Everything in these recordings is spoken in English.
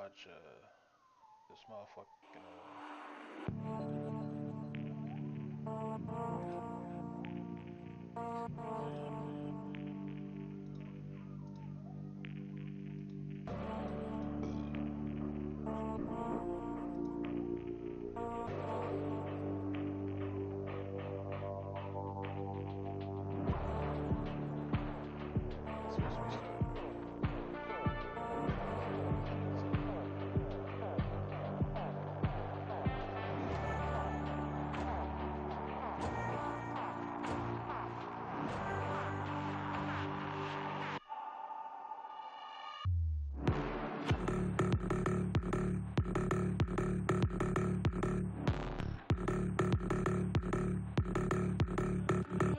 watch this motherfucking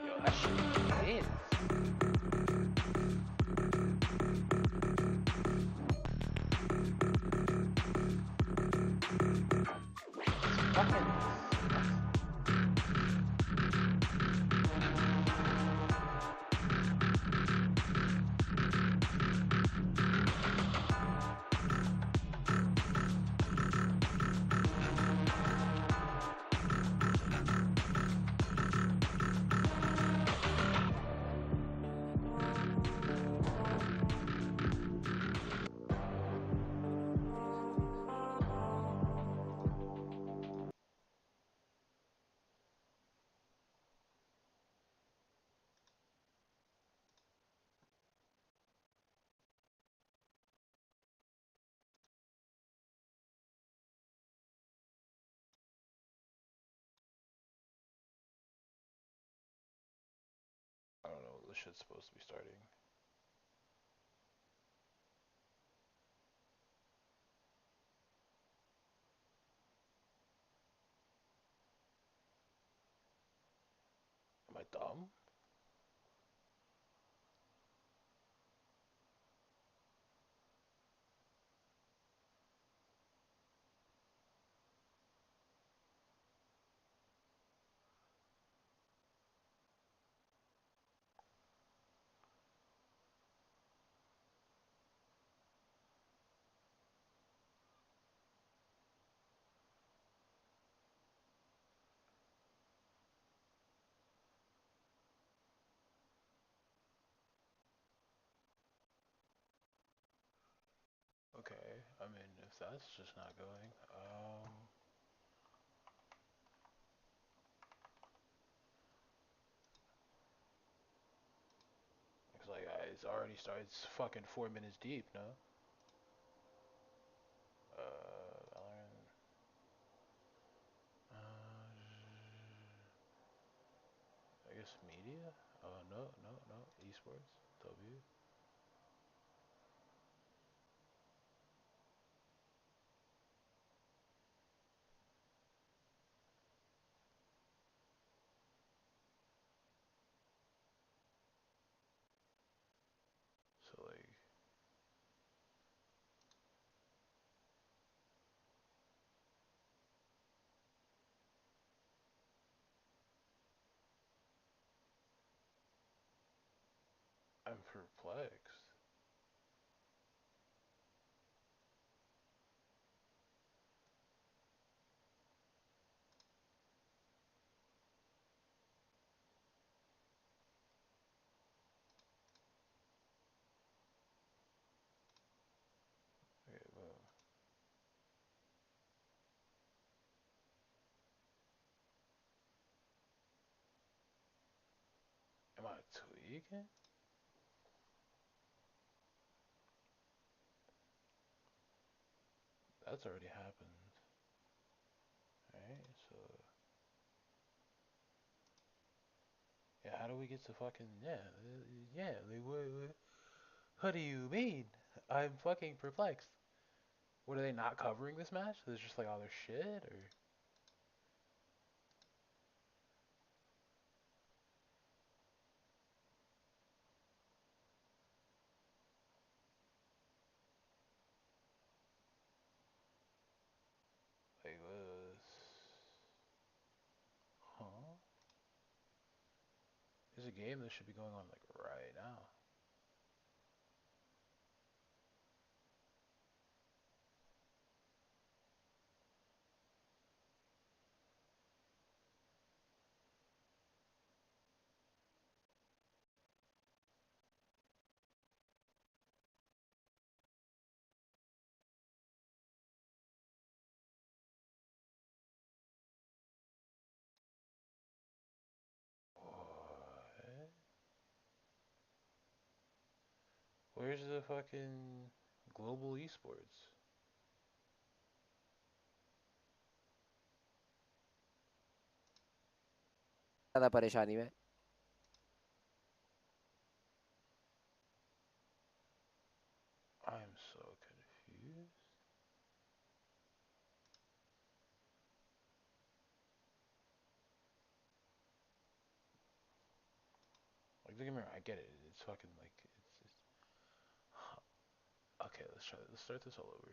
yo, that shit is. Fucking I don't know, this shit's supposed to be starting. Am I dumb? Okay, I mean, if that's just not going, looks like it's already started. It's fucking 4 minutes deep, no? Valorant. I guess media? No, no, no. Esports. W. So, like, I'm perplexed. Okay, well, am I tweaking? That's already happened. Right? So, yeah, how do we get to fucking. Yeah, yeah, like, what do you mean? I'm fucking perplexed. What are they not covering this match? There's just like all their shit, or. Like, huh? There's a game that should be going on like right now. Where's the fucking global esports? ज़्यादा परेशानी में. I'm so confused. Like, don't get me wrong, I get it. It's fucking like it's. Okay, let's try. Let's start this all over.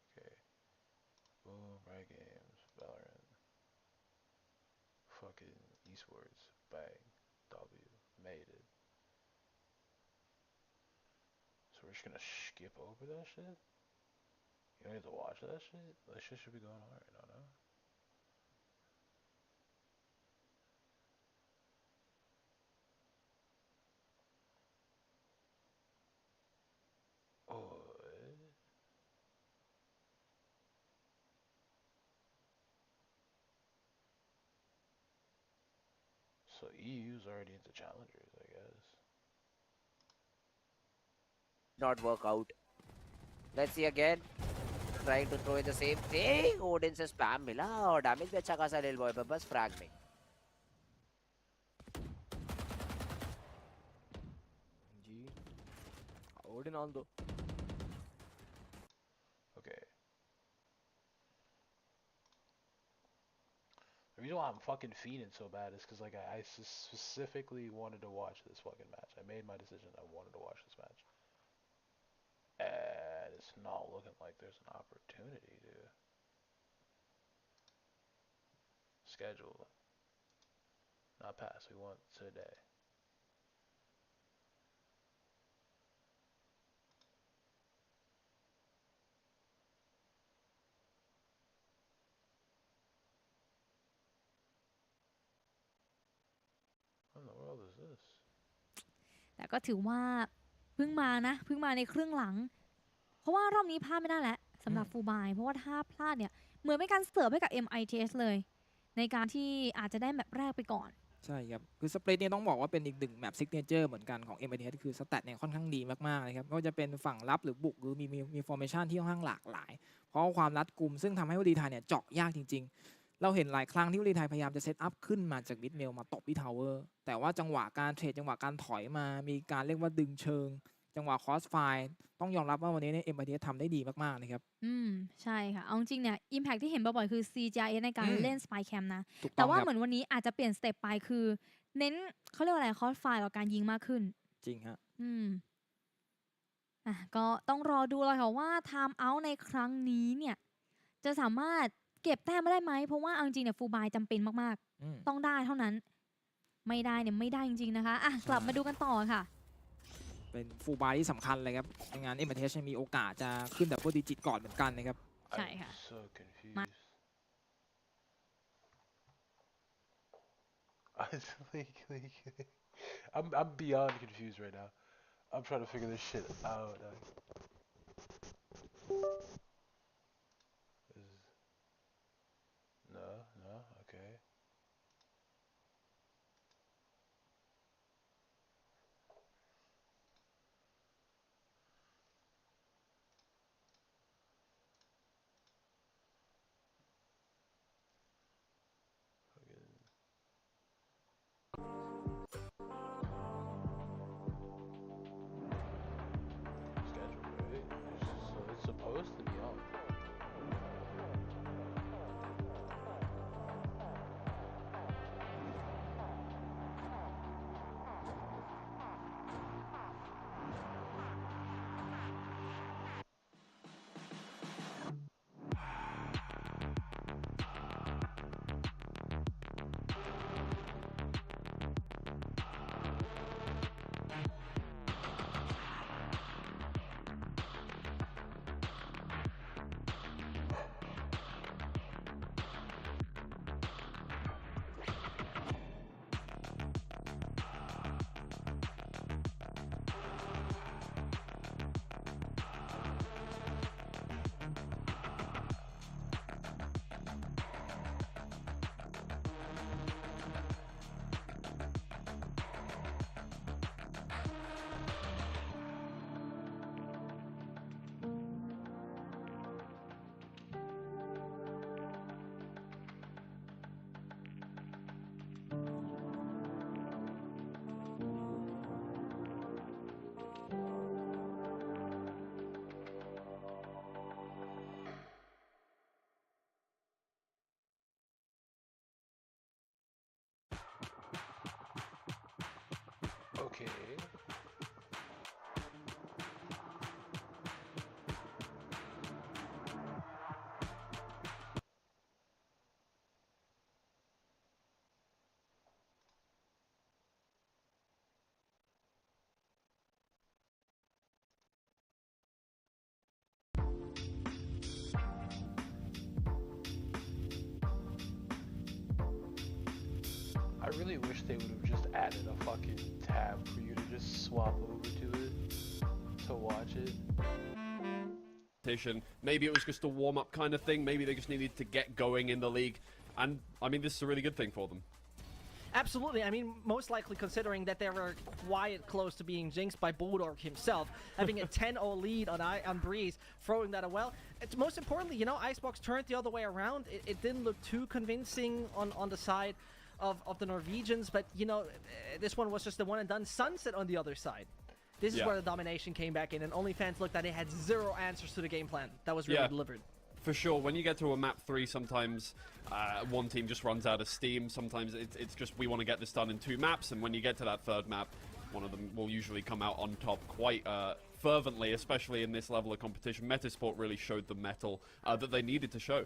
Okay. Boom, Riot Games, Valorant, fucking esports, bang, W, made it. So we're just gonna skip over that shit? You don't have to watch that shit? That shit should be going on right now, no? Oh, so EU's already into challengers, I guess. Not work out. Let's see again. Trying to throw in the same thing. Odin से spam मिला और damage भी अच्छा खासा ले boy पर बस frag में. जी. Odin on दो. Okay. The reason why I'm fucking fiending so bad is because, like, I specifically wanted to watch this fucking match. I made my decision. I wanted to watch this match. And it's not looking like there's an opportunity to schedule. Not pass. We want today. What in the world is this? แต่ก็ถือว่าเพิ่งมานะเพิ่งมาในครึ่งหลังเพราะว่ารอบนี้พลาดไม่ได้แล้วสำหรับฟูบายเพราะว่าถ้าพลาดเนี่ยเหมือนเป็นการเสิร์ฟให้กับ MITS เลยในการที่อาจจะได้แมปแรกไปก่อนใช่ครับคือสเปรดเนี่ยต้องบอกว่าเป็นอีกหนึ่งแมปซิกเนเจอร์เหมือนกันของ MITS คือสแตทเนี่ยค่อนข้างดีมากๆนะครับไม่ว่าจะเป็นฝั่งรับหรือบุกหรือมีฟอร์เมชันที่ค่อนข้างหลากหลายเพราะความรัดกุมซึ่งทำให้วดีไทยเนี่ยเจาะยากจริงๆเราเห็นหลายครั้งที่วดีไทยพยายามจะเซตอัพขึ้นมาจากมิดเมลมาตบที่ทาวเวอร์แต่ว่าจังหวะการเทรดจังหวะการถอยมามีการเรียกว่าดึงเชิงจังหวะคอสไฟต้องยอมรับว่าวันนี้เนี่ย MITS ทำได้ดีมากๆนะครับใช่ค่ะเอาจริงเนี่ย Impact ที่เห็นบ่อยๆคือ CGIS ในการเล่น Spy Cam นะแต่ว่าเหมือนวันนี้อาจจะเปลี่ยนสเต็ปไปคือเน้นเขาเรียกว่าอะไรคอสไฟกับการยิงมากขึ้นจริงฮะก็ต้องรอดูเลยค่ะว่าไทม์เอาท์ในครั้งนี้เนี่ยจะสามารถเก็บแต้มมาได้ไหมเพราะว่าเอาจริงเนี่ยฟูบายจำเป็นมากๆต้องได้เท่านั้นไม่ได้เนี่ยไม่ได้จริงๆนะคะกลับมาดูกันต่อค่ะเป็นฟูลบายที่สำคัญเลยครับในงาน MITS มีโอกาสจะขึ้นดับเบิลดิจิตก่อนเหมือนกันนะครับใช่ค่ะ So confused. I'm beyond confused right now. I'm trying to figure this shit out. No, okay. Schedule, right? So it's supposed to be Okay. I really wish they would have just added a fucking tab for you to just swap over to it to watch it. Maybe it was just a warm-up kind of thing. Maybe they just needed to get going in the league. And, I mean, this is a really good thing for them. Absolutely. I mean, most likely considering that they were quite close to being jinxed by Bulldog himself, having a 10-0 lead on Breeze, throwing that away. It's most importantly, you know, Icebox turned the other way around. It didn't look too convincing on the side of the Norwegians, but, you know, this one was just the one and done. Sunset on the other side. This is where the domination came back in, and OnlyFans looked like they had zero answers to the game plan. That was really delivered. For sure, when you get to a map 3, sometimes one team just runs out of steam. Sometimes it's just, we want to get this done in 2 maps, and when you get to that 3rd map, one of them will usually come out on top quite fervently, especially in this level of competition. Metasport really showed the mettle that they needed to show.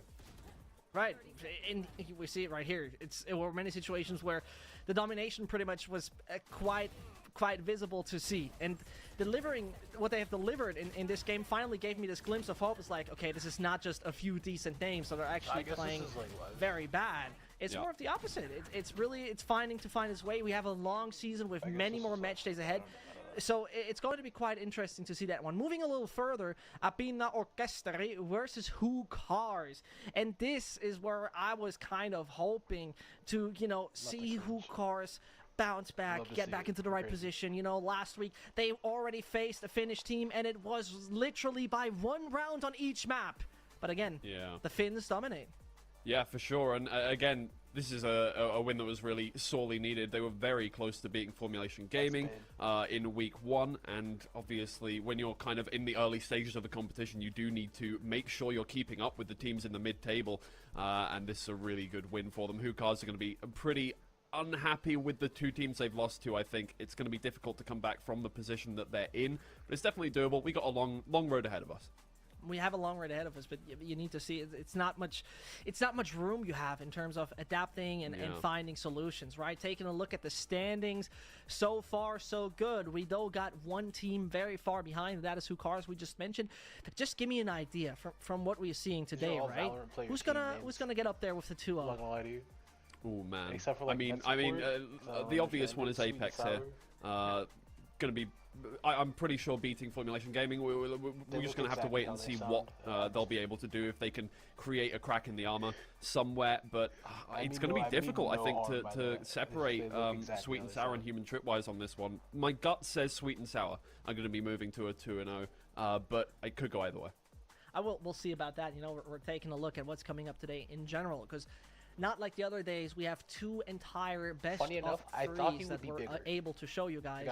Right, and we see it right here. There were many situations where the domination pretty much was quite visible to see, and delivering what they have delivered in this game finally gave me this glimpse of hope. It's like, okay, this is not just a few decent names that are actually playing very bad. It's more of the opposite. It's finding its way. We have a long season with many more match days ahead. So it's going to be quite interesting to see that one. Moving a little further, Apina Orchestre versus Who Cars. And this is where I was kind of hoping to, you know, see Who Cars bounce back, get back into the right position. You know, last week they already faced a Finnish team, and it was literally by 1 round on each map. But again, the Finns dominate. Yeah, for sure. And again, this is a win that was really sorely needed. They were very close to beating Formulation Gaming in week 1, and obviously when you're kind of in the early stages of the competition, you do need to make sure you're keeping up with the teams in the mid-table, and this is a really good win for them. Hookahs are going to be pretty unhappy with the 2 teams they've lost to. I think it's going to be difficult to come back from the position that they're in, but it's definitely doable. We got a long road ahead of us. We have a long road ahead of us, but you need to see it's not much room you have in terms of adapting and finding solutions, right? Taking a look at the standings, so far so good. We though got one team very far behind. That is Who Cars we just mentioned. But just give me an idea from what we're seeing today, right? Who's gonna get up there with the 2-0? I'm not gonna lie to you. Oh man, except for, like, the obvious one is Apex here. Gonna be. I'm pretty sure beating Formulation Gaming, we're just going to have to wait and see what they'll be able to do, if they can create a crack in the armor somewhere, but it's going to be difficult, I think, to separate Sweet and Sour and Human Tripwires on this one. My gut says Sweet and Sour are going to be moving to a 2-0, but it could go either way. We'll see about that. You know, we're taking a look at what's coming up today in general, because not like the other days, we have 2 entire best of 3s that we're able to show you guys.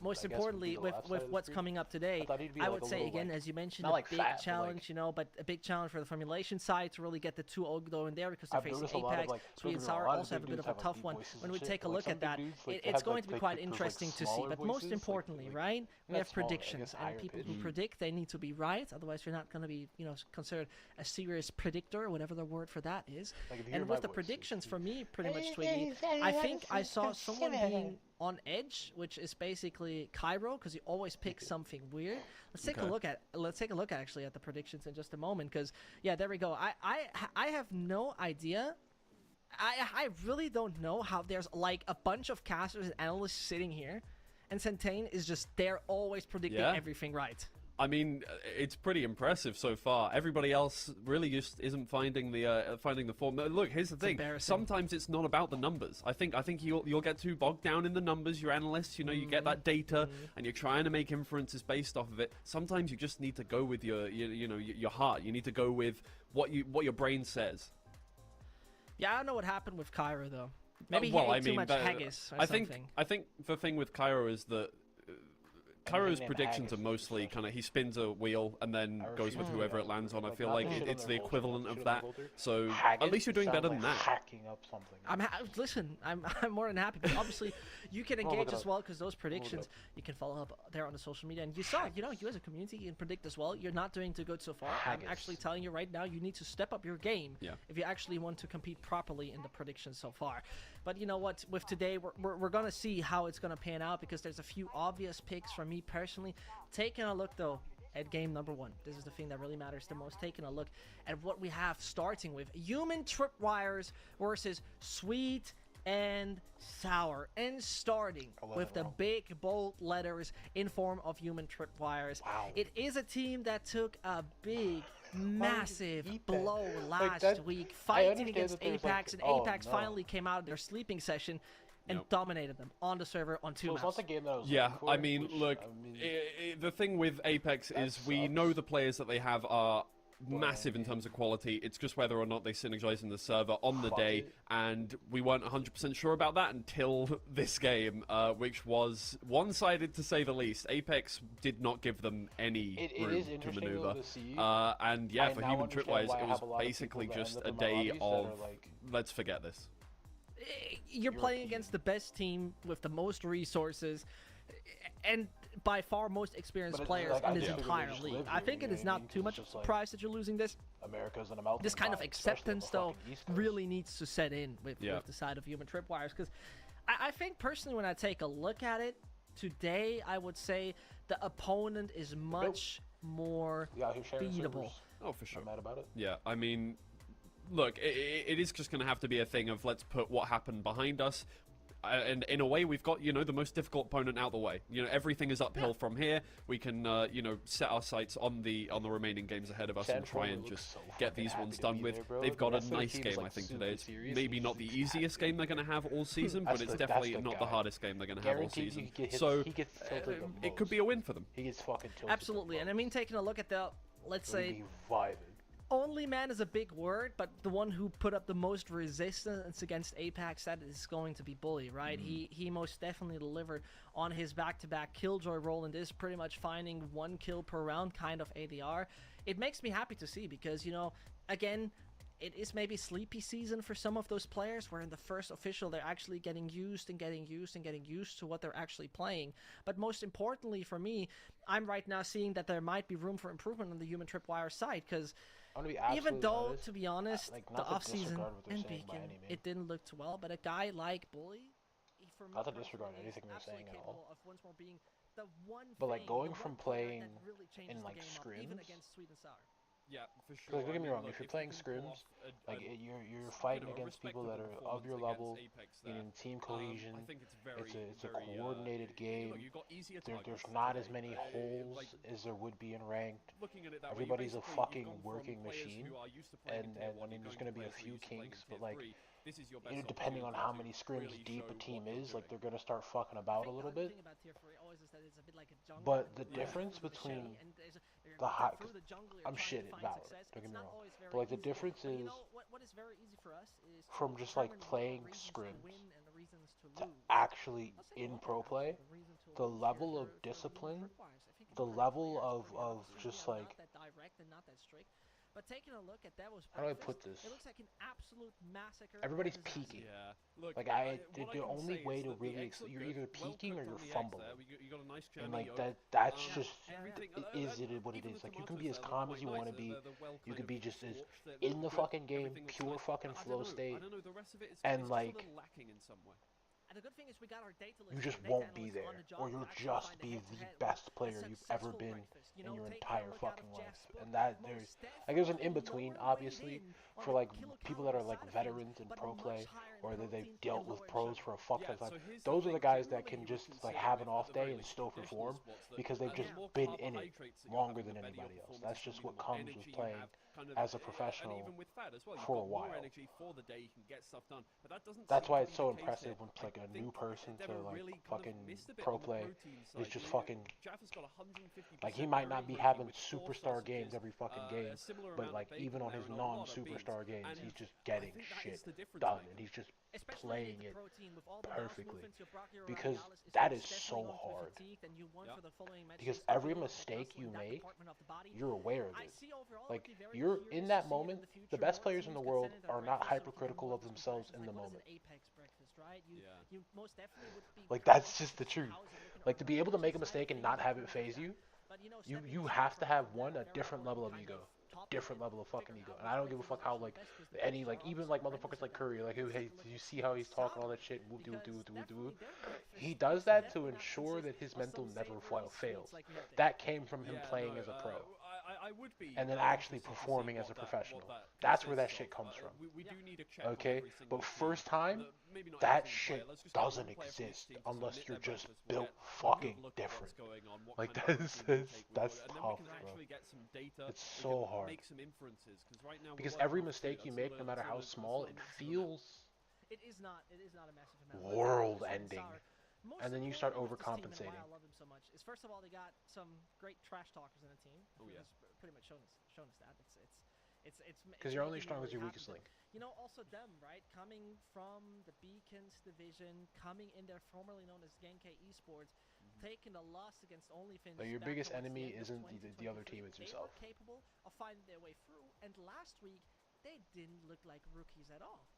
Most importantly, with what's coming up today, I would say, again, as you mentioned, a big challenge, you know, but a big challenge for the Formulation side to really get the 2-0 going there, because they're facing Apex. Sweet and Sour also have a bit of a tough one. When we take a look at that, it's going to be quite interesting to see. But most importantly, right, we have predictions, and people who predict, they need to be right. Otherwise, you're not going to be, you know, considered a serious predictor, whatever the word for that is. And with the predictions for me, pretty much, Twiggy, I think I saw someone being on edge, which is basically Cairo, because he always picks something weird. Let's take a look at actually at the predictions in just a moment, because there we go. I have no idea. I really don't know how there's like a bunch of casters and analysts sitting here, and Centane is just there, always predicting everything right. I mean, it's pretty impressive so far. Everybody else really just isn't finding the form. Look, here's the thing. Sometimes it's not about the numbers. I think you'll get too bogged down in the numbers. You're analysts, you know, you get that data, and you're trying to make inferences based off of it. Sometimes you just need to go with your heart. You need to go with what your brain says. Yeah, I don't know what happened with Cairo though. Maybe he ate too much haggis or something. I think the thing with Cairo is that Kairo's predictions are mostly kind of he spins a wheel and then goes with whoever it lands on. I feel like it's the equivalent of that. So at least you're doing better than that. Hacking up something. Listen, I'm more than happy. But obviously, you can engage as well because those predictions you can follow up there on the social media. And you saw, you as a community can predict as well. You're not doing too good so far. I'm actually telling you right now, you need to step up your game if you actually want to compete properly in the predictions so far. But you know what? With today, we're gonna see how it's gonna pan out because there's a few obvious picks for me personally. Taking a look though at game number 1, this is the thing that really matters the most. Taking a look at what we have, starting with human tripwires versus sweet and sour, and starting with the big bold letters in form of human tripwires. Wow. It is a team that took a big massive blow last week fighting against Apex, and Apex finally came out of their sleeping session and dominated them on the server on 2 maps. I mean, look, the thing with Apex is we know the players that they have are massive in terms of quality. It's just whether or not they synergize in the server on the day, and we weren't 100% sure about that until this game, which was one-sided to say the least. Apex did not give them any room to maneuver. And yeah, for human tripwires, it was basically just a day of, let's forget this. You're playing against the best team with the most resources and by far most experienced players in this entire league. I think it is not too much of a surprise that you're losing this. This kind of acceptance, though, really needs to set in with the side of human tripwires, because I think personally when I take a look at it today, I would say the opponent is much more beatable. Oh, for sure. Yeah, I mean, look, it is just going to have to be a thing of let's put what happened behind us. And in a way, we've got, the most difficult opponent out the way. Everything is uphill from here. We can, set our sights on the remaining games ahead of us and try and just get these ones done with. They've got a nice game, I think, today. It's maybe not the easiest game they're going to have all season, but it's definitely not the hardest game they're going to have all season. So it could be a win for them. He gets fucking tilted. Absolutely. And I mean, taking a look at the, let's say, only man is a big word, but the one who put up the most resistance against Apex, that is going to be Bully, right? He most definitely delivered on his back-to-back killjoy role, and is pretty much finding 1 kill per round kind of ADR. It makes me happy to see because, again, it is maybe sleepy season for some of those players, where in the first official they're actually getting used to what they're actually playing. But most importantly for me, I'm right now seeing that there might be room for improvement on the human tripwire side, because even though, to be honest, the offseason and Beacon, it didn't look too well, but a guy like Bully, not to disregard anything they're saying at all, but like going from playing in like scrims, yeah, for sure. Like, don't get me wrong, if you're playing scrims, like you're fighting against people that are of your level, in team cohesion. It's a coordinated game. There's not as many holes as there would be in ranked. Everybody's a fucking working machine, and I mean there's gonna be a few kinks, but like, depending on how many scrims deep a team is, like they're gonna start fucking about a little bit. But the difference between the high, I'm shit at Valorant, don't get me wrong, but like the difference is from just like playing scrims to actually in pro play, the level of discipline, the level of just like, but taking a look at that was how do I put this? It looks like an absolute massacre. Everybody's peeking. Yeah. Look, like the only way to really you're either peeking or you're fumbling. And like that's just is it what it is. Like you can be as calm as you want to be. You can be just as in the fucking game, pure fucking flow state. And like the good thing is we got our data list. You just won't be there, or you'll just be the best player you've ever been in your entire fucking life. And that there's an in-between, obviously, for like people that are like veterans in pro play, or that they've dealt with pros for a fuck ton of time. Those are the guys that can just like have an off day and still perform because they've just been in it longer than anybody else. That's just what comes with playing kind of, as a and professional even with that as well, you've for a got more while. energy for the day. You can get stuff done, but that doesn't. That's seem why to it's be so the case impressive here. when it's I like a think new person they've to like really kind of fucking missed a bit pro on the play protein is side. just fucking Jaffa's got 150%. like he might not be having superstar games sausages, every fucking game, a similar but amount like of bacon even on there his and a lot of beans. non-superstar games, And he's just I getting think that shit is the difference done, maker. and he's just Especially playing the it protein with all the mouse perfectly movements, your because brachioradialis is that is most so definitely going to be hard. fatigued, and you want for the following matches Because to every really mistake hustle you in that make, department of the body. you're aware of I it. see overall Like would be very you're curious in to that see moment. in the future The best more players in teams the get world sent in their are not breakfast so we can hypercritical more of themselves comparisons, in the like what is moment. an Apex breakfast, right? You most definitely would be Like curious that's just to the see truth. how is it looking Like on to the be able to make a coaching side of mistake and things not if have you it can do phase that. you, But stepping you aside have to have from that one a very different level of important kind ego, a topic different and level of fucking figuring ego, out and which I don't give a breakfast is fuck how actually like best because the any beans like are even obviously like horrendous motherfuckers like right now. Curry, like who Let's hey take a look you at see how he's talking all sour that shit, whoop de whoop de because whoop de whoop de definitely whoop. their breakfast He does does that to definitely not ensure consist that his of mental some never savory fails. sweets like you have there. That came from him Yeah, playing no, as a pro I would be and then actually interested to see performing as a what professional. that That's where that consists shit of. comes from. We Yeah. do need a check on Okay, every single but team. first time, Maybe not that every single shit player. Let's just get doesn't one player from each exist team to unless submit you're their just breakfast. We'll built get a fucking good look at different. what's going on, what Like kind of that's protein intake we've that's got, and then we tough, can bro. actually get some data. It's We so can hard make some inferences because right now we're because working every off two. mistake you make, no matter how small, it That's not a feels It is not a massive amount. world ending. Most And then you start importantly with this team and overcompensating. why I love them so much is first of all they got some great trash talkers in the team. Oh, yeah. Who's pretty much shown us that Because you're only making me strong as really your happy weakest that, link. you know, also them, right? Coming from the Beacons division, coming in there formerly known as Genkai Esports, taking a loss against OnlyFins. But your back biggest towards the enemy end of isn't the other 2023. team, it's They yourself. were capable of finding their way through, and last week they didn't look like rookies at all.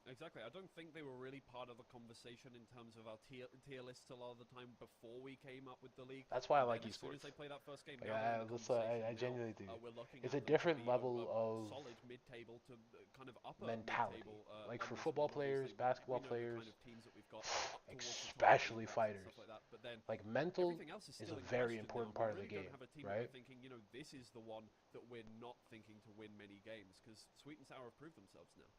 Exactly. I don't think they were really part of the conversation in terms of our tier lists a lot of the time before we came up with the league. That's why I like As soon as esports. they play that first game, Yeah, I genuinely do. We're looking It's at a them to different be level a of solid mid-table to kind of upper mentality. mid-table. Like on for this football one. players, Obviously, basketball we know players, the kind of teams that we've got up towards the top especially Apex and fighters. stuff like that. But then Like mental everything else is is still a in very question important now. part of We the really game, don't have a team that right? we're thinking, you know, this is the one that we're not thinking to win many games because Sweet and Sour have proved themselves now.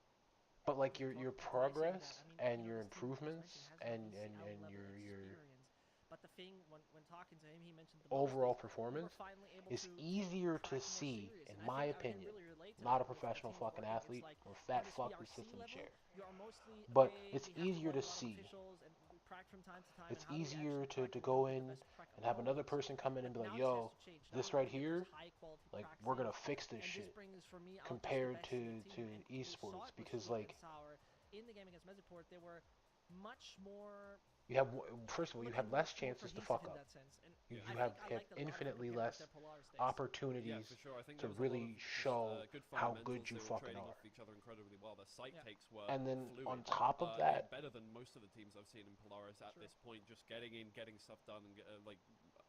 But like your progress and your This team, improvements as mentioned, has and an obviously your experience. But the thing, when talking to him, he mentioned the overall most performance finally able is to easier to crack more see, serious. in And my I can opinion. really relate to Not that a with the professional team fucking working. athlete It's like or on fat this fuck with VRC system level, share. you are mostly But we it's have easier to to learn a lot of see. officials and we practice from time to time. It's and how do we easier actually to crack go alone, in the best crack and have alone another ones. person come in and be But like, now she has yo, to change. Now this we right need to get here, those high quality like cracks we're in. gonna fix this And shit this brings for me out just the compared best in the to team. And we saw esports it with because Sweet like and Sour in the game against Mesoport. They were much more you have first of all you have less chances to fuck in up. that sense. And You I have think I liked a lot of infinitely compared less with their Polaris days. Yeah, opportunities for sure. I think to there was a lot really of just, show good how fundamentals. good you They were fucking trading are. off each other incredibly well. Their sight takes were And then fluid. on top of that, better than most of the teams I've seen in Polaris at this point. Just getting in, getting stuff done, and like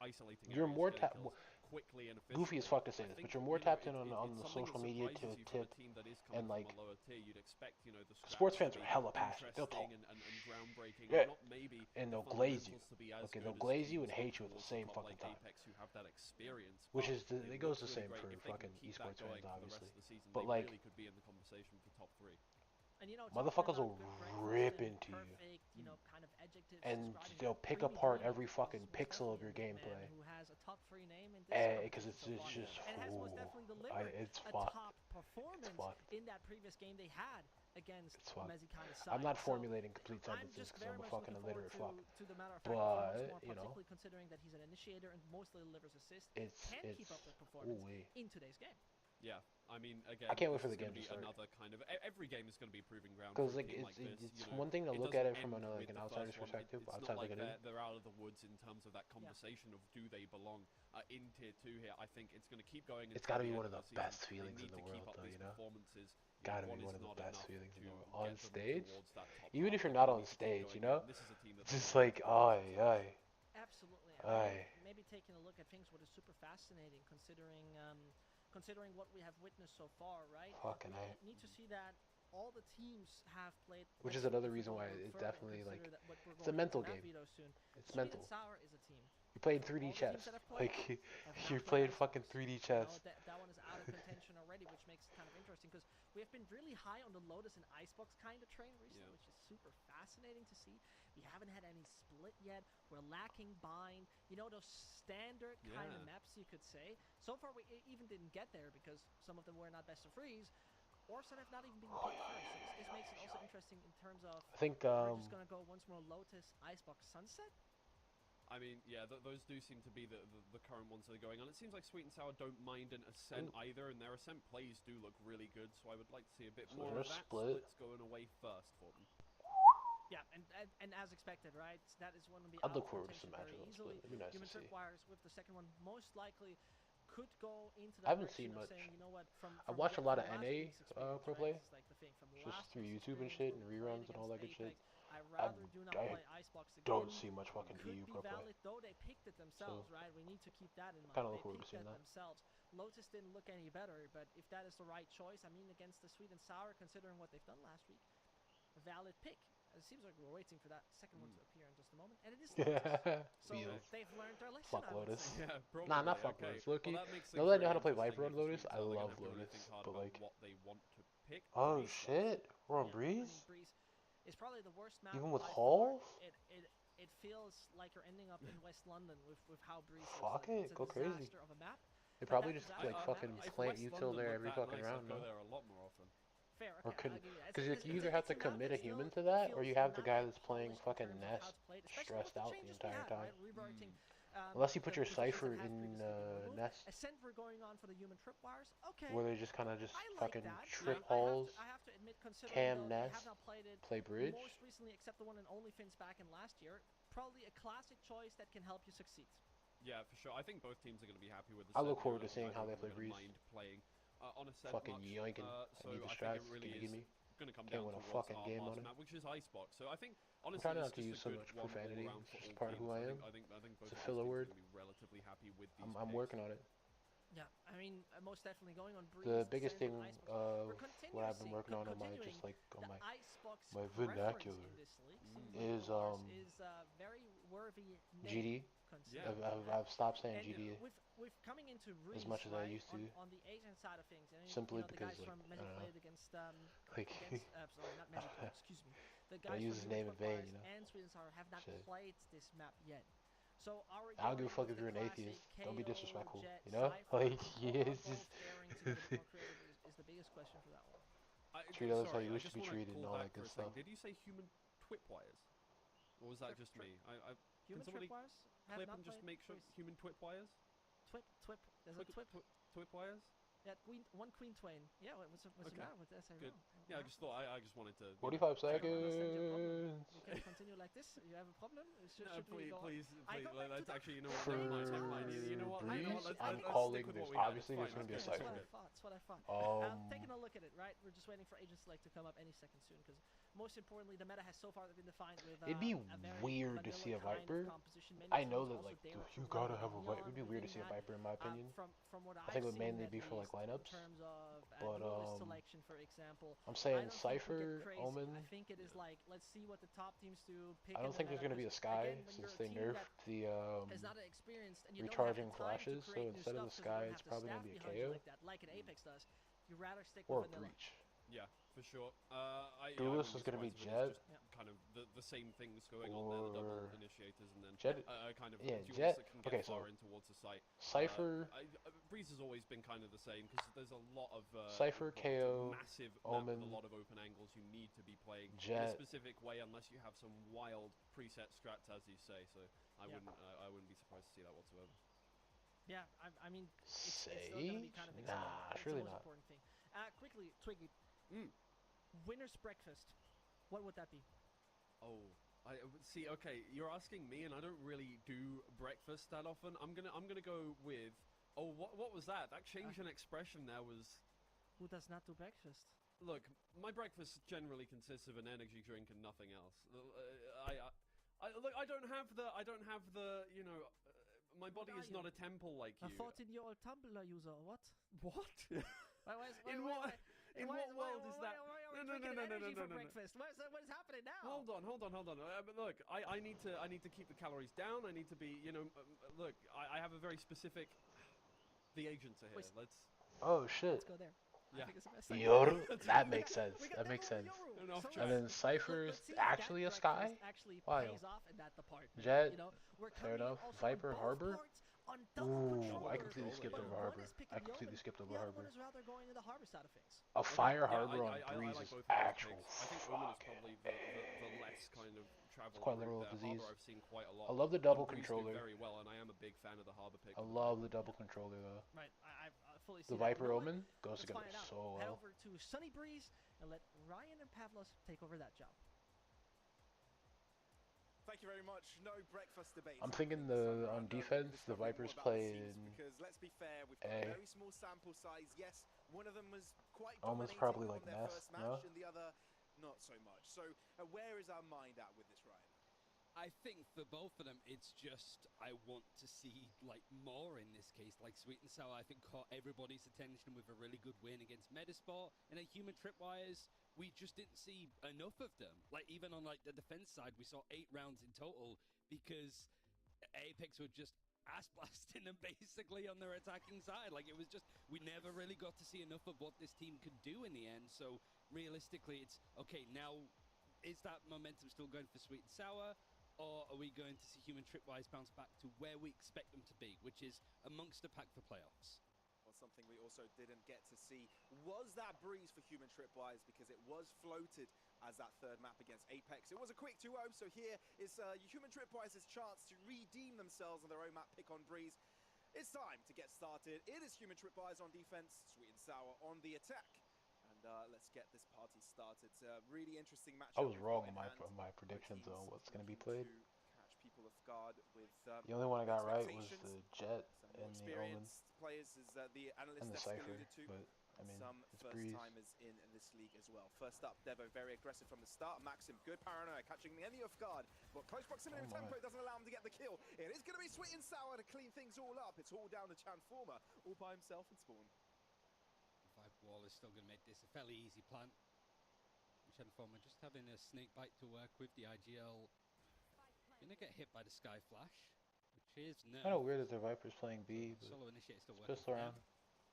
isolating. you're areas, more getting kills quickly and efficiently. goofy as fuck to say this, but you're more tapped in on the something social that media surprises to you from tip a team that is coming and like from a lower tier. You'd expect, you know, the sports scraps fans to are be hella passionate. They'll talk. interesting and groundbreaking. Yeah. And not maybe And the they'll glaze you. fundamentals to be as Okay, good they'll as glaze you and teams hate you at the towards same top, fucking like time. Apex who have that experience. Which But is it goes the looks same really for great. If they fucking can keep that esports going fans, for the rest obviously. of the season, But they like, really could be in the conversation for top 3. And you know, motherfuckers will rip and into you. perfect, you know, kind of adjectives And describing they'll that. pick Creamy apart Dreamy every is fucking most pixel of definitely your a man gameplay. who has a top 3 name in this Because competition it's so far. just And has most definitely delivered it's a fucked. top performance in that previous game they had against Mezikana's side. I'm not So formulating complete I'm sentences just because very I'm a much fucking looking forward illiterate fuck. to the matter of fact performance, more But you know, particularly considering that he's an initiator and mostly delivers assists. it's Can keep up that performance in today's game. Yeah, I mean, again, I can't wait this for the is game gonna to be start. another kind of every game is going to be a proving ground. Because For a like team it's like this, it's you know, one thing to it look at doesn't it from end like with an the outsider's first one. perspective, It's outside not like looking in. they're out of the woods in terms of that conversation of do they belong in tier 2 here. I think it's going to keep going. It's got to be the one end of the season. best They feelings need in the to keep world, up though. these You know, performances. got to One be is one of the not best enough feelings in to the world. On get them stage, towards that top even half. if you're They not on need to keep stage, going, you know, and this is a team that it's just belongs like in the aye. Absolutely. Aye. Maybe taking a look at things, what is super fascinating, considering what we have witnessed so far, right? Fucking we need to see that all the teams have played. Which is another reason why it definitely like it's a mental game. It's mental. Sour is a team. You played 3D chess. Like you're playing fucking 3D chess. You know, that one is out of contention already, which makes it kind of interesting because we have been really high on the Lotus and Icebox kind of train recently, which is super fascinating to see. We haven't had any split yet. We're lacking bind. You know, those standard kind of maps, you could say. So far, we even didn't get there because some of them were not best of threes. Or some have not even been picked first. So this makes it also interesting in terms of. I think we're just gonna go once more Lotus, Icebox, Sunset. I mean, yeah, those do seem to be the current ones that are going on. It seems like Sweet and Sour don't mind an Ascent either, and their Ascent plays do look really good, so I would like to see a bit more of that. Split's going away first for them. Yeah, and as expected, right? That is one of the I'd look forward to some matches on Split. It'd be nice Human to see. Tripwires with the second one most likely could go into the I haven't seen much. Saying, you know what, I watched a lot of NA pro play, like just through YouTube and shit, and reruns and all that good shit. I don't see much fucking EU pro play. Valid, though they picked it themselves, right? We need to keep that in mind. Kind of look forward to seeing that. Themselves. Lotus didn't look any better, but if that is the right choice, I mean, against the Sweet and Sour, considering what they've done last week, a valid pick. It seems like we're waiting for that second one to appear in just a moment, and it is Lotus. So they've learned their lesson. Fuck Lotus. Yeah, probably. Nah, not fuck Lotus. Loki. Now that I know how to play Viper on Lotus, I love Lotus. But like, what they want to pick. Oh shit, we're on Breeze. It's probably the worst map. Even with Hall? It feels like you're ending up in West London with how Breeze is. Fuck it, go crazy. Of a map. They probably just like fucking plant util there every fucking round, no? Go there a lot more often. Fair, okay. Because you either have to commit a human to that, or you have the guy that's playing fucking Nest stressed out the entire time. Unless you put your Cypher in Nest, Ascent we're going on for the human tripwires. Okay. where they just kind of just fucking trip halls, I have to admit, cam Nest, play bridge. Most recently, except the one in OnlyFins back in last year, probably a classic choice that can help you succeed. Yeah, for sure. I think both teams are going to be happy with the I look forward to seeing how they play Breeze. Playing on a set fucking yoinking. so I need the I strats. think it really Can you give me? Going to come Can't down win a to fucking game on it. map, which is Icebox. So I think honestly, I'm trying not it's to use just so a much good profanity. all-round It's for just all part of who I teams. am. I think It's both a filler word. Be relatively happy with these I'm working on it. Yeah, I mean, most definitely going on Breeze. The biggest thing, what I've been working on my just like on my vernacular is very worthy GD. Yeah. I've stopped saying GD with coming into Breeze, as much as I used to. on the Asian side of things. I mean, Simply the because guys from I don't know. played against Like sorry, not Magic, excuse me. The I guys use from his name in vain, Tripwires you know. and Sweden Sour have not Shit. played this map yet. So are we I don't give a fuck if you're an atheist. Don't be disrespectful, you know? Like, yeah, it's just is the biggest question for that one. treat others how you wish to be treated and all that good stuff. Did you say human twipwires? Or was that just me? Human somebody tripwires? clip and just make sure human twipwires? Twip. There's a twip. Twipwires? Yeah, one queen twain. Yeah, what's the matter with this? Good. Yeah, I just wanted to. 45 seconds. You can continue like this. You have a problem? Should we go please. Let's actually, you know For what? You know what? Breeze, I'm calling this. Obviously, there's going to be a cypher. That's what I thought. Taking a look at it, right? We're just waiting for Agent Select to come up any second soon, because most importantly, the meta has so far been defined with. It'd be weird to see a Viper. I know that like you gotta have a Viper. It'd be weird to see a Viper in my opinion. From what I think it would mainly be for like lineups. But selection, for example, I'm saying Cypher, Omen. I think it is like, let's see what the top teams do. I don't think there's gonna be a Sky since they nerfed the recharging flashes. So instead of the Sky, it's probably gonna be a KO like an Apex does. You rather stick or a with vanilla. Breach. Yeah, for sure. Duelist is going to be Jet. Kind of the same things going on there, the double initiators, and then Jet, kind of Jet. That can get far in towards the site. Cypher. Breeze has always been kind of the same because there's a lot of Cypher, KO, massive Omen, with a lot of open angles. You need to be playing Jet. in a specific way unless you have some wild preset strats, as you say. So I wouldn't be surprised to see that whatsoever. Yeah, I mean, it's Sage? still gonna be kind of Nah, surely not. Important thing. Quickly, Twiggy. Winner's breakfast. What would that be? Oh, I see. Okay, you're asking me, and I don't really do breakfast that often. I'm gonna go with. Oh, what was that? That change in expression there was. Who does not do breakfast? Look, my breakfast generally consists of an energy drink and nothing else. I don't have the. You know, my body is not a temple like you. A 14-year-old Tumblr user. What? What? In what world is that? are we drinking energy for breakfast? What is happening now? Hold on. But look, I need to keep the calories down. I need to be, look, I have a very specific. The agents are here. Let's. Oh shit. Let's go there. Yeah. Yoru? That makes sense. That makes sense. And then Cypher's actually a Sky? Wow. Jet? Fair enough. Viper Harbor? Ooh, I completely skipped over Harbor. I completely skipped over Harbor. A Fire Harbor on Breeze is actual fucking the less kind of travel. It's quite literal disease. I've seen quite a lot. I love the double Breeze controller. very well, and I am a big fan of the Harbor pick. I love the double controller though. Right, I fully see the that. Viper Omen goes together so well. Head over to Sunny Breeze and let Ryan and Pavlos take over that job. Thank you very much. No breakfast debate. I'm thinking on defense, the Vipers play in because let's be fair, we've got a very small sample size. Yes, one of them was quite almost probably like Ness, no? And the other not so much. So where is our mind at with this, Ryan? I think for both of them, it's just I want to see like more in this case. Like Sweet and Sour, I think caught everybody's attention with a really good win against Medisport. And at Human Tripwires, we just didn't see enough of them. Like even on like the defense side, we saw 8 rounds in total because Apex were just ass blasting them basically on their attacking side. Like it was just, we never really got to see enough of what this team could do in the end. So realistically, it's okay now. Is that momentum still going for Sweet and Sour? Or are we going to see Human Tripwise bounce back to where we expect them to be, which is amongst the pack for playoffs? Well, something we also didn't get to see was that Breeze for Human Tripwise, because it was floated as that third map against Apex. It was a quick 2-0, so here is Human Tripwise's chance to redeem themselves on their own map pick on Breeze. It's time to get started. It is Human Tripwise on defense, Sweet and Sour on the attack. And let's get this party started. It's a really interesting matchup. I was wrong on my predictions on what's going to be played. Catch people off guard with, the only one I got right was the Jet and the Omen players is the and the Cypher, but I mean, some it's first Breeze. timers in this league as well. First up, Devo, very aggressive from the start. Maxim, good paranoia, catching the enemy off guard, but close proximity with tempo doesn't allow him to get the kill. It is going to be Sweet and Sour to clean things all up. It's all down to Chanformer, all by himself in spawn. Wall is still going to make this a fairly easy plant. Chanformer just having a snake bite to work with. The IGL going to get hit by the Sky Flash, which is no. Kind of weird that their Viper's playing B, but Solo Initiate still working. Pistol around.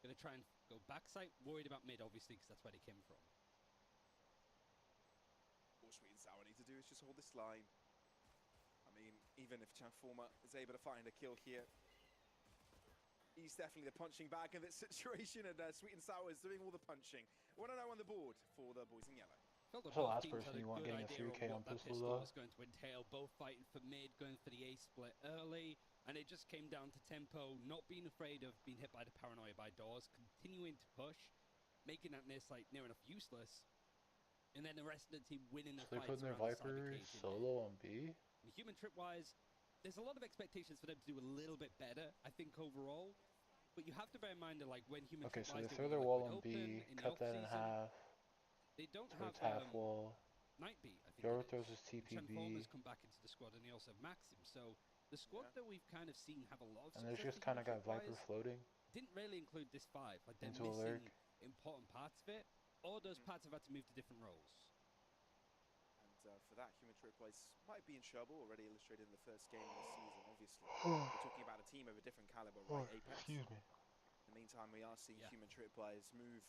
Going to try and go backside. Worried about mid, obviously, because that's where they came from. All Sweet and Sour need to do is just hold this line. I mean, even if Chanformer is able to find a kill here, he's definitely the punching bag in this situation, and Sweet and Sour is doing all the punching. 1-0 on the board for the boys in yellow. That's the last person you want getting a 3K on pistol though. Was going to entail both fighting for mid, going for the A split early, and it just came down to tempo, not being afraid of being hit by the paranoia by doors, continuing to push, making that near enough useless, and then the rest of the team winning the fight. So they're putting their Viper solo on B? And Human Tripwise, there's a lot of expectations for them to do a little bit better, I think, overall. But you have to bear in mind that, like, when Human Tripwise... Okay, so they throw their wall on B, cut that in half. They don't so have it's half wall. Night beat, I think. Yoru throws his TPB. Chanformer's come back into the squad, and they also have Maxim. So the squad that we've kind of seen have a lot of success. And there's just kind of got Viper floating. Didn't really include this 5. Like, they're into missing important parts of it. All those parts have had to move to different roles. For that, Human Tripwise might be in trouble, already illustrated in the first game of the season, obviously. We're talking about a team of a different caliber, right? Apex. Excuse me. In the meantime, we are seeing Human Tripwise move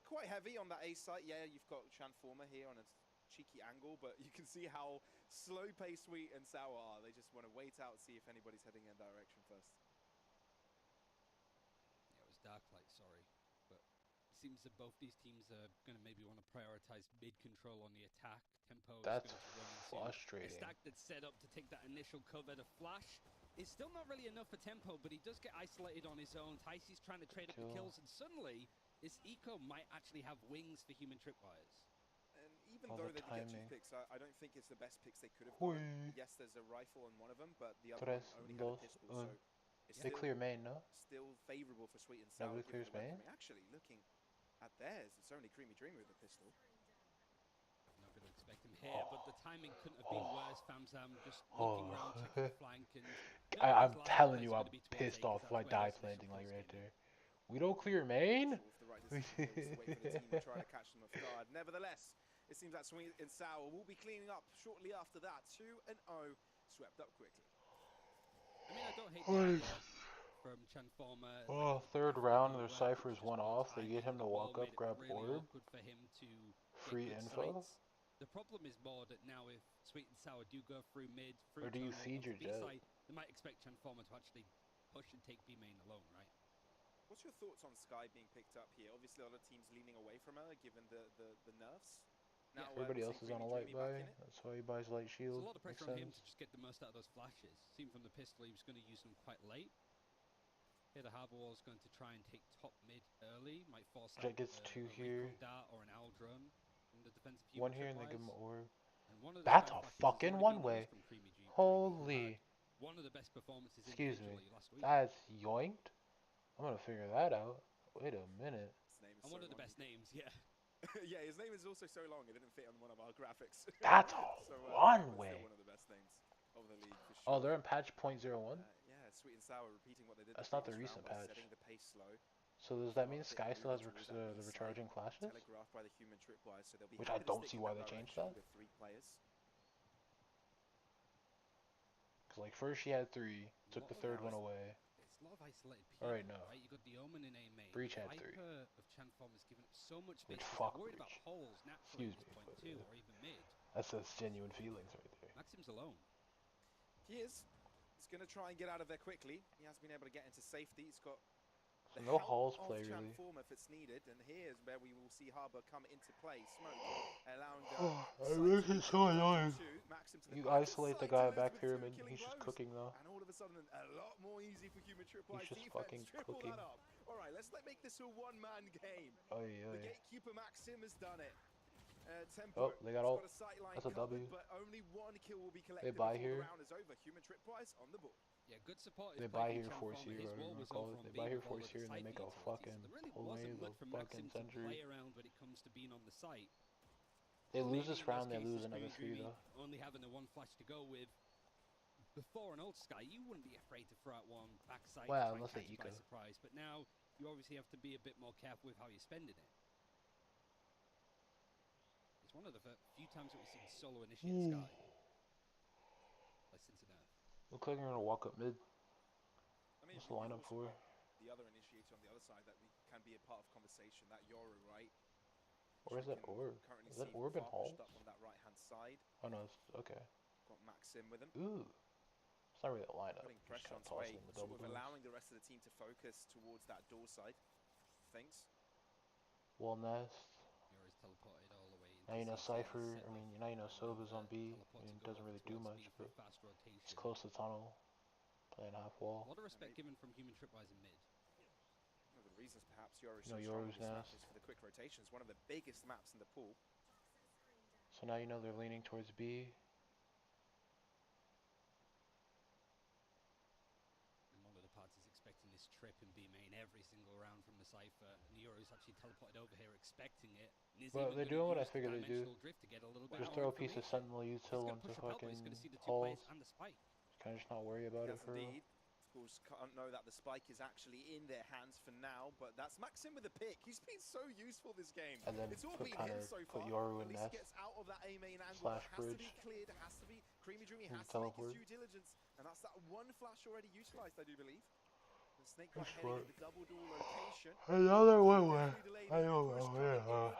quite heavy on that A site. Yeah, you've got Chanformer here on a cheeky angle, but you can see how slow-paced Sweet and Sour are. They just want to wait out and see if anybody's heading in a direction first. Yeah, it was Darklight, sorry. But it seems that both these teams are going to maybe want to prioritize mid-control on the attack. Tempo that's is frustrating. A stack that's set up to take that initial cover. The flash is still not really enough for Tempo, but he does get isolated on his own. Tyce's trying to trade up the kills, and suddenly this eco might actually have wings for Human Tripwires. And even though they did get 2 picks, I don't think it's the best picks they could have done. Yes, there's a rifle on one of them, but the other one only had a pistol, so it's they clear main, no? Still favourable for Sweet and Sour. Nobody clears main? Actually, looking at theirs, it's only Creamy Dreamer with a pistol. Not going to expect him here, but the timing couldn't have been worse. Famzam just looking around, checking the flank, and I'm telling you, I'm pissed off by die planting like right there. We don't clear main? Nevertheless, it seems that Sweet and Sour will be cleaning up shortly after that. 2-0, swept up quickly. I mean, I don't hate the idea from Transformer. Oh, third round, their Cypher's one off. They get him to walk up, grab orb. For him to Free info. The problem is more that now if Sweet and Sour do go through mid, through or do you feed your jet? side, they might expect Transformer to actually push and take B main alone, right? What's your thoughts on Sky being picked up here? Obviously, a lot of teams leaning away from her, given the nerfs. Now, everybody else is on a light buy. That's why he buys light shield. There's a lot of pressure on him to just get the most out of those flashes. Seen from the pistol, he was going to use them quite late. Here, the Harbor Wall is going to try and take top mid early. Might force Jet gets two here. Dart or an owl drone. The defensive one here and they give him an orb. That's a fucking one-way. Holy. One of the best performances. Excuse me. That's yoinked. I'm gonna figure that out. Wait a minute. And one of the best names, yeah. Yeah, his name is also so long it didn't fit on one of our graphics. That's a one-way. One of the best names of the league for sure. Oh, they're in patch 0.01. Yeah, Sweet and Sour repeating what they did. That's not the recent patch. Setting the pace slow. So does that mean Sky still has the recharging flashes? By the human tripwire, so they'll be which I don't see why they changed that. Cause like first she had 3, took the third one away. It's a lot of isolated people. Alright, no. Right? You got the Omen in A main. Breach had 3. Of Transformers giving up so much space. Fuck worried Breach. about holes naturally. Excuse me. Point 2 or even mid. That's genuine feelings right there. Maxim's alone. He is. He's going to try and get out of there quickly. He has been able to get into safety. He's got so no halls play really. If it's needed, and here's where we will see Harbor come into play. Smoke, allowing this is so annoying. You isolate the guy back pyramid. He's just cooking though. And all of a sudden, a lot more easy for human tripwire. He's just fucking cooking. All right, let's make this a one-man game. Oh yeah. The gatekeeper Maxim has done it. Oh, they got ult. That's a W. But only one kill will be collected they buy before here. the round is over. Human tripwires on the board. Yeah, good support. They buy here, force here, or whatever you call it. They buy here, force here, and they make a fucking away the fucking century. Around when it comes to being on the site. They lose this round, they lose another 3 though. Only having the one flash to go with. Before an old Sky, you wouldn't be afraid to throw out one backside. Well, unless they eco. By surprise, but now you obviously have to be a bit more careful with how you're spending it. It's one of the few times that we've seen solo initiate Sky. Like Cincinnati. Looks like we're gonna walk up mid. What's the lineup for? The other initiator on the other side that we can be a part of conversation. That Yoru, right? Where's that orb? Is that orb in halls? On that right-hand side. Oh no, it's okay. Got Maxim with him. Ooh. It's not really a lineup. Putting pressure on Sway, sort of allowing the rest of the team to focus towards that door side. Things. Wall nest. Teleported all the way. Now you know Cypher, I mean, now you know Soba's on B. I mean, it doesn't really do much, but it's close to tunnel. Playing half wall. A lot of respect given from human tripwires in mid. One of the reasons perhaps Yoru's Yoru's nest is for the quick rotations, one of the biggest maps in the pool. So now you know they're leaning towards B. And one of the parties expecting this trip in B main every single round from the Cypher. And Yoru's actually teleported over here expecting it. Well, they're doing what I figured they do. Just throw a piece of Sentinel util into fucking halls. Kind of just not worry about it for real. Of course, can't know that the spike is actually in their hands for now, but that's Maxim with the pick. He's been so useful this game. And then it's all put been him so far. Yoru in nest. Gets out of that A main angle. Slash It has to bridge. be cleared. It has to be Creamy Dreamy. Has to make his due diligence, and that's that one flash already utilized, I do believe. The Snake right heading at the double door location. Another one way. I know, know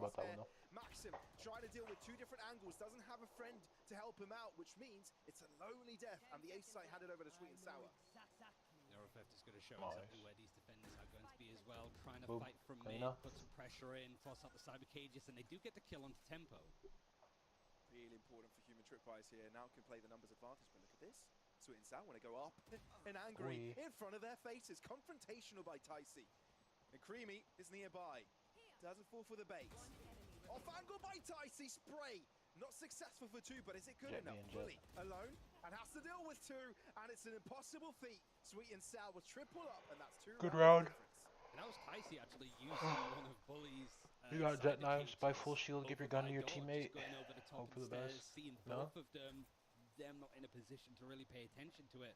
about that one though. Maxim trying to deal with 2 different angles, doesn't have a friend to help him out, which means it's a lonely death, and the ace site handed over to Sweet and Sour. Neurofeft is going to show exactly where these defenders are going to be as well, trying to fight from mid, put some pressure in, force out the cyber cages, and they do get the kill onto tempo. Really important for human tripwires here. Now can play the numbers advantage, but look at this. Sweet and Sour want to go up and angry in front of their faces. Confrontational by Ticey. And Creamy is nearby. Doesn't fall for the bait. Off angle by Ticey. Spray. Not successful for 2, but is it good enough? Bully alone and has to deal with 2, and it's an impossible feat. Sweet and Sour triple up, and that's 2 good round. And that was Ticey actually using one of Bully's. You got jet knives, buy full shield, give your gun to your teammate. Hope for the best. Seeing both of them not in a position to really pay attention to it.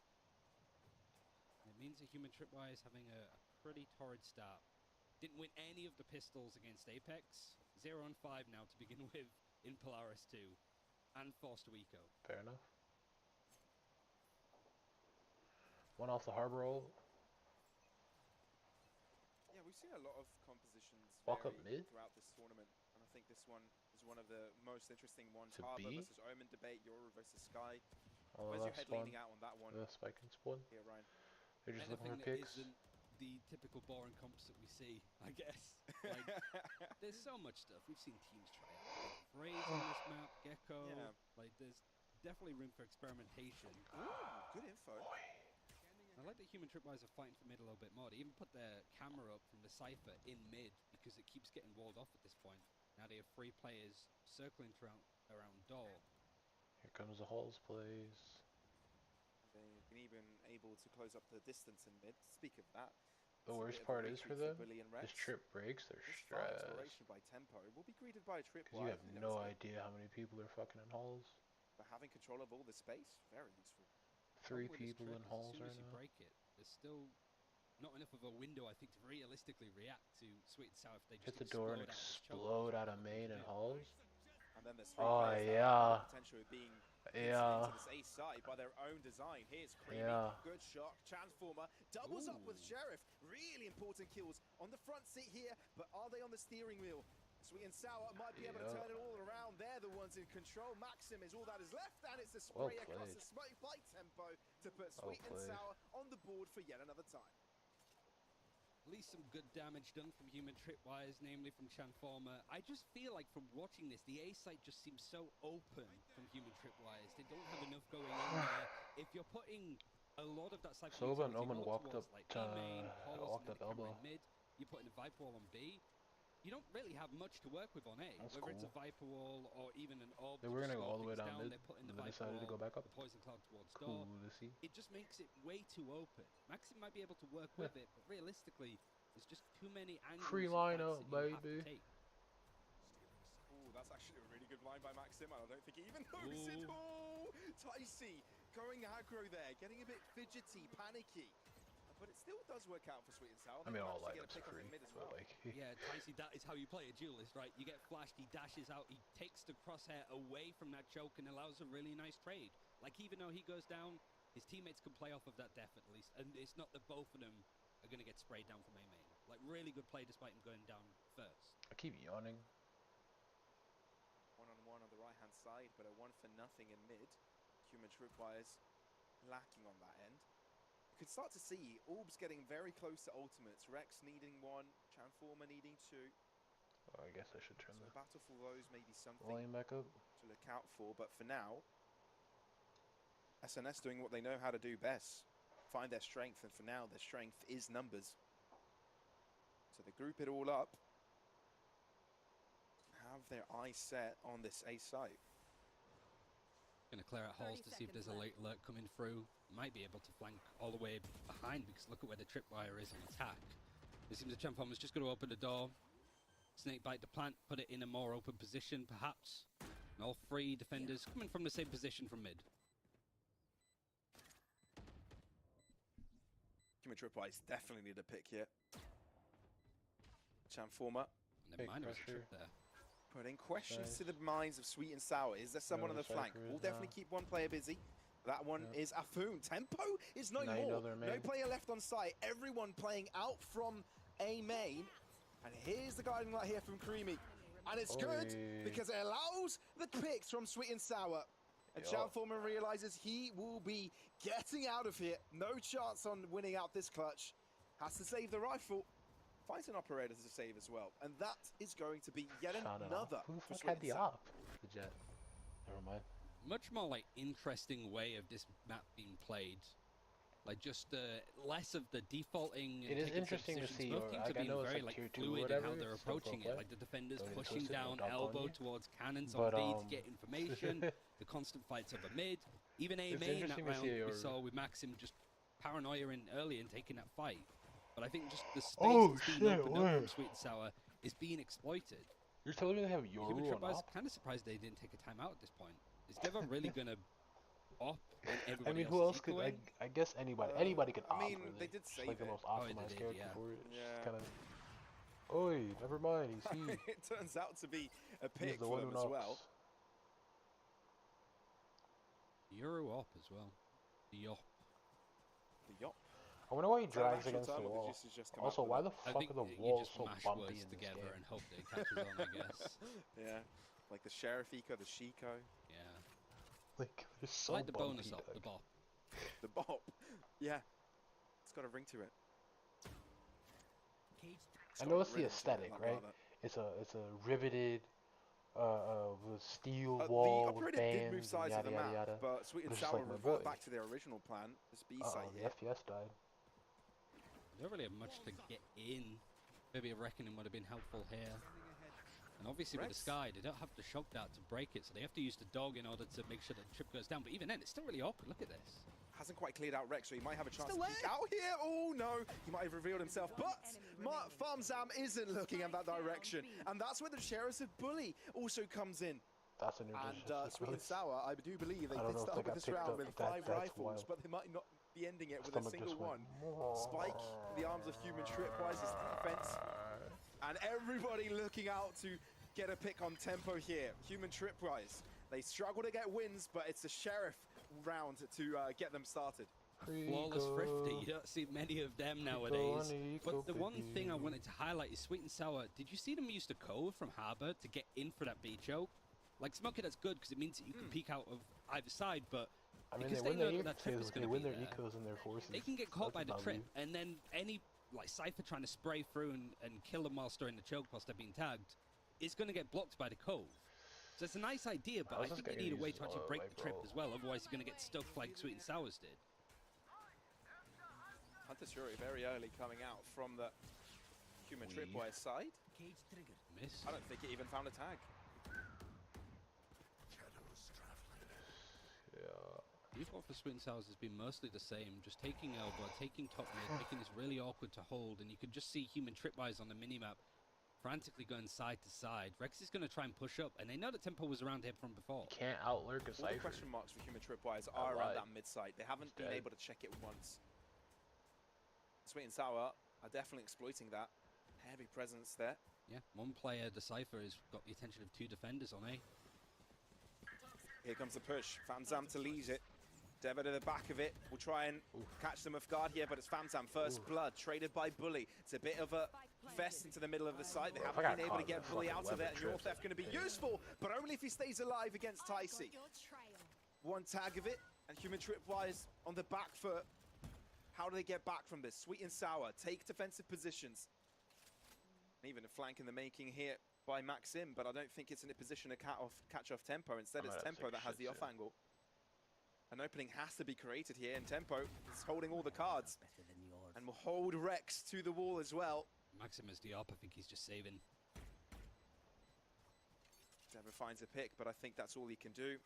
means that Human Tripwire is having a pretty torrid start. Didn't win any of the pistols against Apex. 0-5 now to begin with in Polaris 2 and forced to eco. Fair enough. One off the harbor roll. Yeah, we've seen a lot of compositions Walk up mid throughout this tournament, and I think this one is one of the most interesting ones. to Harbor B. versus Omen debate, Yoru versus Sky. Oh, Where's your head spawn. leaning out on that one? The spike and spawn. Here, Ryan. They're just looking Anything for that picks. isn't the typical boring comps that we see, I guess. Like, there's so much stuff. We've seen teams try out Raze on this map, Gecko. Yeah. Like, there's definitely room for experimentation. Ooh, good info. I like that Human Tripwires are fighting for mid a little bit more. They even put their camera up from the Cypher in mid because it keeps getting walled off at this point. Now they have 3 players circling around door. Here comes the Halls plays. They've been even able to close up the distance in mid. Speak of that. The worst part is for them, this trip breaks, they're stressed. Exploration by Tempo will be greeted by a trip. Because you have no idea how many people are fucking in halls. But having control of all the space, very useful. 3 people in halls right now. As soon as you break it, there's still not enough of a window, I think, to realistically react to Sweet and Sour if they just hit the door and explode out of main and halls. And then there's potential of being into this A side by their own design. Here's Creamy, good shot, Transformer, doubles up with Sheriff. Really important kills on the front seat here, but are they on the steering wheel? Sweet and Sour might be able to turn it all around. They're the ones in control. Maxim is all that is left, and it's a spray across the smoke by Tempo to put Sweet and Sour on the board for yet another time. At least some good damage done from Human Tripwires, namely from Transformer. I just feel like from watching this, the A site just seems so open from Human Tripwires. They don't have enough going in there. If you're putting a lot of that side Soba and Omen walked up like walked up elbow. Mid, you're putting a Viper wall on B. You don't really have much to work with on A. That's whether cool. it's a Viper wall or even an orb. They were going to go all the way down mid, but they decided to go back up. The poison cloud towards cool door. to see. It just makes it way too open. Maxim might be able to work with it, but realistically, there's just too many angles. Free lineup, baby. Ooh, that's actually a really good line by Maxim. I don't think he even noticed it. Oh, Ticey going aggro there, getting a bit fidgety, panicky. But it still does work out for Sweet and Sour. I mean, all lineups are free. Well. Like, yeah, Ticey, that is how you play a duelist, right? You get flashed, he dashes out, he takes the crosshair away from that choke and allows a really nice trade. Like, even though he goes down, his teammates can play off of that death at least. And it's not that both of them are going to get sprayed down from A main. Like, really good play despite him going down first. I keep yawning. 1-on-1 on the right-hand side, but a 1-for-0 in mid. Human Tripwires lacking on that end. You can start to see Orbs getting very close to ultimates. Rex needing 1, Transformer needing 2. Oh, I guess I should turn so the battle for those may be something volume back up to look out for, but for now, SNS doing what they know how to do best. Find their strength, and for now, their strength is numbers. So they group it all up, have their eyes set on this A site. Going to clear out halls to see if there's a late alert coming through. Might be able to flank all the way behind because look at where the tripwire is in attack. It seems the Champhom's just going to open the door. Snakebite the plant, put it in a more open position perhaps. And all 3 defenders coming from the same position from mid. Human Tripwires definitely need a pick here. Transformer. And then minus a trip there. Putting questions to the minds of Sweet and Sour. Is there someone on the flank? We'll definitely keep one player busy. That one is Afoon. Tempo is no more. No player left on site. Everyone playing out from A main. And here's the guiding light here from Creamy. And it's good because it allows the picks from Sweet and Sour. And Transformer realizes he will be getting out of here. No chance on winning out this clutch. Has to save the rifle. Finds an operator to save as well. And that is going to be yet another. Who the fuck had the op? The jet. Never mind. Much more like interesting way of this map being played. Like just less of the defaulting. It is interesting to see. Both teams are being very like fluid in how they're approaching it. Like the defenders pushing down elbow towards cannons on B to get information. The constant fights over mid. Even A main that round we saw with Maxim just paranoia in early and taking that fight. But I think just the space that's being opened up from Sweet and Sour is being exploited. You're telling me they have Yoru on I was kind of surprised they didn't take a timeout at this point. Is Devo really going to op I mean, who else could? I guess anybody could opt for they this. did Just save like the it. most optimized character for it. It's Yeah. just kind of. Oi, never mind. He's he. It turns out to be a He's pick the for one them who as knocks. well. Euro op as well. The yop. The yop. I wonder why he Is that an drags actual against the term, or did wall. you just come Also, up with why it? the I fuck think are the you walls just so mash bumpy words in this together game? and hope that it catches on, I guess. Yeah, like the Sheriff Eco, the Shiko, Yeah. Like, they're so I like the bumpy, bonus up, the Doug. bop. the Bop. Yeah, it's got a ring to it. I know it's the aesthetic, right? It's a riveted with steel wall the with operative did move bands and sides of yada the yada map, yada. but Sweet and But it's just Sour like my revert boy. back to their original plan. This B Uh-oh, site the here. FPS died. They don't really have much to get in. Maybe a reckoning would have been helpful here. And obviously with the Sky, they don't have the shock dart to break it, so they have to use the dog in order to make sure the trip goes down. But even then, it's still really awkward. Look at this. Hasn't quite cleared out Rex, so he might have a chance to peek out here. Oh no, he might have revealed himself, but Farmzam isn't looking in that direction, and that's where the Sheriff's Bully also comes in. That's a new And Sweet and Sour, I do believe they I don't did know if start they got this picked round up, with but 5 that's rifles, wild. but they might not be ending it with Stomach a single just went, one. Spike, the arms of Human Tripwise's defense, and everybody looking out to get a pick on tempo here. Human Tripwise, they struggle to get wins, but it's the Sheriff round to get them started. Flawless Thrifty, you don't see many of them nowadays. But the one thing I wanted to highlight is Sweet and Sour. Did you see them use the cove from Harbour to get in for that B choke? Like, Smokey, that's good because it means that you can peek out of either side, but I mean, because they they know that trip is going to be their there, ecos and their forces. they can get caught by the That's trip, value. and then any like Cypher trying to spray through and kill them while storing the choke whilst they're being tagged is going to get blocked by the cove. So it's a nice idea, but I think you need a way to actually break the trip as well, otherwise you're going to get stuck like Sweet and Sours did. Hunter Shuri very early coming out from the Human Tripwire side. Miss. I don't think it even found a tag. Default for Sweet and Sours has been mostly the same, just taking elbow, taking top mid, making this really awkward to hold, and you can just see Human Tripwires on the minimap frantically going side to side. Rex is going to try and push up, and they know that tempo was around here from before. You can't outlurk a All the Cypher. question marks for Human Tripwires are around that mid site. They haven't been able to check it once. Sweet and Sour are definitely exploiting that. Heavy presence there. Yeah, one player, the Cypher, has got the attention of 2 defenders on A. Here comes the push. Famzam to lead it. Deva to the back of it. We'll try and catch them off guard here, but it's Famzam. First blood, traded by Bully. It's a bit of a fest into the middle of the site. They haven't been able to get Bully out of it, and your theft going to be useful, but only if he stays alive against Ticey. One tag of it, and Human Tripwise on the back foot. How do they get back from this? Sweet and Sour take defensive positions. Even a flank in the making here by Maxim, but I don't think it's in a position to catch off Tempo. Instead, it's Tempo that has the off angle. An opening has to be created here, and Tempo is holding all the cards. And will hold Rex to the wall as well. Maxim is the op, I think he's just saving. Deva finds a pick, but I think that's all he can do.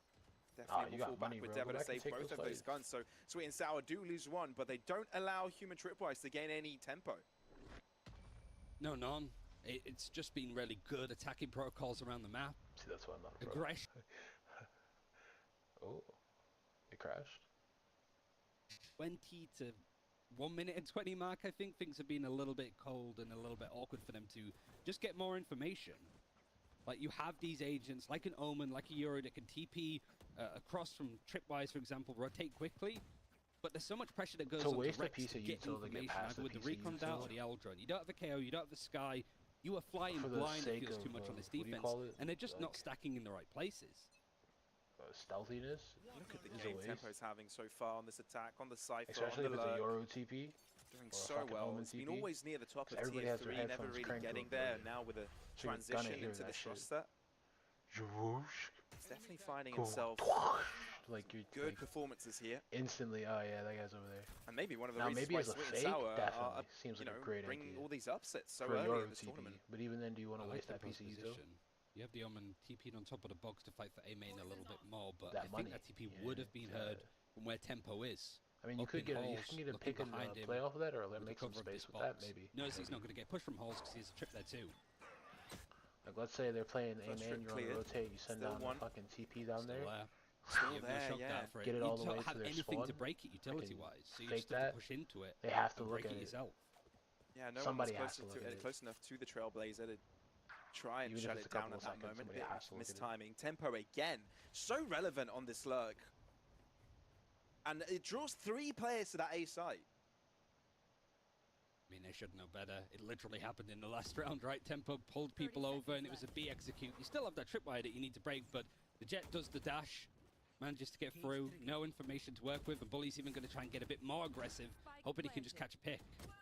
Definitely will fall back with Deva to save both of those guns. So Sweet and Sour do lose one, but they don't allow Human Tripwise to gain any tempo. No, none. It's just been really good attacking protocols around the map. See, that's why I'm not a pro. Aggression. Oh, it crashed. 20 to 1 minute and 20 mark, I think things have been a little bit cold and a little bit awkward for them to just get more information. Like, you have these agents, like an Omen, like a Euro, that can TP across from Tripwise, for example, rotate quickly. But there's so much pressure that goes on to Rex to get information, either with the recon dart or the Eldron. You don't have a KO, you don't have the Sky. You are flying blind, it feels too much on this defense. And they're just not stacking in the right places. Stealthiness. Look at the game Tempo's having so far on this attack, on the Cypher, especially on the if it's a Euro TP. Doing so well. It's been always near the top of tier 3, never really getting there. Now with a transition into the thruster, he's definitely finding himself like good performances here. Instantly, oh yeah, that guy's over there. And maybe one of the now, reasons maybe why as a Sweet fake, and Sour definitely are, seems like a great bringing idea. all these upsets so for early Euro in this TP. tournament. But even then, do you want to waste that Tempo's PC still? You have the Omen TP'd on top of the box to fight for A main a little bit more, but That I think that TP would have been heard from where Tempo is. I mean, you could get a pick and play off of that, or make some space with that, maybe. Knows he's not going to get pushed from holes because he has a trip there too. Like, let's say they're playing A main, you're on the rotate, you send down a fucking TP down there. Still You have no there, shock yeah. dart for it. Get it You all the don't way have to their anything spawn. to break it utility-wise, so you fake just have that. to push into it. They have to and look break at it it. yourself. Yeah, no Somebody one was has to look at it. close enough to the Trailblazer to try and Even if shut it's it a down couple at of that seconds, moment. A somebody bit has to look at it. mistiming. Tempo again, so relevant on this lurk. And it draws 3 players to that A site. I mean, they should know better. It literally happened in the last round, right? Tempo pulled people over, and it was a B execute. You still have that tripwire that you need to break, but the Jet does the dash, manages to get through. No information to work with, and Bully's even going to try and get a bit more aggressive, hoping he can just catch a pick.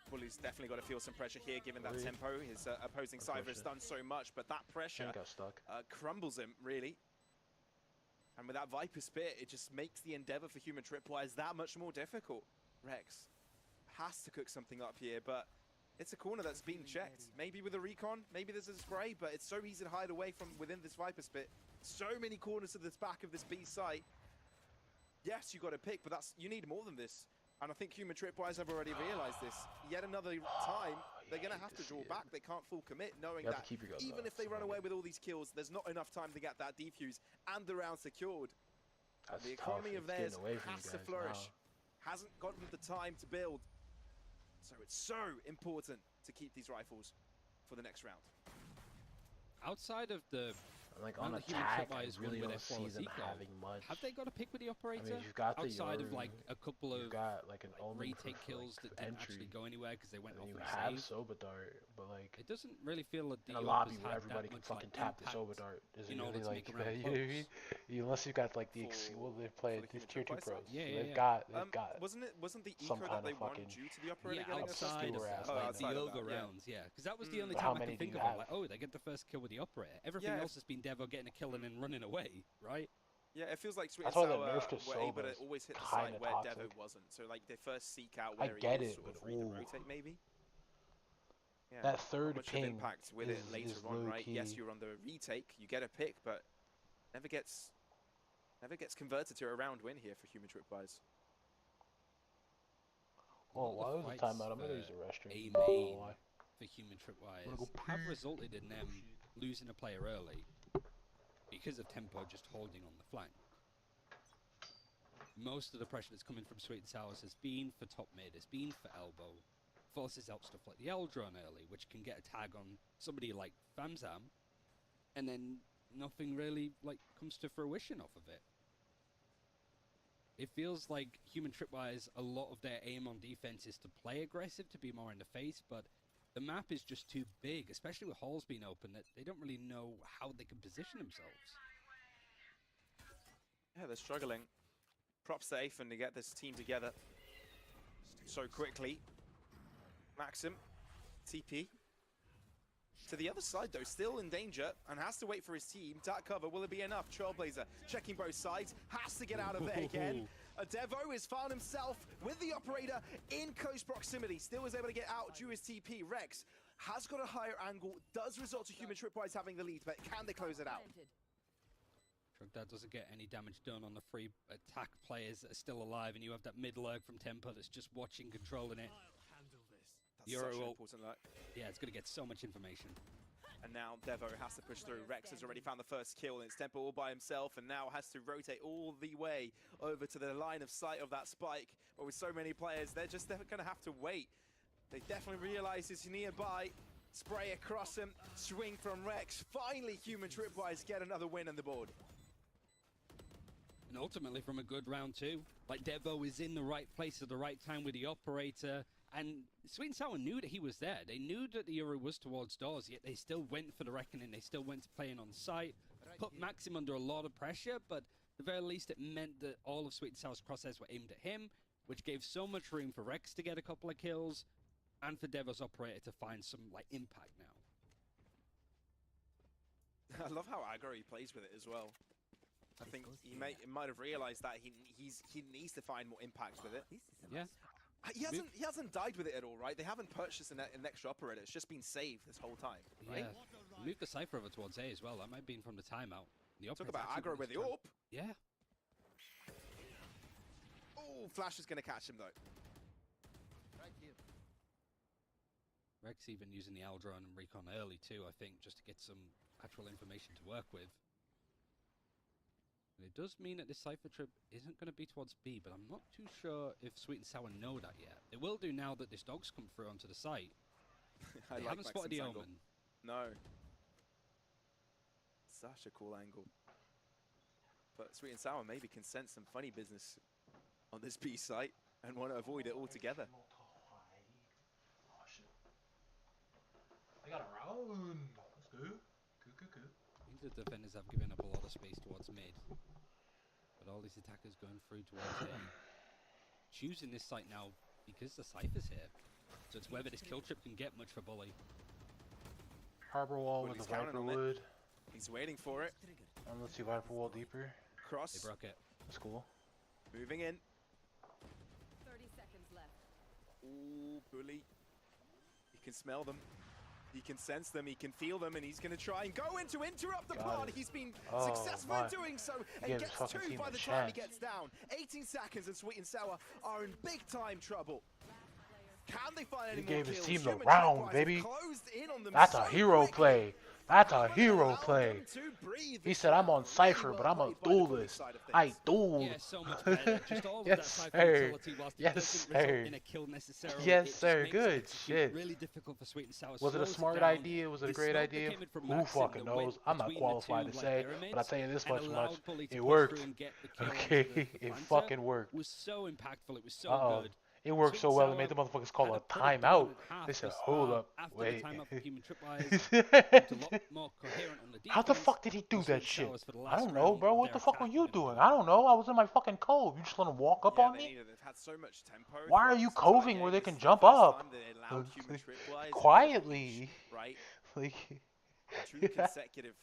Bully's definitely got to feel some pressure here, given that tempo. His opposing Cypher has done so much, but that pressure Got stuck. crumbles him, really. And with that Viper Spit, it just makes the endeavor for Human Tripwires that much more difficult. Rex has to cook something up here, but it's a corner that's being checked. Maybe with a recon, maybe there's a spray, but it's so easy to hide away from within this Viper Spit. So many corners to this back of this B site. Yes, you got to pick, but you need more than this. And I think Human Tripwires have already realized this. Yet another time, they're going to have to draw back. They can't full commit, knowing that even if they run away with all these kills, there's not enough time to get that defuse and the round secured. That's the economy of theirs has to flourish. Now. Hasn't gotten the time to build. So it's so important to keep these rifles for the next round. Outside of the like on the attack, I Tripwires really with don't their see them eco, having much. have they got a pick with the operator? I mean, you've got the outside Yoru, of like a couple of you've got like an retake kills like, that didn't entry, actually go anywhere because they went off you and have saved. Soba Dart, but like It doesn't really feel that in the a op lobby has where had everybody that can much, fucking like, tap the impact Soba Dart, is in it order really to like make a round you know what I mean? Unless you've got like the well, they play these tier 2 pros. Yeah, so yeah, they've got wasn't the some eco kind that they of won fucking due to the operator yeah, getting a first outside kill? of that, Oh, like outside the of over that, rounds, yeah, because that was the only But how time I many could do think you of. have? Like, oh, they get the first kill with the operator. Everything else has been Devo getting a kill and then running away, right? Yeah, it feels like Sweet and That's why they Sour nerfed to were able Soba to is always hit the kinda site where toxic. Devo wasn't. So like they first seek out I where get he is, it, sort of but read the ooh. rotate maybe. Yeah, That not third much of ping impact with it later is on, right? Yes, low-key. you're on the retake, you get a pick, but never gets converted to a round win here for Human Tripwires. Oh, All why the was the fights timeout? I'm gonna for use the restroom. A I don't know main why. for Human Tripwires I'm gonna go have resulted in them losing a player early because of Tempo just holding on the flank. Most of the pressure that's coming from Sweet and Sours has been for top mid, has been for elbow, forces out stuff like the Eldron early, which can get a tag on somebody like Famzam, and then nothing really like comes to fruition off of it. It feels like Human Tripwires, a lot of their aim on defense is to play aggressive, to be more in the face, but the map is just too big, especially with halls being open, that they don't really know how they can position themselves. Yeah, they're struggling. Props to Afen to get this team together so quickly. Maxim, TP. To the other side though, still in danger and has to wait for his team. That cover, will it be enough? Trailblazer checking both sides, has to get out of there again. Devo has found himself with the operator in close proximity. Still is able to get out due his TP. Rex has got a higher angle, does result to Human Tripwires having the lead, but can they close it out? That doesn't get any damage done on the free attack players that are still alive, and you have that mid lurk from Tempo that's just watching, controlling it. That's such an important lurk. Yeah, it's going to get so much information. And now Devo has to push through. Rex has already found the first kill, and it's Tempo all by himself, and now has to rotate all the way over to the line of sight of that spike. But with so many players, they're going to have to wait. They definitely realize he's nearby. Spray across him, swing from Rex. Finally, Human Tripwires get another win on the board. And ultimately from a good round too. Like Devo is in the right place at the right time with the operator. And Sweet and Sour knew that he was there. They knew that the Euro was towards doors, yet they still went for the reckoning. They still went to playing on site. Put Maxim under a lot of pressure, but at the very least it meant that all of Sweet and Sour's crosshairs were aimed at him, which gave so much room for Rex to get a couple of kills, and for Devo's operator to find some like impact now. I love how aggro he plays with it as well. I think he might have realized that he needs to find more impact with it. Yeah. He hasn't died with it at all, right? They haven't purchased an extra operator. It's just been saved this whole time, right? Yeah. Move the Cypher over towards A as well. That might have been from the timeout. The Talk about aggro with the AWP. Yeah. Oh, Flash is going to catch him though. Rex even using the Aldron and Recon early too, I think, just to get some actual information to work with. It does mean that this Cypher trip isn't going to be towards B, but I'm not too sure if Sweet and Sour know that yet. They will do now that this dog's come through onto the site. They haven't spotted the Omen. No. Such a cool angle. But Sweet and Sour maybe can sense some funny business on this B site and want to avoid it altogether. Oh, shit. They got around. That's good. Good. I think the defenders have given up a lot of space towards mid. But all these attackers going through towards A. Choosing this site now because the Cypher's here. So it's whether this kill trip can get much for Bully. Harbor wall with the Viper wood. He's waiting for it. Let's see Viper wall deeper. Cross. They broke it. That's cool. Moving in. 30 seconds left. Ooh, Bully. He can smell them. He can sense them, he can feel them, and he's going to try and go in to interrupt the pod. He's been successful in doing so, and gets two by the time he gets down. 18 seconds, and Sweet and Sour are in big-time trouble. Can they find any more kills? He gave his team the round, baby. That's a hero play. That's a hero play. He said, I'm on Cypher, but I'm a duelist. I duel. Yeah, so much better. Just all Yes, of that sir. whilst it Yes, doesn't result sir. in a kill necessarily, Yes, it sir. just Good makes shit. really difficult for Sweet and Sour. Was it a Slows smart down. idea? Was it a The great smoke that idea? came in from Who Max in fucking the knows? width I'm not between the qualified two, to like, say, pyramids, but I'll tell you this and much. allowed Bully to It push worked. through and get the kill Okay, onto the it planter fucking worked. was so impactful. It was so good. It worked so well, it made the motherfuckers call a timeout. They said, hold up, wait. How the fuck did he do that shit? I don't know, bro. What the fuck were you doing? I don't know. I was in my fucking cove. You just let him walk up on me? Why are you coving where they can jump up? Quietly. Right. Like, Two consecutive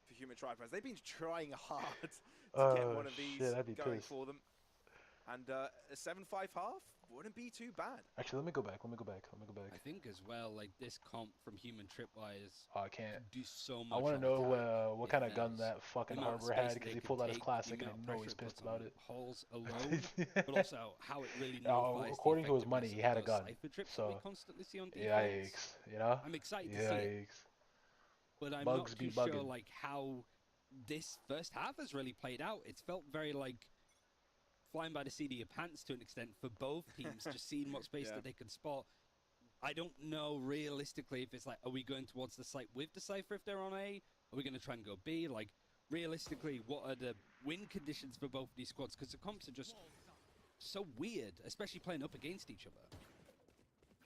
for Human Tripod. They've been trying hard to get one of these going for them. And a 7-5 half wouldn't be too bad. Actually, let me go back. I think as well, like this comp from Human Tripwires. Oh, I can't. Do so much. I want to know what kind of gun fails. that fucking Harbor had because he pulled out his classic and I know he's pissed about it. Holes alone, but also how it really according to his money, he had a gun. So, we constantly see on yikes, you know? I'm excited to see it. But I'm Bugs not too sure like how this first half has really played out. It's felt very like flying by the seat of your pants to an extent for both teams, just seeing what space that they can spot. I don't know realistically if it's like, are we going towards the site with the Cypher if they're on A? Are we going to try and go B? Like, realistically, what are the win conditions for both of these squads? Because the comps are just so weird, especially playing up against each other.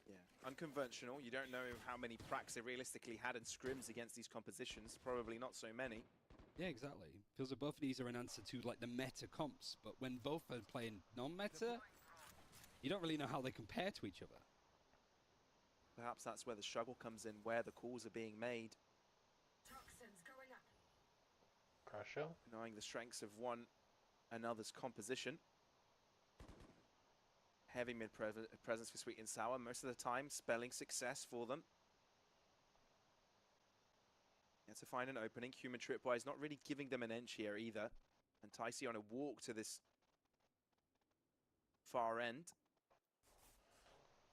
Yeah, unconventional. You don't know how many pracs they realistically had in scrims against these compositions. Probably not so many. Yeah, exactly. Feels like both of these are an answer to like the meta comps, but when both are playing non-meta, you don't really know how they compare to each other. Perhaps that's where the struggle comes in, where the calls are being made. Toxins going up. Crash show? Knowing the strengths of one another's composition. Heavy mid presence for Sweet and Sour, most of the time spelling success for them. To find an opening. Human Tripwise not really giving them an inch here either. And Ticey on a walk to this far end.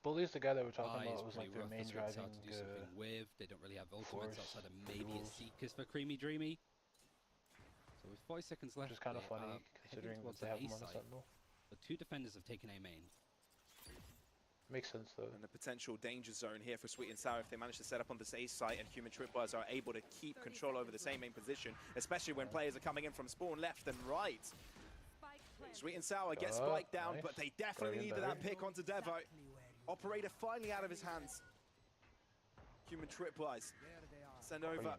Bully's the guy that we're talking about was like their main to driving do something with. They don't really have ultimates outside of maybe a Seekers for Creamy Dreamy. So with 40 seconds left, which is kind of funny considering that they have him on the Sentinel. The two defenders have taken A main. Makes sense though. And a potential danger zone here for Sweet and Sour if they manage to set up on this A site and Human Tripwires are able to keep control over the same main position, especially when players are coming in from spawn left and right. Sweet and Sour gets spiked down, but they definitely needed that pick onto Devo. Operator finally out of his hands. Human Tripwires send over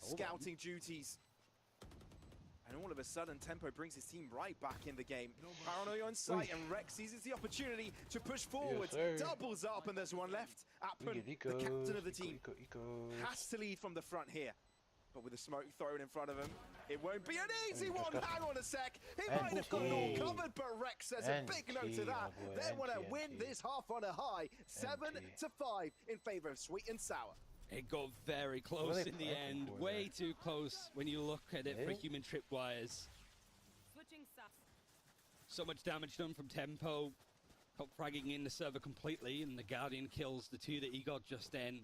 scouting duties. And all of a sudden, Tempo brings his team right back in the game. Paranoia on site, and Rex seizes the opportunity to push forward. Doubles up, and there's one left. Appin, the captain of the team, has to lead from the front here. But with the smoke thrown in front of him, it won't be an easy one. Hang on a sec. He might have got it all covered, but Rex says a big no to that. They want to win this half on a high. 7-5 in favor of Sweet and Sour. It got very close in the end, way too close when you look at it for Human Tripwires. So much damage done from Tempo, help fragging in the server completely, and the Guardian kills the two that he got just then.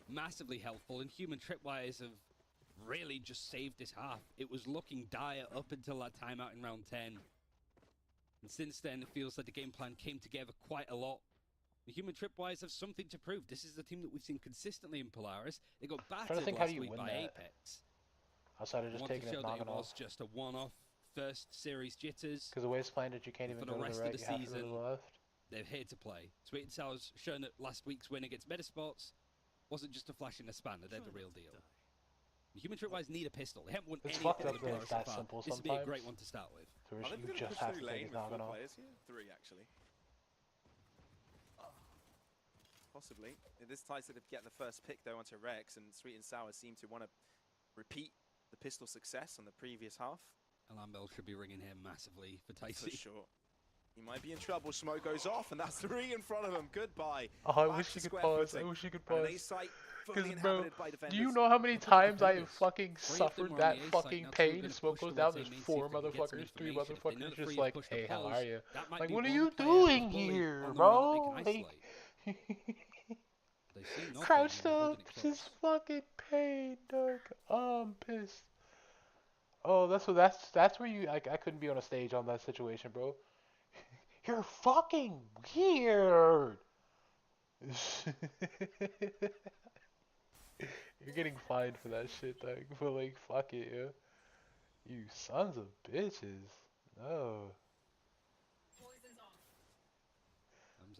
Massively helpful, and Human Tripwires have really just saved this half. It was looking dire up until that timeout in round 10. And since then, it feels like the game plan came together quite a lot. The Human Tripwires have something to prove. This is the team that we've seen consistently in Polaris. They got battered last week by Apex. Outside of just taking it, knocking it was just a one-off first series jitters. Because the way it's planned, you can't even go to the right, you have to go to the left. They're here to play. Sweet and Sour's shown that last week's win against Metasports wasn't just a flash in the span. They're the real deal. The Human Tripwires need a pistol. They haven't won any of the that simple. This would be a great one to start with. So you just have to take it knocking off. 3 actually. Possibly. This ties to get the first pick though onto Rex, and Sweet and Sour seem to want to repeat the pistol success on the previous half. Alarm bell should be ringing here massively for Ticey. For sure. He might be in trouble. Smoke goes off, and that's 3 in front of him. Goodbye. Oh, I wish you could pause. I wish you could pause. Because, bro, do you know how many times I have fucking suffered that fucking pain? Smoke goes down, there's 4 motherfuckers, 3 motherfuckers just like, hey, how are you? Like, what are you doing here, bro? Like, crouched up, just fucking pain, dog. Oh, I'm pissed. Oh, that's where you, like, I couldn't be on a stage on that situation, bro. You're fucking weird. You're getting fined for that shit, dog. But like, fuck it, yo. You sons of bitches. No.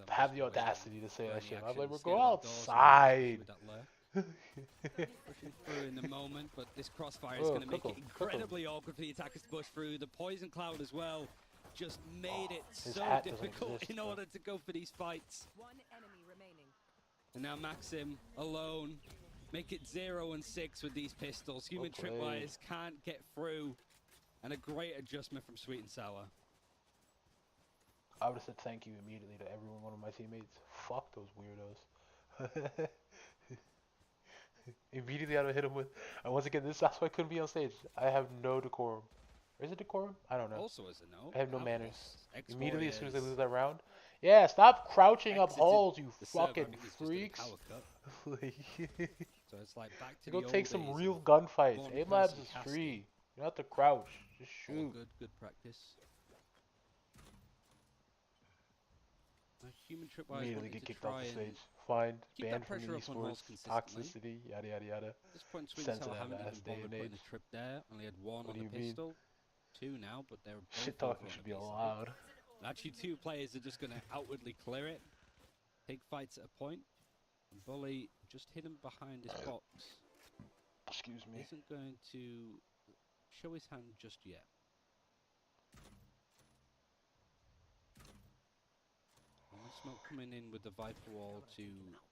Have the audacity to say that shit. I'm like, we'll go outside. Pushing through in the moment, but this crossfire is going to make it incredibly awkward for the attackers to push through. The poison cloud as well just made it so difficult in order to go for these fights. 1 enemy remaining. And now Maxim alone. Make it 0 and 6 with these pistols. Human Tripwires can't get through. And a great adjustment from Sweet and Sour. I would have said thank you immediately to every one of my teammates. Fuck those weirdos. Immediately I would hit him with, and once again, that's why I couldn't be on stage. I have no decorum. Or is it decorum? I don't know. Also as a no. I have no manners. Immediately as soon as I lose that round. Yeah, stop crouching up holes, you fucking freaks. So it's like back to go take some real gunfights. Aim labs is free. You don't have to crouch. Just shoot. Good practice. Human Tripwires immediately get kicked off the stage. Fined, banned from esports, toxicity, yada yada yada. At this point, Sweet and Sour haven't even bothered putting a trip there. Only had 1 on the pistol. 2 now, but they're both shit talking should be allowed. Actually, 2 players are just going to outwardly clear it. Take fights at a point. And Bully just hidden behind this box. Excuse me. Isn't going to show his hand just yet. Smoke coming in with the Viper Wall to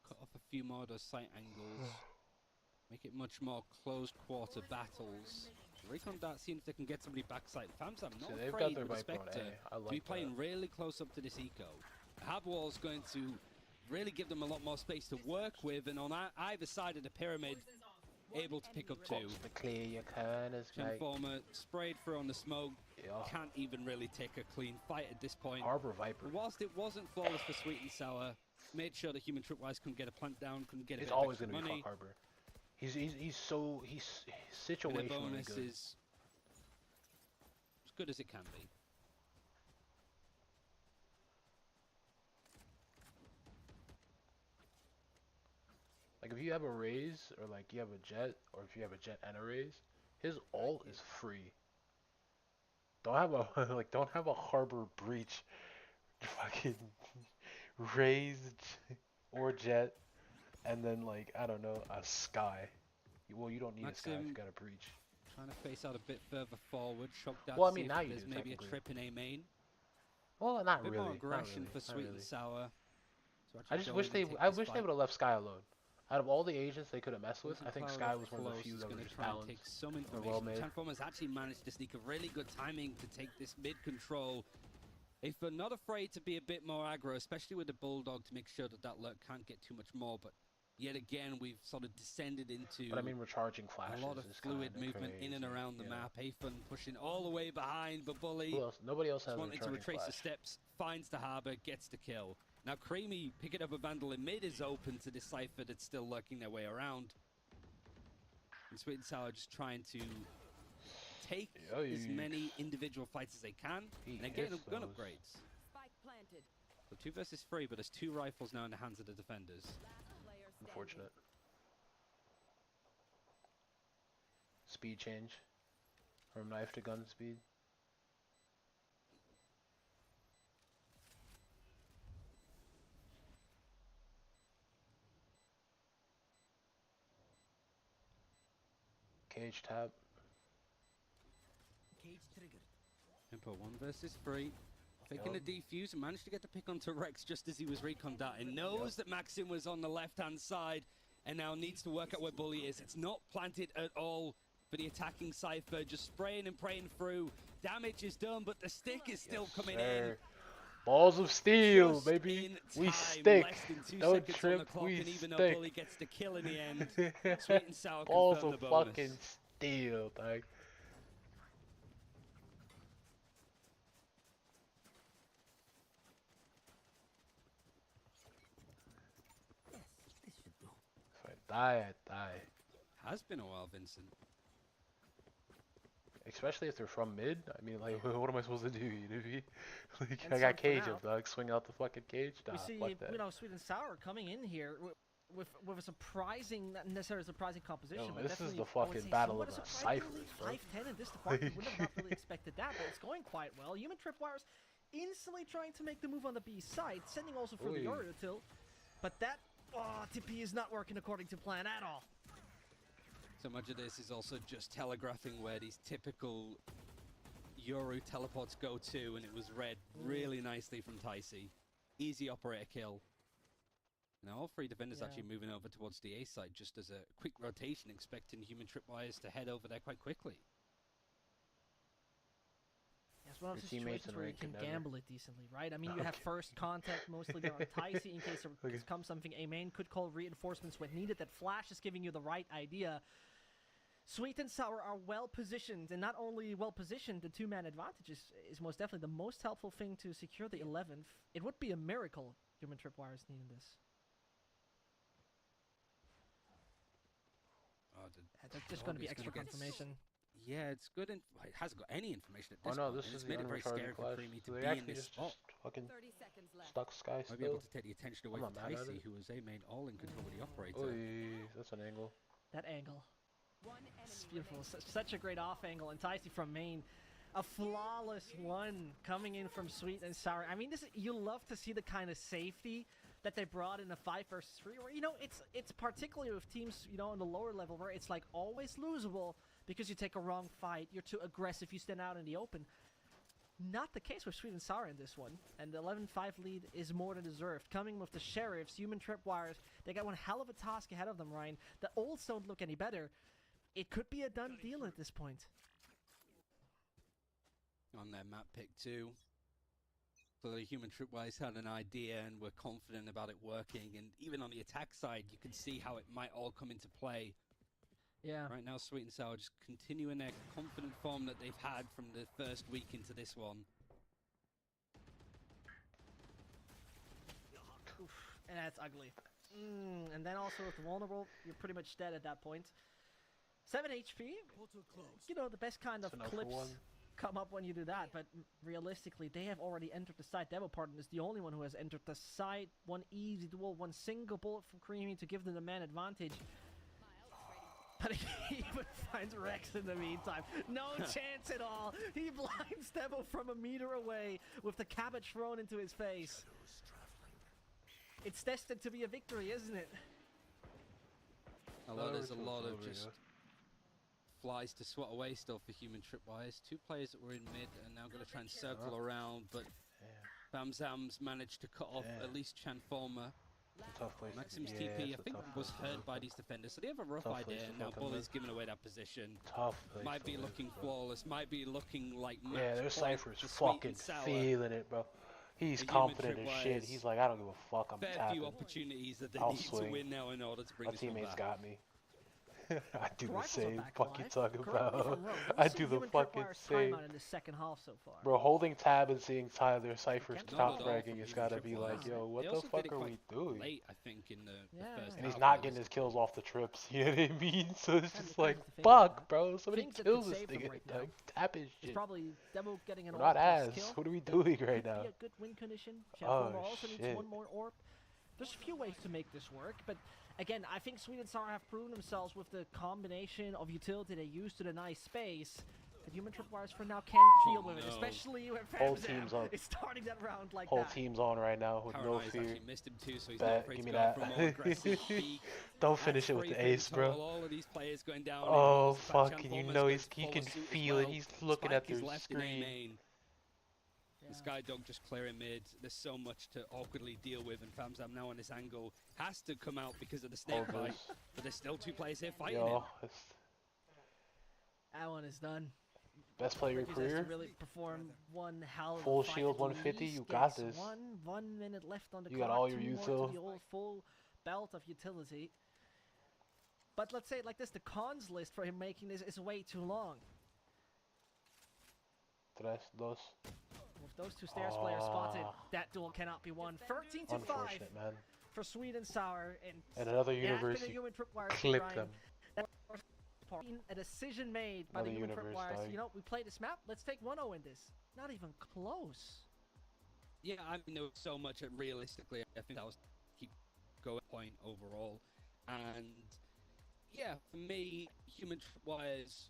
cut off a few more of those sight angles. Make it much more close quarter battles. Recon Dart seeing if they can get somebody backside. Famsam not afraid with the Spectre to be playing really close up to this eco. Habwall's going to really give them a lot more space to work with, and on either side of the pyramid, able to pick up 2. Clear your corners, Informer sprayed through on the smoke. Can't even really take a clean fight at this point. Harbor Viper. But whilst it wasn't flawless for Sweet and Sour, made sure the Human Tripwires couldn't get a plant down, couldn't get a bit of extra money. It's always going to be fuck Harbor. He's situationally and the bonus good. Is as good as it can be. Like if you have a raise, or like you have a jet, or if you have a jet and a raise, his ult is free. Don't have a don't have a harbor breach, fucking raised or jet, and then like I don't know a sky. Well, you don't need Maxim, a sky if you got a breach. Trying to face out a bit further forward. Well, I mean now you there's do, maybe a trip in A main. Well, not really. A bit more aggression for Sweet and Sour. I just wish they would have left Sky alone. Out of all the agents they could have messed with, I think Sky was one of the few that was just balanced. Take some information. Transformers actually managed to sneak a really good timing to take this mid control. If they're not afraid to be a bit more aggro, especially with the Bulldog, to make sure that that lurk can't get too much more. But yet again, we've sort of descended into but I mean, recharging flashes. A lot of fluid movement in and around the map. Aphon pushing all the way behind, but Bully nobody else has wanting to retrace the steps, finds the harbor, gets the kill. Now Creamy picking up a Vandal in mid is open to this Cypher that's still lurking their way around. And Sweet and Sour just trying to take as many individual fights as they can, and they're getting gun upgrades. Spike planted. So 2 versus 3, but there's 2 rifles now in the hands of the defenders. Unfortunate. Speed change from knife to gun speed. Cage tap. Cage triggered. Impo 1 versus 3. Picking a defuse and managed to get the pick onto Rex just as he was recon darting. Knows that Maxim was on the left-hand side and now needs to work out where Bully is. It's not planted at all for the attacking Cypher. Just spraying and praying through. Damage is done, but the stick is still coming in. Balls of steel, Just baby. in We time, stick. less than 2 No seconds on the trip, clock, we and even though stick. Bully gets the kill in the end, Sweet and Sour Balls confirm of the bonus. fucking steel, dog. If I die, I die. Has been a while, Vincent. Especially if they're from mid. I mean, like, what am I supposed to do? You know, like, And I so got for cage now, up, dog. Swing out the fucking cage. Nah, We see, fuck that. you know, Sweet and Sour coming in here with a surprising, not necessarily surprising composition, Yo, but this is definitely the I would fucking say battle somewhat of a the surprisingly ciphers, bro. 5-10 in this department. Would have not really expected that, but it's going quite well. Human Tripwires instantly trying to make the move on the B side, sending also for the Yoru tilt, but that TP is not working according to plan at all. So much of this is also just telegraphing where these typical Yoru teleports go to, and it was read really nicely from Tycee. Easy operator kill. Now all 3 defenders actually moving over towards the A side just as a quick rotation, expecting Human Tripwires to head over there quite quickly. It's one of those situations where you can gamble it decently, right? I mean, you have first contact mostly there on Tycee in case there comes something. A main could call reinforcements when needed. That flash is giving you the right idea. Sweet and Sour are well positioned, and not only well positioned, the 2-man advantage is most definitely the most helpful thing to secure the 11th. It would be a miracle Human Tripwires needing this. That's just going to be extra confirmation. Yeah, it's good. It hasn't got any information at Oh this no, point. this And is it's the made it very uncharted scary for clash. Creamy So to they be in actually this just spot. fucking 30 seconds left. stuck Sky Might be able still. to take the attention away I'm from not mad at Tycee, it. who was A main all in control of the operator. Oy, that's an angle. That angle. One enemy It's beautiful. Such a great off angle, and Tycee from main. A flawless one coming in from Sweet and Sour. I mean, you love to see the kind of safety that they brought in a 5 versus 3, where, you know, it's particularly with teams, you know, on the lower level, where it's like always losable because you take a wrong fight, you're too aggressive, you stand out in the open. Not the case with Sweet and Sour in this one, and the 11-5 lead is more than deserved. Coming with the Sheriffs, Human Tripwires, they got one hell of a task ahead of them, Ryan. The olds don't look any better. It could be a done deal at this point. On their map pick too. So the Human Tripwires had an idea and were confident about it working, and even on the attack side, you can see how it might all come into play. Yeah. Right now, Sweet and Sour just continuing their confident form that they've had from the first week into this one. Oof, and that's ugly. And then also with the vulnerable, you're pretty much dead at that point. 7 HP. You know, the best kind of clips come up when you do that, but realistically, they have already entered the site. Demo Partner is the only one who has entered the site. One easy duel, one single bullet from Creamy to give them the man advantage. But he even finds Rex in the meantime. No chance at all. He blinds Demo from a meter away with the cabbage thrown into his face. It's destined to be a victory, isn't it? Although there's a lot of just flies to swat away still for Human Tripwires. 2 players that were in mid are now going to try and circle around, but Bamzam's managed to cut off at least Chanformer. Tough place. Maxim's TP, I think, was heard by these defenders, so they have a rough idea, and now Bully's giving away that position. Might be looking flawless, might be looking like match. Yeah, their Cypher's fucking feeling it, bro. He's confident as shit. He's like, I don't give a fuck, I'm tapping. Fair few opportunities that they I'll need swing. to win now in order to bring My this one teammates back. got me. I do the Rifles are same back fucking alive. talk Correct me if about. I'm wrong. I What's do the Human fucking Tripwire's same. timeout in the second half so far? Bro, holding tab and seeing Tyler Cypher's Against top Not at all fragging from has Human gotta be like, Tripwires. yo, what They the also did fuck it are quite we doing? late, I think, in the first And half. he's not It getting was- his kills off the trips, you know what I mean? So it's And just the like, Kings to figure fuck, that. bro, somebody Kings that kill could this save them thing. right now. Like, tap his It's shit. probably Demo getting an We're orb not plus ass. kill. What are we That doing right could now? be a good win condition. Oh, also needs shit. one more orb. There's a few ways to make this work, but again, I think Sweet and Sour have proven themselves with the combination of utility they use to deny space. That Human Tripwires for now can't deal with it, especially when Whole team's on. is starting that round like Whole that. team's on right now with no Paranoia's fear. actually missed him too, so he's Bet, not afraid give to me go for a more that. aggressive peak. Don't finish it with the ace, bro. All of these players going down. Oh fuck! And you know he can feel it. He's looking at their screen. The Skydog just clearing mid. There's so much to awkwardly deal with, and Famzam now on this angle has to come out because of the snake bite. But there's still two players here fighting him. That one is done. Best player of your career. Really perform one hell of Full a fight shield 150. You got this. 1 minute left on the You clock. got all your two more util. to the old full belt of utility. But let's say it like this: the cons list for him making this is way too long. Tres, dos. With those two stairs players spotted, that duel cannot be won. 13 to 5 man. for Sweet and Sour, and another universe clipped them. A decision made by the Human Tripwires. You know, we play this map. Let's take 1-0 in this. Not even close. Yeah, I mean, there was so much. Realistically, I think that was keep going point overall, and yeah, for me, Human Tripwires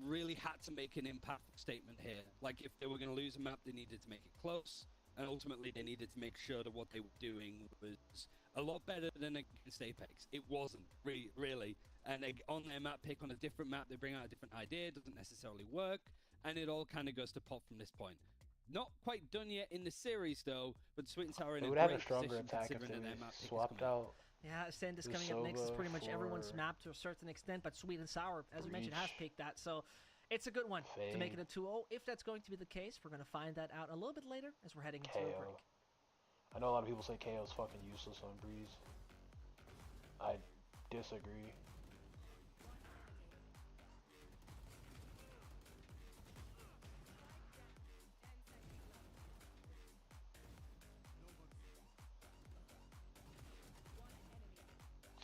really had to make an impact statement here. Like, if they were going to lose a map, they needed to make it close, and ultimately they needed to make sure that what they were doing was a lot better than against Apex. It wasn't, really. And on their map pick, on a different map, they bring out a different idea, it doesn't necessarily work, and it all kind of goes to pot from this point. Not quite done yet in the series, though, but Sweet and Sour in a great position, stronger attack if they swapped out. Yeah, Ascend is coming up next. It's pretty much everyone's map to a certain extent, but Sweet and Sour, as you mentioned, has picked that. So it's a good one to make it a 2-0. If that's going to be the case, we're going to find that out a little bit later as we're heading into a break. I know a lot of people say KO is fucking useless on Breeze. I disagree.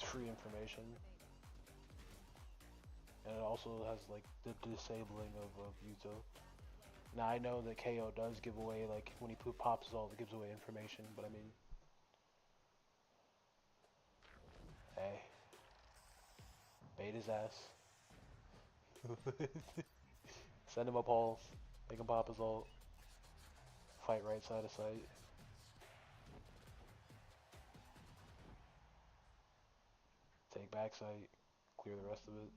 Free information, and it also has like the disabling of util. Now I know that KO does give away, like when he pops all, it gives away information, but I mean, hey, bait his ass. Send him up halls, make him pop his ult, fight right side of sight. Take backside, clear the rest of it.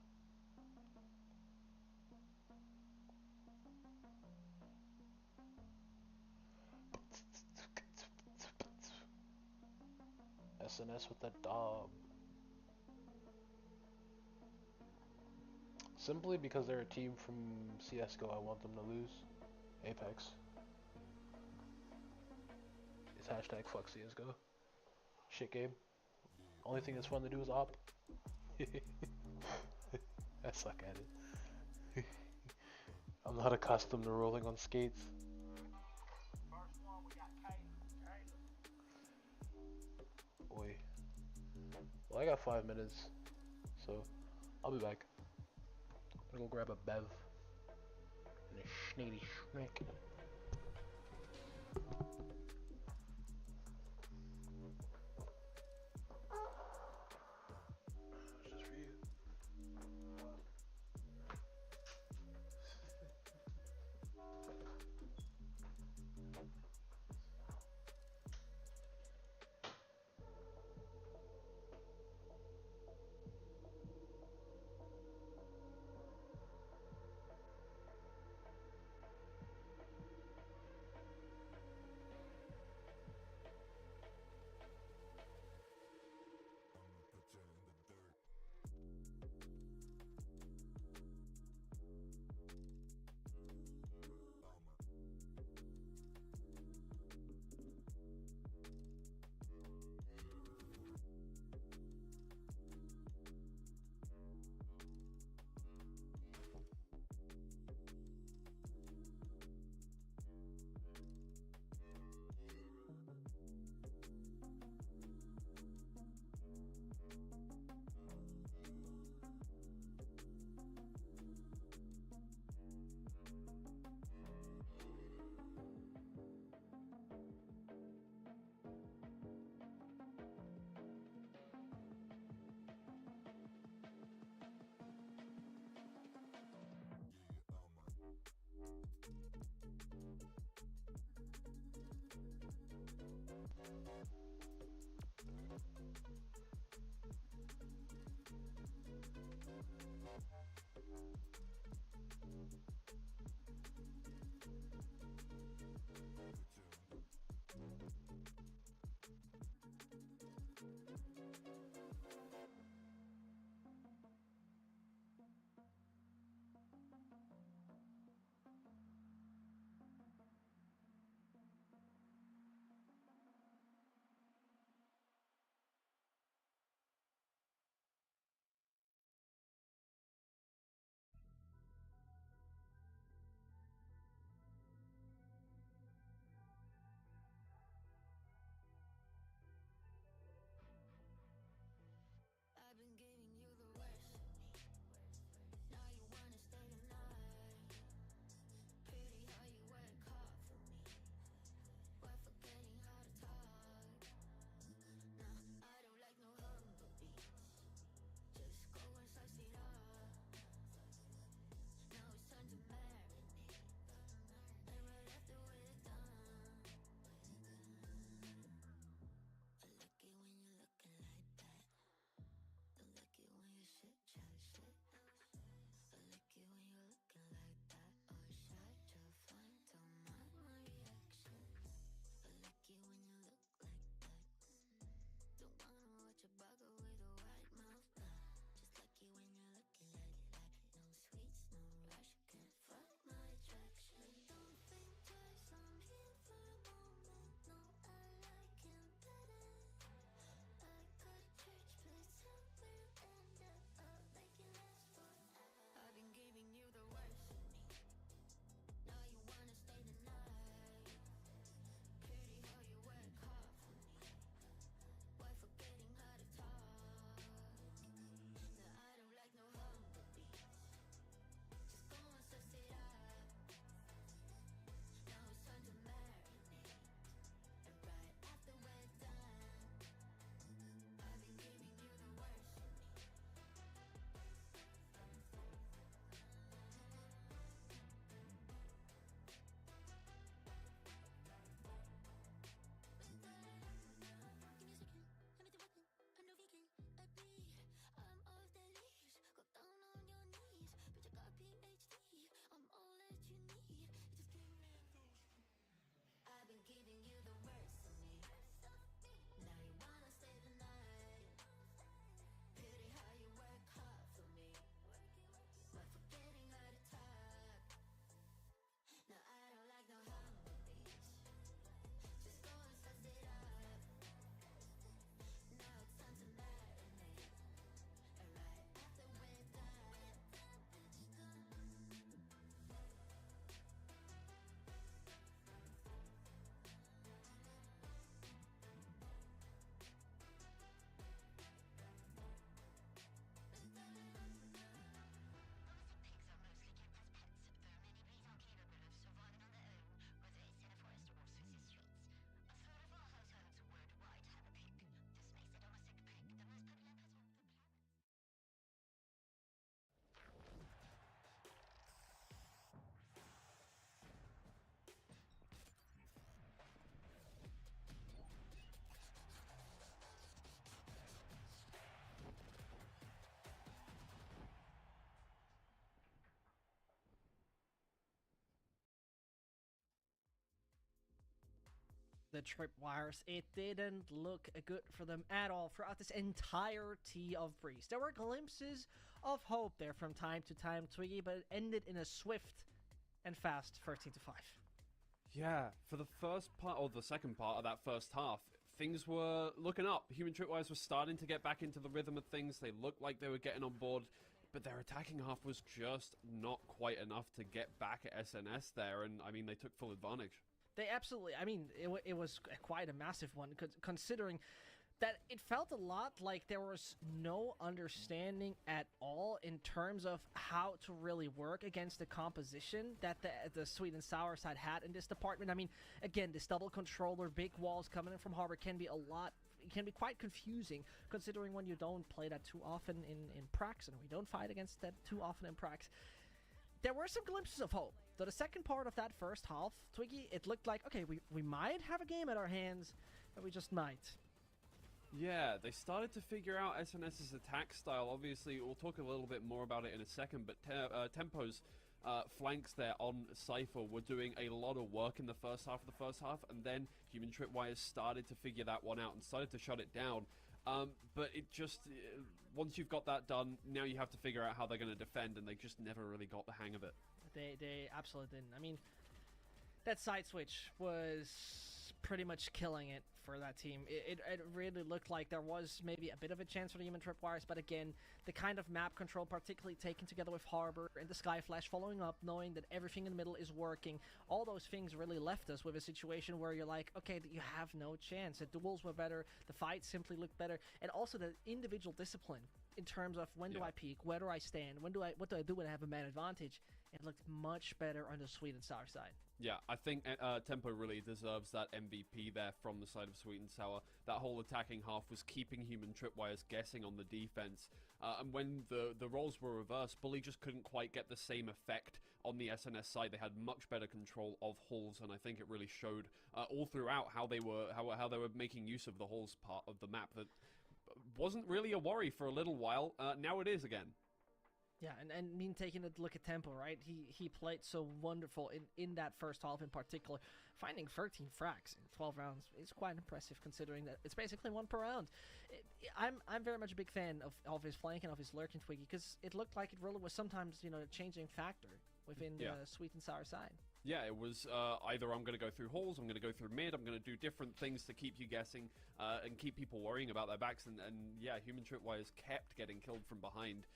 SNS with the dog. Simply because they're a team from CSGO, I want them to lose. Apex. It's hashtag fuck CSGO. Shit game. Only thing that's fun to do is op. I suck at it. I'm not accustomed to rolling on skates. Boy. Well, I got 5 minutes, so I'll be back. I'm gonna go grab a bev and a schneedy schnick. I've been giving you the worst of me. Now you wanna stay the night. Pretty how you work hard for me. While forgetting how to talk. Nah, I don't like no humble beats. Just go and slice it up. Now it's time to marinate. And right after we're done, I like it when you're looking like that. Don't like it when you shit, chat shit. I like it when you're looking like that. Oh, shut your fun, don't mind my reaction. I like it when you look like that. Don't wanna watch a bugger with a white mouth. Just like it when you're looking like that. No sweets, no rush, can't fuck my attraction. Don't think twice, I'm here for a moment. No, I like him better. I got a church place somewhere and I'll make it last forever. I've been giving you the worst of me. Now you wanna stay the night. Pretty how you work hard for me. Why forgetting how to talk? Now I don't like no humble beats. Just go and suss it up. Now it's time to marinate. And right after we're done, I've been giving you the worst of me. Give me a second, I'm at the weapon, I'm no vegan, I bleed, I'm off the leash, go down on your knees, bitch I got PhD, I'm all that you need, just give me those. I've been giving you the worst of me, now you wanna stay the night, pity how you work hard for me, but forgetting how to talk, now I don't like no humble beats, just go and suss it up, now it's time to marinate, and right after we're done, pigs are mostly kept as pets, though many breeds are capable of surviving on their own, whether it's in a forest or city streets. A third of our households worldwide have a pig. This makes the domestic pig the most popular pet on the planet. The tripwires, it didn't look good for them at all throughout this entirety of Breeze. There were glimpses of hope there from time to time, Twiggy, but it ended in a swift and fast 13-5. Yeah, for the first part, or the second part of that first half, things were looking up. Human Tripwires were starting to get back into the rhythm of things. They looked like they were getting on board, but their attacking half was just not quite enough to get back at SNS there, and I mean, they took full advantage. They absolutely, I mean, it was quite a massive one, considering that it felt a lot like there was no understanding at all in terms of how to really work against the composition that the Sweet and Sour side had in this department. I mean, again, this double controller, big walls coming in from Harbor can be quite confusing, considering when you don't play that too often in Prax, and we don't fight against that too often in Prax. there were some glimpses of hope. So the second part of that first half, Twiggy, it looked like, okay, we might have a game at our hands, but we just might. Yeah, they started to figure out SNS's attack style. Obviously, we'll talk a little bit more about it in a second, but Tempo's flanks there on Cypher were doing a lot of work in the first half of the first half, and then Human Tripwires started to figure that one out and started to shut it down. But it just, once you've got that done, now you have to figure out how they're going to defend, and they just never really got the hang of it. They absolutely didn't. I mean, that side switch was pretty much killing it for that team. It really looked like there was maybe a bit of a chance for the Human Tripwires, but again, the kind of map control, particularly taken together with Harbor and the Sky Flash following up, knowing that everything in the middle is working, all those things really left us with a situation where you're like, okay, you have no chance. The duels were better, the fights simply looked better, and also the individual discipline in terms of when do I peek, where do I stand, what do I do when I have a man advantage. It looked much better on the Sweet and Sour side. Yeah, I think Tempo really deserves that MVP there from the side of Sweet and Sour. That whole attacking half was keeping Human Tripwires guessing on the defense. And when the roles were reversed, Bully just couldn't quite get the same effect on the SNS side. They had much better control of hulls, and I think it really showed all throughout how they were making use of the hulls part of the map. That wasn't really a worry for a little while. Now it is again. Yeah, and I mean, taking a look at Tempo, right? He played so wonderful in that first half in particular. Finding 13 frags in 12 rounds is quite impressive, considering that it's basically one per round. I'm very much a big fan of his flank and of his lurking, Twiggy, because it looked like it really was sometimes, you know, a changing factor within the Sweet and Sour side. Yeah, it was either I'm going to go through halls, I'm going to go through mid, I'm going to do different things to keep you guessing and keep people worrying about their backs. And yeah, Human Tripwires kept getting killed from behind.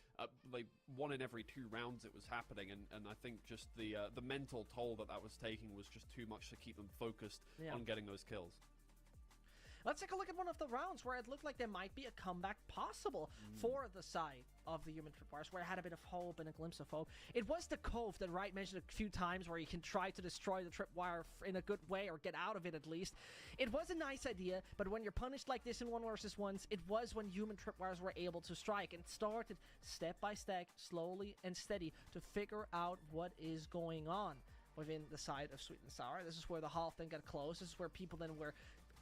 Like 1 in every 2 rounds it was happening. And I think just the mental toll that was taking was just too much to keep them focused on getting those kills. Let's take a look at one of the rounds where it looked like there might be a comeback possible for the side of the Human Tripwires, where it had a bit of hope and a glimpse of hope. It was the Cove that Wright mentioned a few times, where you can try to destroy the Tripwire in a good way, or get out of it at least. It was a nice idea, but when you're punished like this in 1 versus 1s, it was when Human Tripwires were able to strike and started step by step, slowly and steady, to figure out what is going on within the side of Sweet and Sour. This is where the half then got close. This is where people then were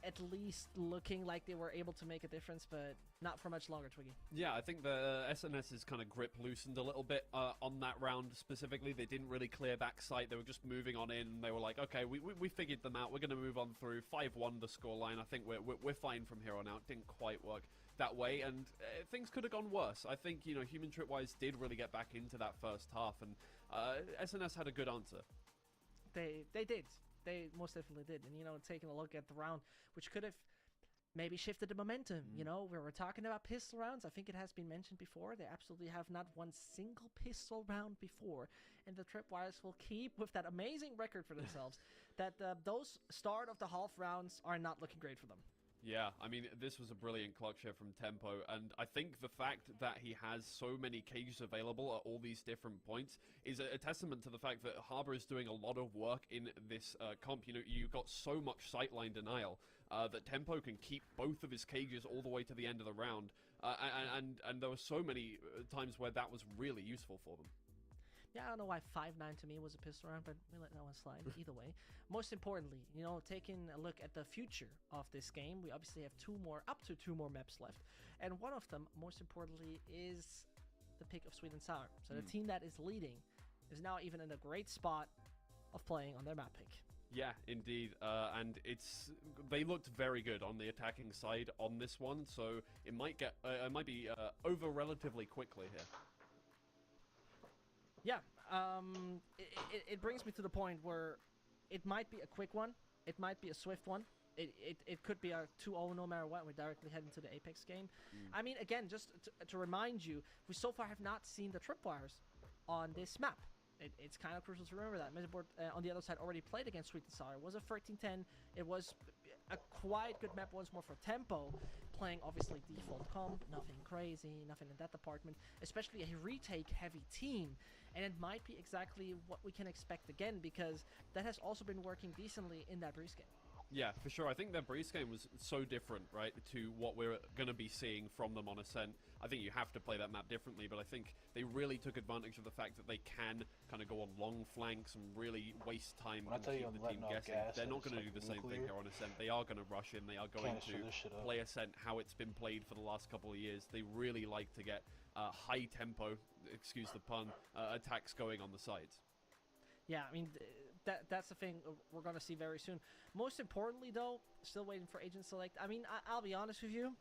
at least looking like they were able to make a difference, but not for much longer, Twiggy. Yeah, I think the SNS's kind of grip loosened a little bit on that round specifically. They didn't really clear back sight. They were just moving on in. They were like, okay, we figured them out. We're going to move on through. 5-1 the scoreline. I think we're fine from here on out. Didn't quite work that way, and things could have gone worse. I think, you know, Human Tripwires did really get back into that first half, and SNS had a good answer. They did. They most definitely did. And, you know, taking a look at the round, which could have maybe shifted the momentum. You know, we were talking about pistol rounds. I think it has been mentioned before. They absolutely have not one single pistol round before. And the Tripwires will keep with that amazing record for themselves that those start of the half rounds are not looking great for them. Yeah, I mean, this was a brilliant clutch here from Tempo, and I think the fact that he has so many cages available at all these different points is a testament to the fact that Harbor is doing a lot of work in this comp. You know, you've got so much sightline denial that Tempo can keep both of his cages all the way to the end of the round, and there were so many times where that was really useful for them. Yeah, I don't know why 5-9 to me was a pistol round, but we let that one slide either way. Most importantly, you know, taking a look at the future of this game, we obviously have up to two more maps left. And one of them, most importantly, is the pick of Sweet and Sour. So the team that is leading is now even in a great spot of playing on their map pick. Yeah, indeed, and they looked very good on the attacking side on this one, so it might be over relatively quickly here. Yeah, it brings me to the point where it might be a quick one, it might be a swift one, it could be a 2-0 no matter what. We're directly heading to the Apex game. I mean, again, just to remind you, we so far have not seen the Tripwires on this map. It's kind of crucial to remember that. Metaboard on the other side already played against Sweet and Sour. It was a 13-10. It was a quite good map once more for Tempo, playing obviously default comp, nothing crazy, nothing in that department, especially a retake heavy team. And it might be exactly what we can expect again, because that has also been working decently in that Breeze game. Yeah, for sure. I think their Breeze game was so different, right, to what we're going to be seeing from them on Ascent. I think you have to play that map differently, but I think they really took advantage of the fact that they can kind of go on long flanks and really waste time and keep the team guessing. They're not going to do the same thing here on Ascent. They are going to rush in. They are going to play Ascent how it's been played for the last couple of years. They really like to get high tempo, excuse the pun, attacks going on the sides. Yeah, I mean, that's the thing we're going to see very soon. Most importantly, though, still waiting for Agent Select. I mean, I'll be honest with you.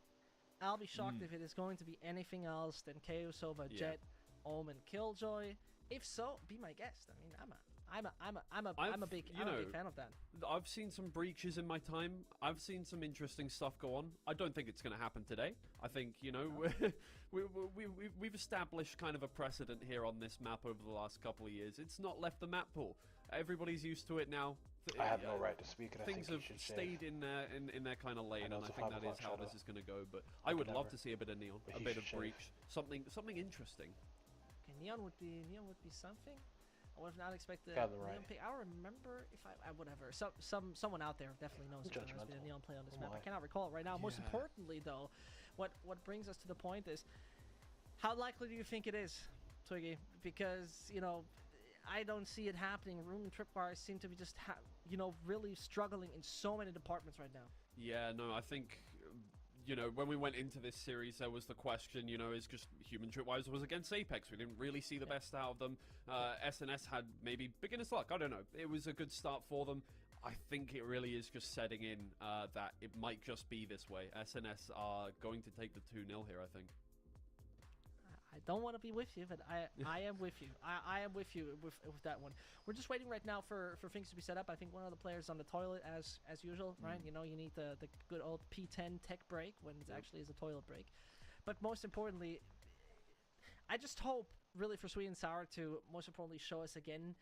I'll be shocked if it is going to be anything else than KO, Sova, Jet, Omen, Killjoy. If so, be my guest. I mean, I'm a big fan of that. I've seen some breaches in my time. I've seen some interesting stuff go on. I don't think it's going to happen today. I think, you know, we've established kind of a precedent here on this map over the last couple of years. It's not left the map pool. Everybody's used to it now. I have no right to speak, and things have stayed in their kind of lane, and I think that is how this is going to go. But I would love to see a bit of Neon, a bit of breach, something interesting. Okay, Neon would be something. I would have not expected Neon pick. I remember if I whatever. Someone out there definitely knows if there has been a Neon play on this map. I cannot recall it right now. Most importantly, though, what brings us to the point is, how likely do you think it is, Twiggy? Because, you know, I don't see it happening. Room and Tripwire seem to be just, really struggling in so many departments right now. Yeah, no, I think, you know, when we went into this series, there was the question, you know, is just Human Tripwires was against Apex. We didn't really see the best out of them. SNS had maybe beginner's luck. I don't know. It was a good start for them. I think it really is just setting in that it might just be this way. SNS are going to take the 2-0 here, I think. I don't want to be with you, but I am with you. I am with you with that one. We're just waiting right now for things to be set up. I think one of the players on the toilet as usual, right? You know, you need the good old P10 tech break when it actually is a toilet break. But most importantly, I just hope really for Sweet and Sour to most importantly show us again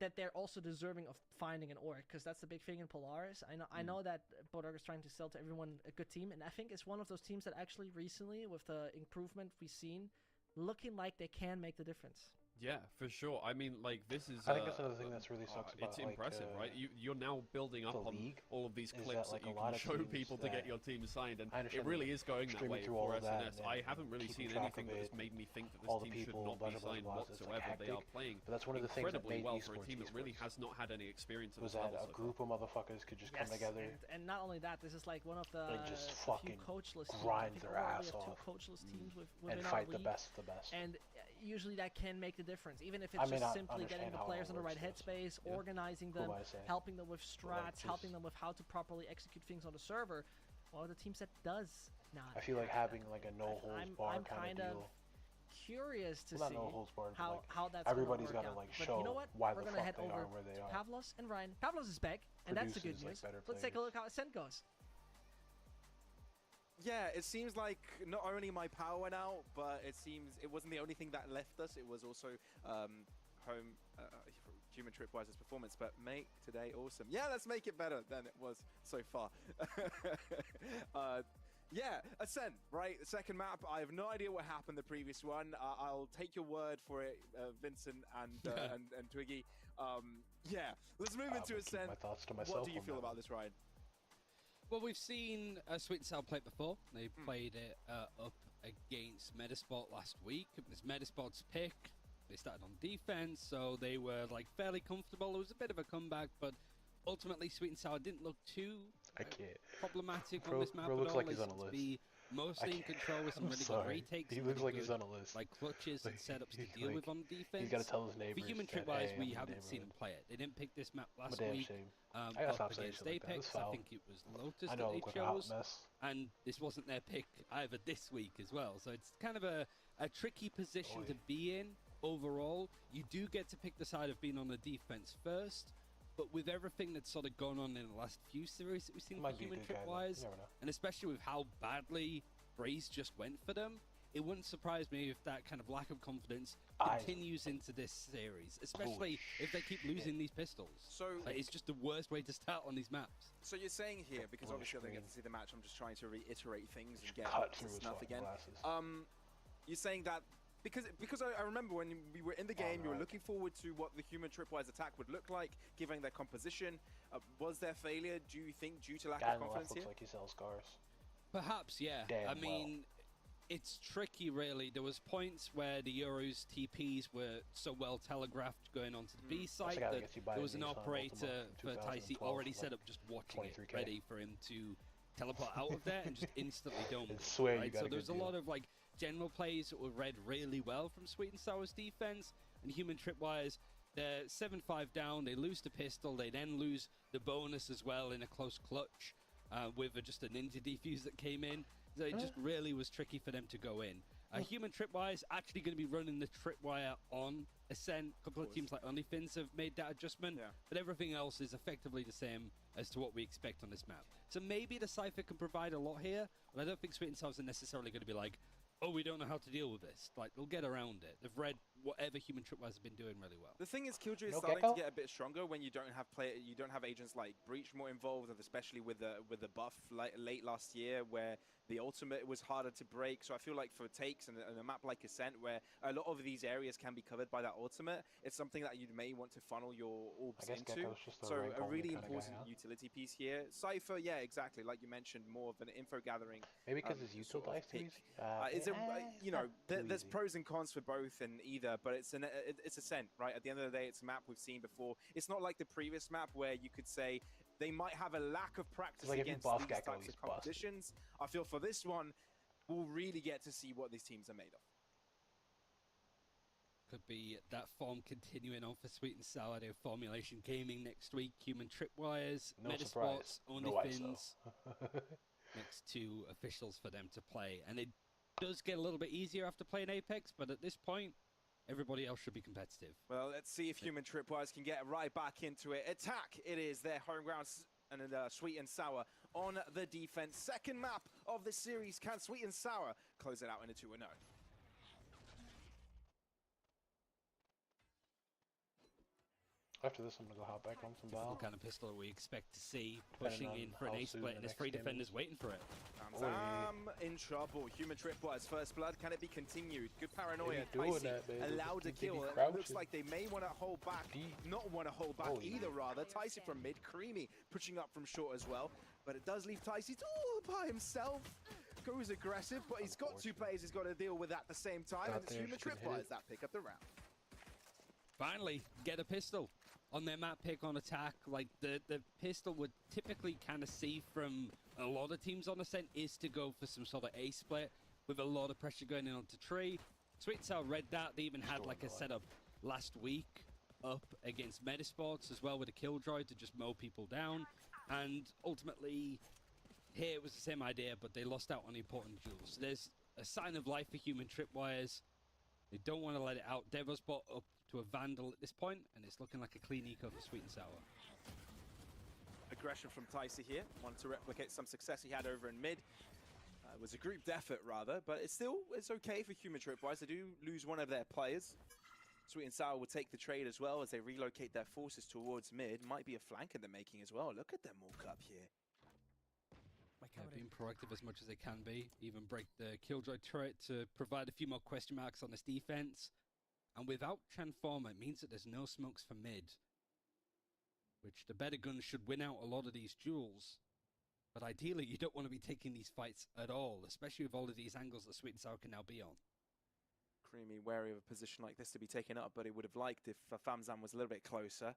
that they're also deserving of finding an org, because that's the big thing in Polaris. I know that Bodark is trying to sell to everyone a good team, and I think it's one of those teams that actually recently, with the improvement we've seen, looking like they can make the difference. Yeah, for sure. I mean, like, this is... I think that's another thing that's really sucks about, it's impressive, right? You're now building up on all of these clips that you can show people to get your team signed, and it really is going that way for SNS. I haven't really seen anything that has made me think that this team should not be signed whatsoever. They are playing incredibly well for a team that really has not had any experience of this level. A group of motherfuckers could just come together. And not only that, this is like one of the just fucking coachless grind their ass off. Two coachless teams and fight the best of the best. And usually that can make the difference, even if it's just simply getting the players in the right headspace, organizing them, helping them with strats, helping them with how to properly execute things on the server. Well, the team set does not. I feel like having like a no holds bar kind of deal. Curious to see how that's everybody's got to like show you know what? why we're the gonna fuck head they over are where they are. Pavlos and Ryan. Pavlos is back, and that's the good news. Let's take a look how Ascent goes. Yeah, it seems like not only my power went out, but it seems it wasn't the only thing that left us. It was also Human Tripwire's performance, but make today awesome. Yeah, let's make it better than it was so far. Yeah, Ascent, right? The second map. I have no idea what happened the previous one. I'll take your word for it, Vincent and Twiggy. Yeah, let's move into Ascent. My thoughts to myself. What do you feel about this, Ryan? Well, we've seen Sweet and Sour play it before. They played it up against Metasport last week. It was Metasport's pick. They started on defense, so they were like fairly comfortable. It was a bit of a comeback, but ultimately Sweet and Sour didn't look too problematic on this map at all. Looks like he's on a list. Be mostly in control with some really good retakes. He looks like he's on a list. Like clutches and setups to deal with on defense. He's got to tell his neighbors. For Human Tripwires, we haven't seen him play it. They didn't pick this map last week. Up against Apex, I think it was Lotus that they chose, and this wasn't their pick either this week as well. So it's kind of a tricky position to be in overall. You do get to pick the side of being on the defense first, but with everything that's sort of gone on in the last few series that we've seen for Human Tripwires, and especially with how badly Breeze just went for them, it wouldn't surprise me if that kind of lack of confidence continues into this series, especially if they keep losing these pistols. So it's just the worst way to start on these maps. So you're saying here, because obviously I don't get to see the match, I'm just trying to reiterate things and get stuff again. You're saying that Because I remember when we were in the game, you were looking forward to what the human tripwise attack would look like, given their composition. Was there failure, do you think, due to lack of confidence here? Looks like he sells scars. Perhaps, yeah. I mean, it's tricky, really. There was points where the Euros TPs were so well telegraphed going onto the B site that there was an operator for Ticey already set up just watching it, ready for him to teleport out of there and just instantly dome it. Right? So there's a lot of like general plays that were read really well from Sweet and Sour's defense, and human tripwires. They're 7-5 down. They lose the pistol. They then lose the bonus as well in a close clutch with just a ninja defuse that came in. So it just really was tricky for them to go in. Human tripwires actually going to be running the tripwire on Ascent. A couple of teams like OnlyFins have made that adjustment, but everything else is effectively the same as to what we expect on this map. So maybe the Cypher can provide a lot here, but I don't think Sweet and Sour are necessarily going to be like, oh, we don't know how to deal with this. Like, they'll get around it. They've read whatever human tripwires have been doing really well. The thing is, Killjoy is starting to get a bit stronger when you don't have agents like Breach more involved, and especially with the buff late last year, where the ultimate was harder to break. So I feel like for takes and a map like Ascent, where a lot of these areas can be covered by that ultimate, it's something that you may want to funnel your orbs into. So a really important utility piece here. Cypher, yeah, exactly. Like you mentioned, more of an info gathering. Maybe because his util dice too easy. There's pros and cons for both in either, but it's Ascent, right? At the end of the day, it's a map we've seen before. It's not like the previous map where you could say they might have a lack of practice against these types of competitions. I feel for this one, we'll really get to see what these teams are made of. Could be that form continuing on for Sweet and Sour. They have Formulation Gaming next week, Human Tripwires, Metasports, OnlyFins. Next two officials for them to play. And it does get a little bit easier after playing Apex, but at this point, everybody else should be competitive. Well, let's see if Human Tripwires can get right back into it. Attack, it is their home ground, and Sweet and Sour on the defense. Second map of the series. Can Sweet and Sour close it out in a 2-0? After this, I'm going to go hop back on some ball. What kind of pistol we expect to see pushing in for an A-split, and his 3 defenders waiting for it. Bam in trouble. Human Tripwires, first blood. Can it be continued? Good paranoia. Ticey allowed to kill. It looks like they may want to hold back. Not want to hold back either, rather. Ticey from mid. Creamy pushing up from short as well. But it does leave Ticey all by himself. Goes aggressive, but he's got 2 players he's got to deal with at the same time. And it's Human Tripwires that pick up the round. Finally, get a pistol on their map pick on attack. Like the pistol would typically kind of see from a lot of teams on Ascent is to go for some sort of A split with a lot of pressure going in onto tree. Sweet and Sour read that. They even had like a setup last week up against Metasports as well with a Killjoy to just mow people down. And ultimately, here it was the same idea, but they lost out on the important jewels. So there's a sign of life for Human Tripwires. They don't want to let it out. Devo's bought up to a Vandal at this point, and it's looking like a clean eco for Sweet and Sour. Aggression from Ticey here. Wanted to replicate some success he had over in mid. It was a grouped effort, rather, but it's okay for Human Tripwires. They do lose one of their players. Sweet and Sour will take the trade as well as they relocate their forces towards mid. Might be a flank in the making as well. Look at them walk up here. Being proactive as much as they can be. Even break the Killjoy turret to provide a few more question marks on this defense. And without Transformer, it means that there's no smokes for mid. Which the better guns should win out a lot of these duels. But ideally, you don't want to be taking these fights at all, especially with all of these angles that Sweet and Sour can now be on. Creamy wary of a position like this to be taken up, but he would have liked if Famzam was a little bit closer.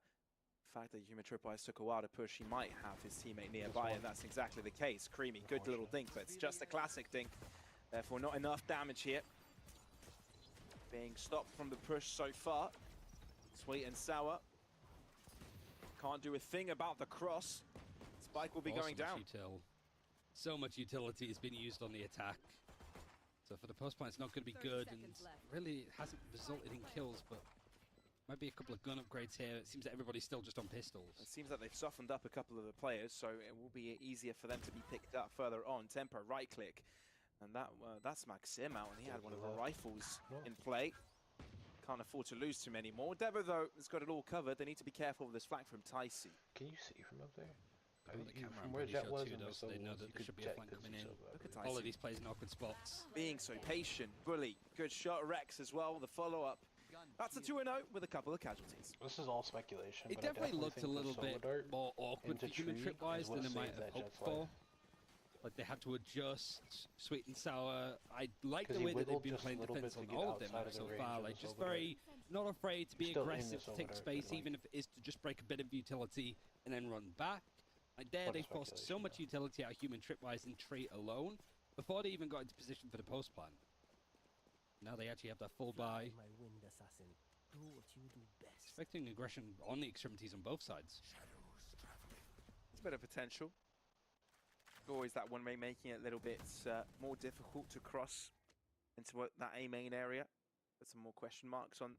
The fact that Human Tripwires took a while to push, he might have his teammate nearby, and that's exactly the case. Creamy, good little dink, but it's just a classic dink. Therefore, not enough damage here. Being stopped from the push so far. Sweet and Sour can't do a thing about the cross. Spike will be going down. So much utility has been used on the attack. So for the post point, it's not going to be good, and really it hasn't resulted in kills, but might be a couple of gun upgrades here. It seems that everybody's still just on pistols. It seems that they've softened up a couple of the players, so it will be easier for them to be picked up further on. Tempo, right click. And that's Maxim out, and he had one of the rifles in play. Can't afford to lose too many more. Devo, though, has got it all covered. They need to be careful with this flank from Ticey. Can you see from up there? The camera, from where Jet was, they know that there should be a flank coming in. Look at all of these players in awkward spots. Being so patient. Bully, good shot. Rex as well, the follow-up. That's a 2-0 with a couple of casualties. This is all speculation. It but definitely looked a think little bit more awkward for Human tree Tripwires is what than I might saved have that hoped Jets for. life. Like they had to adjust Sweet and Sour. I like 'Cause the he way that they've wiggled been just a playing little bit defense to on get all of them outside of the so range far. of Like his just overlord. very not afraid to be Still in aggressive, this to take overlord, space, but, like- even if it is to just break a bit of utility and then run back. Like there, What they a forced so speculation, much utility out of Human Tripwires in tree alone before they even got into position for the post plan. Now they actually have that full buy. My wind assassin. Do what you do best. Expecting aggression on the extremities on both sides. It's a bit of potential. Always that one way making it a little bit more difficult to cross into that A main area. Put some more question marks on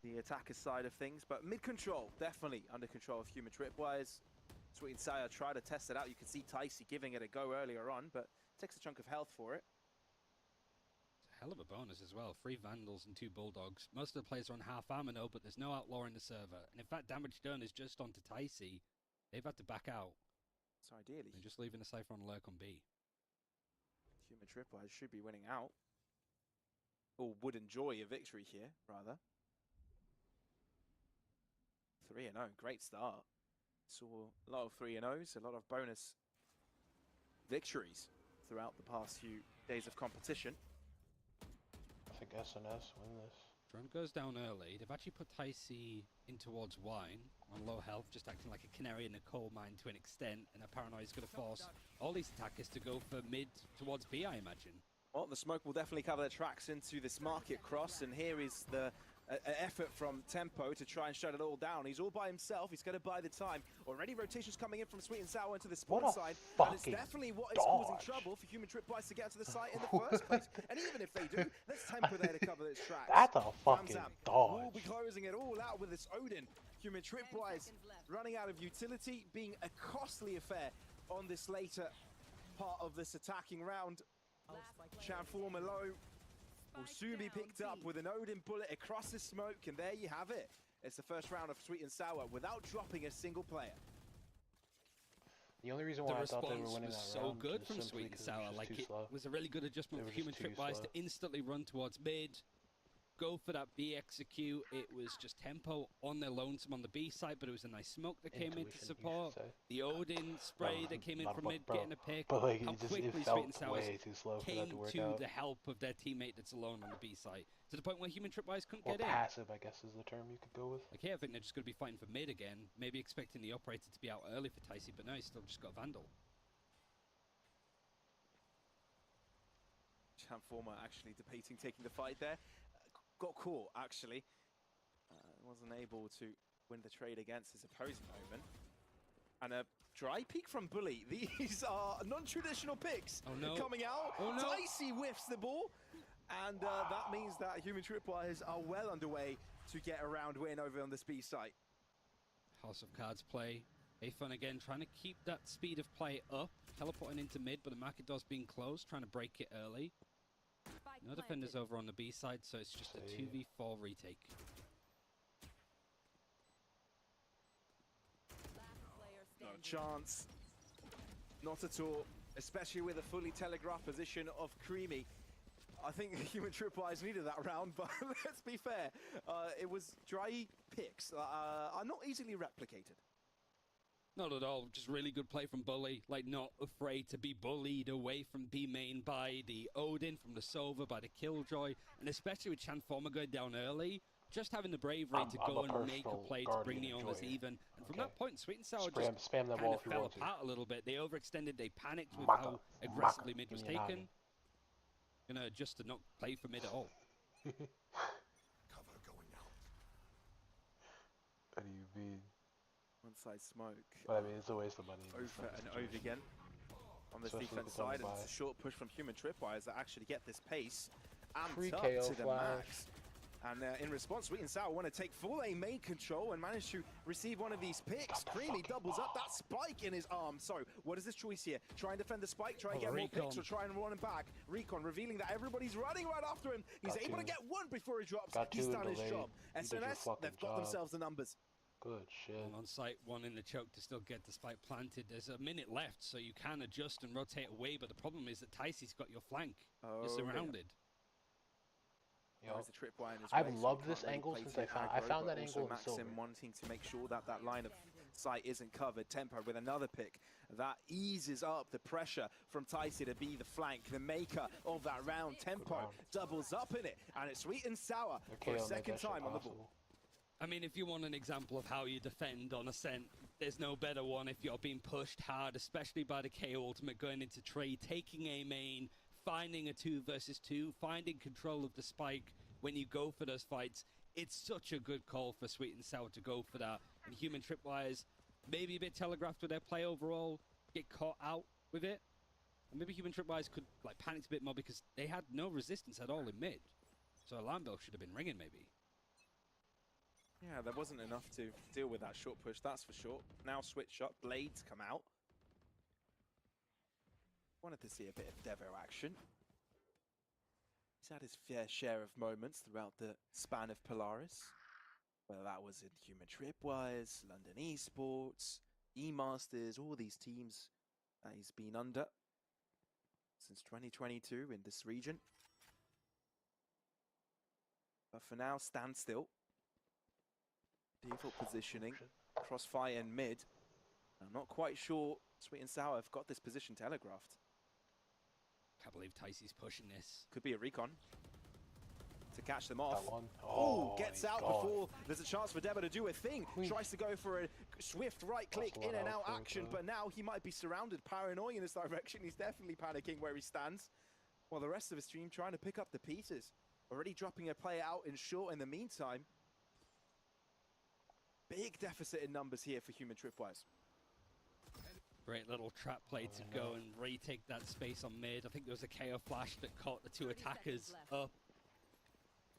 the attacker side of things, but mid control definitely under control of Human Tripwires. Sweet and Sour try to test it out. You can see Ticey giving it a go earlier on, but takes a chunk of health for it. It's a hell of a bonus as well. 3 Vandals and 2 Bulldogs. Most of the players are on half armor now, but there's no outlaw in the server. And if that damage done is just onto Ticey, they've had to back out. So ideally, And just leaving the Cypher on lurk on B. Human Tripwires should be winning out, or would enjoy a victory here, rather. 3-0, great start. Saw a lot of 3-0s, a lot of bonus victories throughout the past few days of competition. I think SNS win this. Drone goes down early. They've actually put Ticey in towards Wine on low health, just acting like a canary in a coal mine to an extent. And that paranoia is going to force all these attackers to go for mid towards B, I imagine. Well, the smoke will definitely cover their tracks into this market cross, and here is the effort from Tempo to try and shut it all down. He's all by himself. He's going to buy the time. Already rotations coming in from Sweet and Sour into the spawn side, and it's definitely what is causing trouble for Human Tripwires to get to the site in the first place. And even if they do, there's Tempo there to cover its tracks. That's a fucking dodge. We'll be closing it all out with this Odin. Human Tripwires running out of utility, being a costly affair on this later part of this attacking round. Transformer low will soon be picked up with an Odin bullet across the smoke, and there you have it. It's the first round of Sweet and Sour without dropping a single player. The only reason The why I thought they were response winning was that so round good is from simply Sweet and because Sour. it was Like just too it slow. was a really good adjustment They for were Human just too Tripwires slow. to instantly run towards mid. Go for that B execute. It was just Tempo on their lonesome on the B side, but it was a nice smoke that came in to Intuition, you should support. say. The Odin spray that came in Not from much, mid, bro. getting a pick. But like, How it quickly Sweet felt and Sour way too slow for that came to work to out. the help of their teammate that's alone on the B side, to the point where Human Tripwires couldn't Or get in. passive, I guess is the term you could go with. Like here, I think they're just going to be fighting for mid again, maybe expecting the operator to be out early for Ticey, but no, he's still just got Vandal. Transformer actually debating taking the fight there. Got caught, actually. Wasn't able to win the trade against his opposing Omen. And a dry peek from Bully. These are non-traditional picks coming out. Oh no! Ticey whiffs the ball. And that means that Human Tripwires are well underway to get a round win over on the speed site. House of Cards play. A-Fun again, trying to keep that speed of play up. Teleporting into mid, but the market door's being closed, trying to break it early. No defenders over on the B side, so it's just a 2v4 retake. No chance. Not at all. Especially with a fully telegraphed position of Creamy. I think Human Tripwires needed that round, but let's be fair. It was dry picks. Are not easily replicated. Not at all, just really good play from Bully, like not afraid to be bullied away from B main by the Odin, from the Sova, by the Killjoy, and especially with Transformer going down early, just having the bravery to go and make a play to bring the owners even. And from that point, Sweet and Sour just spam that kind wall of if you fell want to. apart a little bit. They overextended, they panicked with how aggressively mid was taken. Gonna adjust to not play for mid at all. Cover going out. What do you mean? One side smoke. But I mean, it's a waste of money. Over and over again. On this defense side, and it's a short push from Human Tripwires that actually get this pace amped up to the max. And in response, Sweet and Sour want to take full A main control and manage to receive one of these picks. Creamy doubles up that spike in his arm. So, what is this choice here? Try and defend the spike, try and get more picks, or try and run him back. Recon revealing that everybody's running right after him. He's able to get one before he drops. He's done his job. SNS, they've got themselves the numbers. Good shit. And on site, one in the choke to still get the spike planted. There's a minute left, so you can adjust and rotate away, but the problem is that Ticey's got your flank. You're surrounded. I've loved this angle since I found that angle in Silver. Maxim wanting to make sure that that line of sight isn't covered. Tempo with another pick. That eases up the pressure from Ticey to be the flank, the maker of that round. Tempo doubles up in it, and it's sweet and sour for a second time on the ball. I mean, if you want an example of how you defend on Ascent, there's no better one if you're being pushed hard, especially by the KO ultimate going into trade, taking a main, finding a 2 versus 2, finding control of the spike when you go for those fights. It's such a good call for Sweet and Sour to go for that. And Human Tripwires, maybe a bit telegraphed with their play overall, get caught out with it. And maybe Human Tripwires could like panic a bit more because they had no resistance at all in mid. So alarm bell should have been ringing maybe. Yeah, there wasn't enough to deal with that short push, that's for sure. Now switch up, blades come out. Wanted to see a bit of Devo action. He's had his fair share of moments throughout the span of Polaris. Whether that was in Human Tripwires, London Esports, E-Masters, all these teams that he's been under since 2022 in this region. But for now, stand still. Default positioning, crossfire in mid. I'm not quite sure Sweet and Sour have got this position telegraphed. Can't believe Ticey's pushing this. Could be a recon to catch them off. That one. Oh, gets out before there's a chance for Devo to do a thing. Tries to go for a swift right click, in and out action, but now he might be surrounded, paranoid in this direction. He's definitely panicking where he stands. While the rest of his team trying to pick up the pieces. Already dropping a player out in short in the meantime. Big deficit in numbers here for Human Tripwires. Great little trap play to go and retake that space on mid. I think there was a KO flash that caught the 2 attackers up.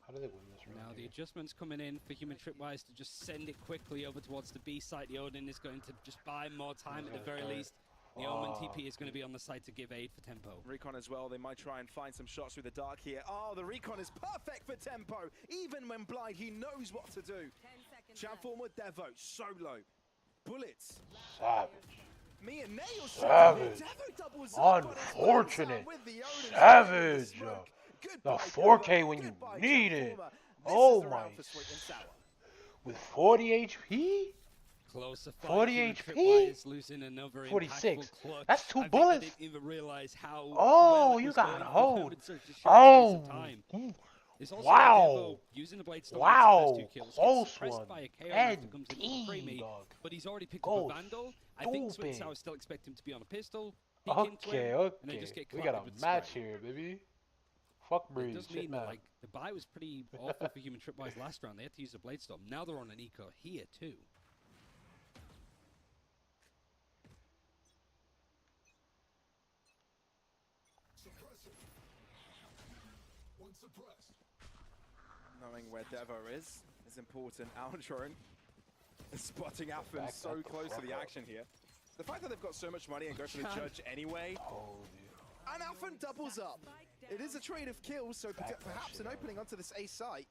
How do they win this round? Now the adjustments coming in for Human Tripwires to just send it quickly over towards the B site. The Odin is going to just buy more time at the very least. The Omen TP is going to be on the side to give aid for Tempo. Recon as well, they might try and find some shots through the dark here. Oh, the Recon is perfect for Tempo. Even when blind, he knows what to do. Transform with Devo, solo. Bullets. Savage. Me and Nail. Savage. Unfortunate. Savage. The 4K when you need it. Oh my. With 40 HP? Closer 40 HP? Losing another 46. Clutch. That's 2 bullets. Didn't even realize how oh, well you got hold. Oh. Wow. Using the blade wow. Kills, close one. by a KO and comes team, dog. But he's already picked up a Vandal. I think Sweet Sour still expect him to be on a pistol. Okay, okay. We got a match here, baby. Fuck Breeze. It does mean that, like, the buy was pretty awful for Human Tripwires last round. They had to use a Blade Storm. Now they're on an eco here, too. Knowing where Devo is important. Aljorin spotting Athens so close to the action here. The fact that they've got so much money and go for the judge anyway. And Athens doubles up. It is a trade of kills, so perhaps an opening onto this A site.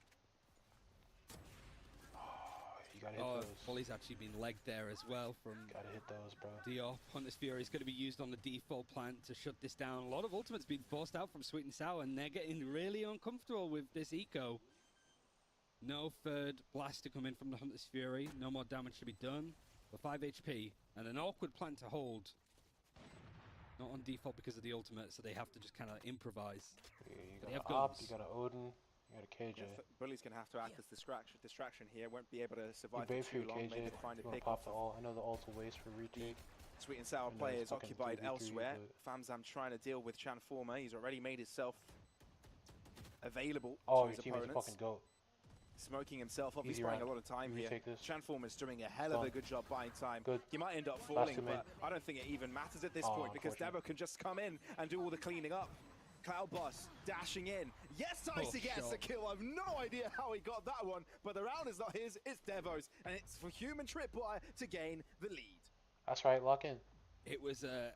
You gotta hit those. Volley's actually been legged there as well from gotta hit those, bro. Diop. Hunter's Fury is going to be used on the default plant to shut this down. A lot of ultimates being forced out from Sweet and Sour, and they're getting really uncomfortable with this eco. No third blast to come in from the Hunter's Fury. No more damage to be done. But 5 HP and an awkward plant to hold. Not on default because of the ultimate, so they have to just kind of improvise. You got an Op, you got an Odin, you got a KJ. Yeah, Bully's going to have to act as distraction here. Won't be able to survive for too long. KJ. Maybe find a pick pop the ult. I know the ult will waste for retake. Sweet and Sour players occupied elsewhere. Famzam trying to deal with Transformer. He's already made himself available to his your team is a fucking goat. Smoking himself up, he's buying a lot of time here. Transformer's doing a hell of a good job buying time. He might end up falling, but I don't think it even matters at this point because Devo can just come in and do all the cleaning up. Cloudbus dashing in. Yes, Ticey gets the kill. I've no idea how he got that one, but the round is not his, it's Devo's, and it's for Human Tripwire to gain the lead. That's right, lock in. It was a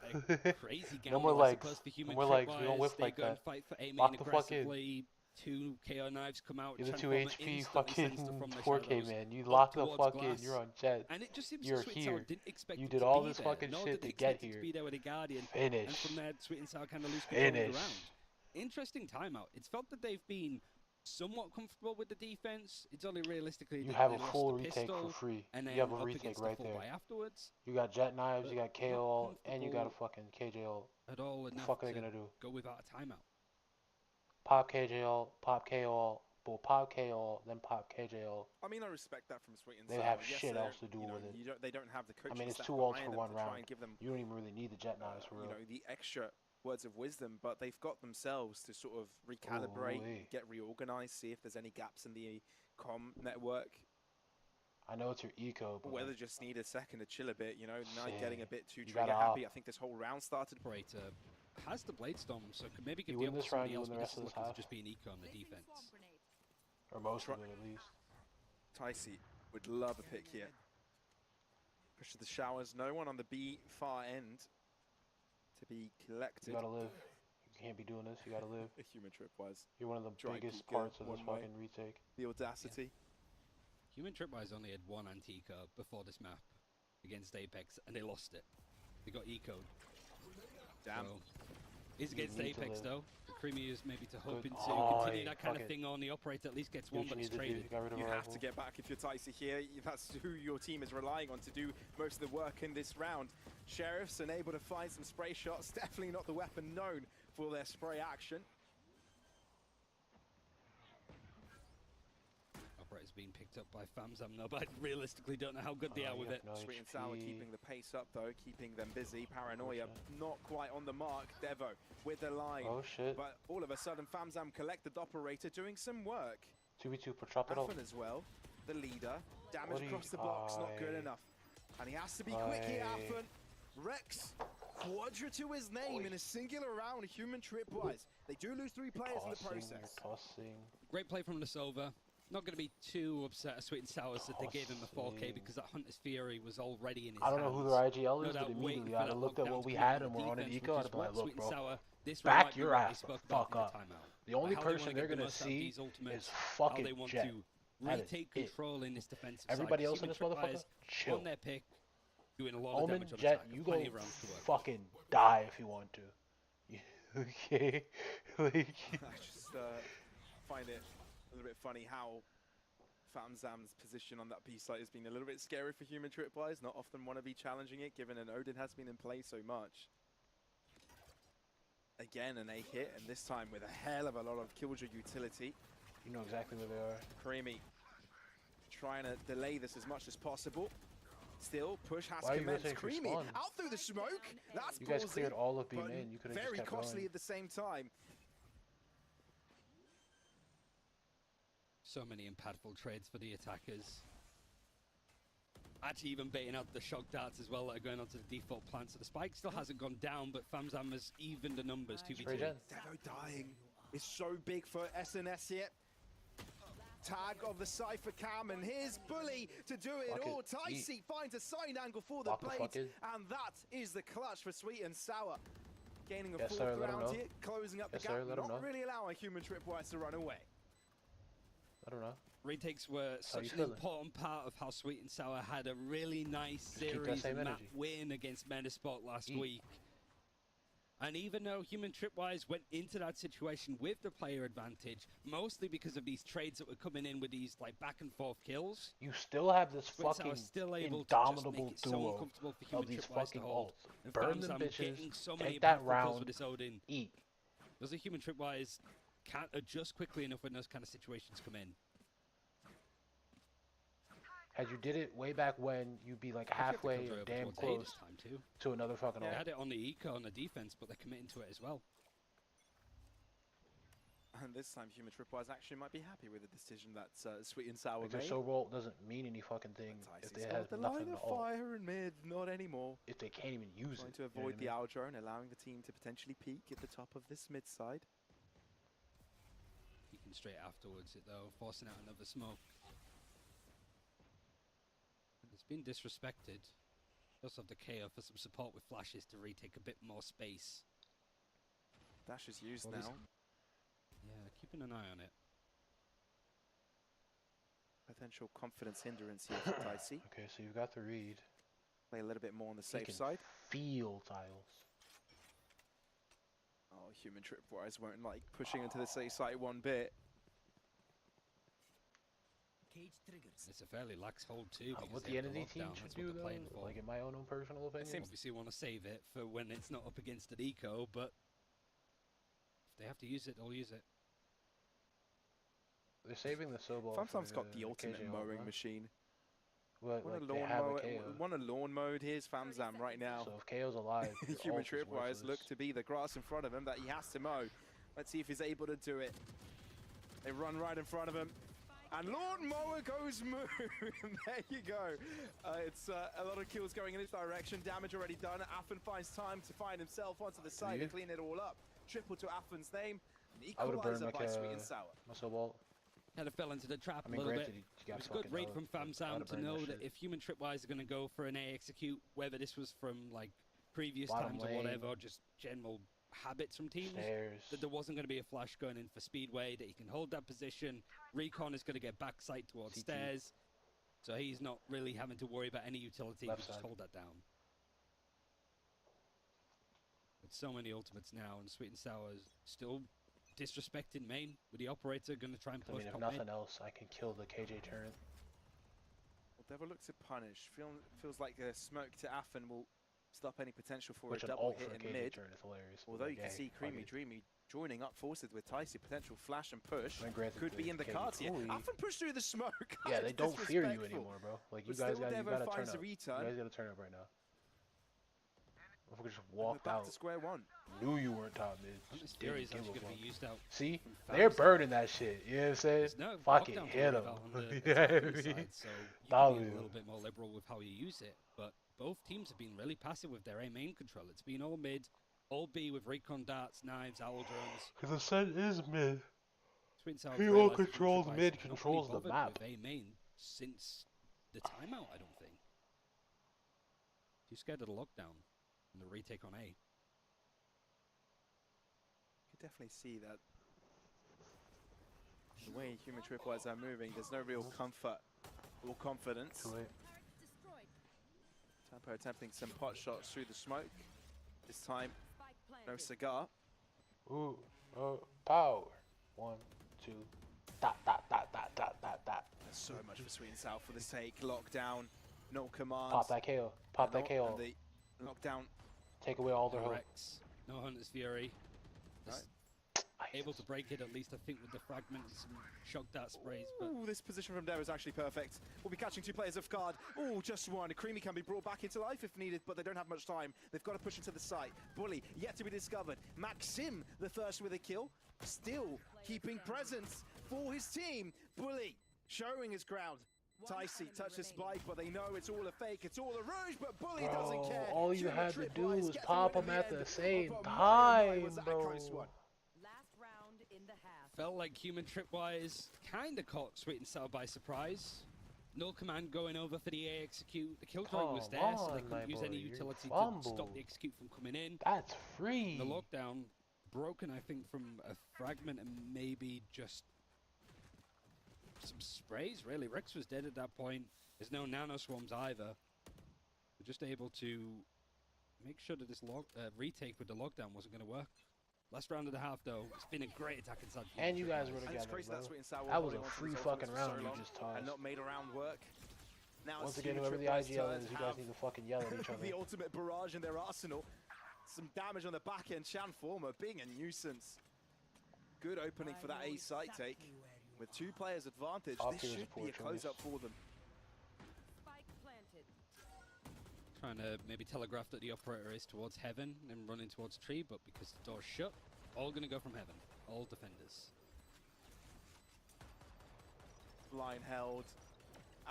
crazy game. No more legs. For Human no more legs. We don't whiff like that. Fight for A lock the fuck in. 2 KO knives come out. You're the 2 Transformer HP instantly sends fucking stuff from the 4K shadows man. You up lock the towards fucking. glass. You're on Jet. And it just seems You're that Sweet and Sour here. didn't expect You it did to all be this there, fucking nor shit did they to get expect it to here. be there with a Guardian. Finish. And from there, Sweet and Sour kind of lose control of Finish. the round. Interesting timeout. It's felt that they've been somewhat comfortable with the defense. It's only realistically You that have they a lost full the retake pistol, for free. and then You have a up retake against right the full there. buy afterwards. You got Jet Knives, you got But not KO, and you got a comfortable fucking KJL. at all What the enough fuck are they to gonna do? go without a timeout. Pop KJL, pop KO, well, pop KO, then pop KJL. I mean, I respect that from Sweet and They Sour. have yes, shit else to do with it. They don't have the coaching I mean, it's staff 2 ults behind for them 1 to try round. and give them, You don't even really need the Jet Knives for real. the extra words of wisdom, but they've got themselves to sort of recalibrate, Ooh-wee. get reorganized, see if there's any gaps in the comm network. I know it's your eco, but Whether just need a second to chill a bit, now Shit. getting a bit too You trigger gotta happy. off. I think this whole round started. Operator has the Blade Storm, so could maybe give You the win up to this round, somebody you else, win but the this rest is of this looking to half. just be an eco on the defense. or most of it at least. Ticey would love a pick here. Push to the showers. No one on the B far end to be collected. You gotta live. You can't be doing this. You gotta live. A human tripwise. You're one of the Dry biggest peeker, parts of this one way. fucking retake. The audacity. Human Tripwise only had 1 anti-eco before this map against Apex, and they lost it. They got eco'd. Damn. So, is You against need to Apex live. though. The Creamy is maybe to hoping to Oh, continue that kind fuck of it. thing on. The operator at least gets Do one, what but you it's need to do. traded. You got rid of You a have rifle. to get back if you're Ticey here. That's who your team is relying on to do most of the work in this round. Sheriffs unable to find some spray shots. Definitely not the weapon known for their spray action. Operator's being picked up by Famzam now, but I realistically don't know how good they are with it. No Sweet and Sour HP. keeping the pace up though, keeping them busy. Paranoia Unfortunate. not quite on the mark. Devo with the line. Oh shit. But all of a sudden, Famzam collected operator doing some work. 2v2 per chop it up. Affan as well, the leader. What Damage do you- across the blocks, not good Aye. enough. And he has to be quick here, Aye. Affan. Rex, quadra to his name in a singular round, human tripwise. They do lose 3 players in the process. You're tossing. Great play from Lasova. Not going to be too upset at Sweet and Sours that they gave him the 4K Tossing. because that Hunter's Fury was already in his I don't know who their hands. IGL No is, doubt but waiting immediately for I'd that have looked at lockdown what to we come in had on and the we're on an defense, eco. which I'd is be like, what look, Sweet and bro, Sour, this back might be your what they ass the spoke about fuck in the up. timeout. The only How they wanna person get they're the gonna most out of see these ultimates, is how fucking they want Jet. to That is retake it. control in this defensive Everybody side. else in Human this motherfucker, Tripwires chill. on their pick, doing a lot of Omen, damage on Jet, attack. you and go plenty of rounds to work. fucking die if you want to. Okay? Like, I just find it a little bit funny how Famzam's position on that B site has been a little bit scary for human tripwise. Not often want to be challenging it, given an Odin has been in play so much. Again, an A hit, and this time with a hell of a lot of killjoy utility. you know exactly where they are. Creamy trying to delay this as much as possible. Still, push has Why are you commenced. rotating for Creamy spawn? out through the smoke. That's You guys ballsy, cleared all of B but main. You could have just very kept costly going. at the same time. So many impactful trades for the attackers. Actually even baiting out the shock darts as well that are going onto the default plant. So the spike still hasn't gone down, but Famzam has evened the numbers 2v2. Spray Jen. Devo dying is so big for SNS here. Tag of the Cypher Cam, and here's Bully to do it Fuck all. it. Ticey finds a side angle for the Fuck the blades, fucking. and that is the clutch for Sweet and Sour. Gaining a Yes, fourth sir, let 'em round know. here, closing up Yes, the sir, gap, let 'em not know. really allowing human tripwise to run away. I don't know. Retakes were How you such an feeling? important part of how Sweet and Sour had a really nice Just keep that series same map energy. win against Metasport last Eat. week. And even though Human Tripwise went into that situation with the player advantage, mostly because of these trades that were coming in with these like back and forth kills, You still have this Sweet and fucking Sour still able to just indomitable make it so duo uncomfortable for of Human these Tripwise to fucking hold. ults. And Burn them Famzam bitches, getting so many take that impactful kills with round, this Odin. eat. Does a Human Tripwise can't adjust quickly enough when those kind of situations come in. Had you did it way back when, you'd be like Actually, I think halfway they'll or do it damn towards A this close time too. to another fucking They ult. had it on the eco on the defense, but they're committing to it as well. And this time, human tripwise actually might be happy with the decision that Sweet and Sour Like their made. soul roll doesn't mean any fucking thing if Ticey's they got have the nothing line to of ult. fire in mid, not anymore. If they can't even use Trying it. to you know avoid what the I mean? owl drone, allowing the team to potentially peak at the top of this mid side. Peeking straight afterwards, it though, forcing out another smoke. It's been disrespected. Also have the KO for some support with flashes to retake a bit more space. Dash is used Well, now. Yeah, keep keeping an eye on it. Potential confidence hindrance here for Ticey. Okay, so you've got the read. Play a little bit more on the He safe can side. feel tiles. Oh, human tripwires won't like pushing into the safe side one bit. Cage triggers. It's a fairly lax hold too. What Because the they have entity team lockdown, should that's what do they're playing though, for. like in my own personal opinion, Obviously want to save it for when it's not up against an eco, but if they have to use it, they'll use it. they're saving the Sobol. Famsam's got the ultimate mowing machine. What, Want like a they lawn have mower, a KO. want a lawn mode? Here's Famsam right now. So if KO's alive, Human ult is tripwires look worthless. to be the grass in front of him that he has to mow. Let's see if he's able to do it. They run right in front of him. And lawn mower goes moo. There you go. It's a lot of kills going in this direction. Damage already done. Affen finds time to find himself onto the side and clean it all up. Triple to Affen's name. I would have burned Equalizer like by Sweet and Sour. my Sobol. Kind of fell into the trap I mean, a little granted, bit. you got It was a good fucking read out, from but I Famsam would've to burned know that that shit. if Human Tripwires are going to go for an A execute, whether this was from like previous Bottom times lane. or whatever, or just general habits from teams, Stairs. that there wasn't going to be a flash going in for Speedway, that he can hold that position. Recon is going to get backside towards CT. stairs, so he's not really having to worry about any utility. Left He just side. hold that down. With so many ultimates now, and Sweet and Sour is still disrespecting main with the operator, going to try and I push mean, if top nothing mid. else, I can kill the KJ turret. Well, Devil looks to punish. Feels like a smoke to Affen will stop any potential for Which a an double ult hit for a in KJ mid. turret is hilarious. but Although like, you can hey, see fuck Creamy it. Dreamy joining up forces with Ticey. Potential flash and push I mean, granted, could be in the KJ cards here. fully- Affen pushed through the smoke. Yeah, they don't fear you Disrespectful. anymore, bro. Like you But guys still got, you Devo gotta turn finds up. a You return. guys gotta turn up right now. Motherfucker just We're walked back out. to square one. Knew you weren't top mid. And Just this Fury didn't is give actually a going to be fuck. used out. See, from they're Famsam. burning that shit. You know what I'm saying? There's no Fucking lockdown to hit worry them. about on the Yeah, attacking I side, mean, so you can W. be a little bit more liberal with how you use it. But both teams have been really passive with their A main control. It's been all mid, all B with recon darts, knives, owl drones. Because the set is mid. Sweet and Sour He have all realised that controls Tripwires mid, have not controls really the bothered map. with A main since the timeout, I don't think. Too scared of the lockdown and the retake on A. You can definitely see that the way human tripwires are moving, there's no real comfort or confidence. Too late. Tampo attempting some pot shots through the smoke. This time, no cigar. Ooh, power. 1, 2, dot, dot, dot, dot, dot, dot, dot. There's so much for Sweet and Sour for this take. Lockdown, no commands. Pop that KO. Pop that and KO. the lockdown. Take away all their No hope. Rex, no Hunter's Fury. Just able to break it at least, I think, with the fragment and some shock dart sprays. But Ooh, this position from Dev is actually perfect. We'll be catching two players off guard. Ooh, just one. Creamy can be brought back into life if needed, but they don't have much time. They've got to push into the site. Bully, yet to be discovered. Maxim, the first with a kill, still keeping presence for his team. Bully, showing his ground. Ticey touches Spike, but they know it's all a fake, it's all a rouge, but Bully doesn't care. All you Human had to do Tripwires was get pop the them win at in the end. same But my time, was that bro. close one. Last round in the half. felt like Human Tripwires kind of caught Sweet and Sour by surprise. No command going over for the A execute. The killjoy was Come there, so they on, couldn't my use boy, any you utility to fumbled. stop the execute from coming in. That's free. The lockdown broken, I think, from a fragment and maybe just some sprays, really. Rex was dead at that point. There's no nano swarms either. We're just able to make sure that this retake with the lockdown wasn't going to work. Last round of the half, though, it's been a great attack inside. And you guys were And it's together, crazy bro. that Sweet and Sour That was holding a on to free these fucking ultimates for round so you long just tossed. and not made a round work. Now Once it's again, Human whoever the Tripwires' IGL turn is, to you guys have need to fucking yell at each other. the ultimate barrage in their arsenal. Some damage on the back end. Shan Former being a nuisance. Good opening for that A site take. With two players advantage, Top this tier is should a poor be a close-up choice. for them. Spike planted. Trying to maybe telegraph that the operator is towards heaven and running towards tree, but because the door's shut, all going to go from heaven. All defenders. Line held.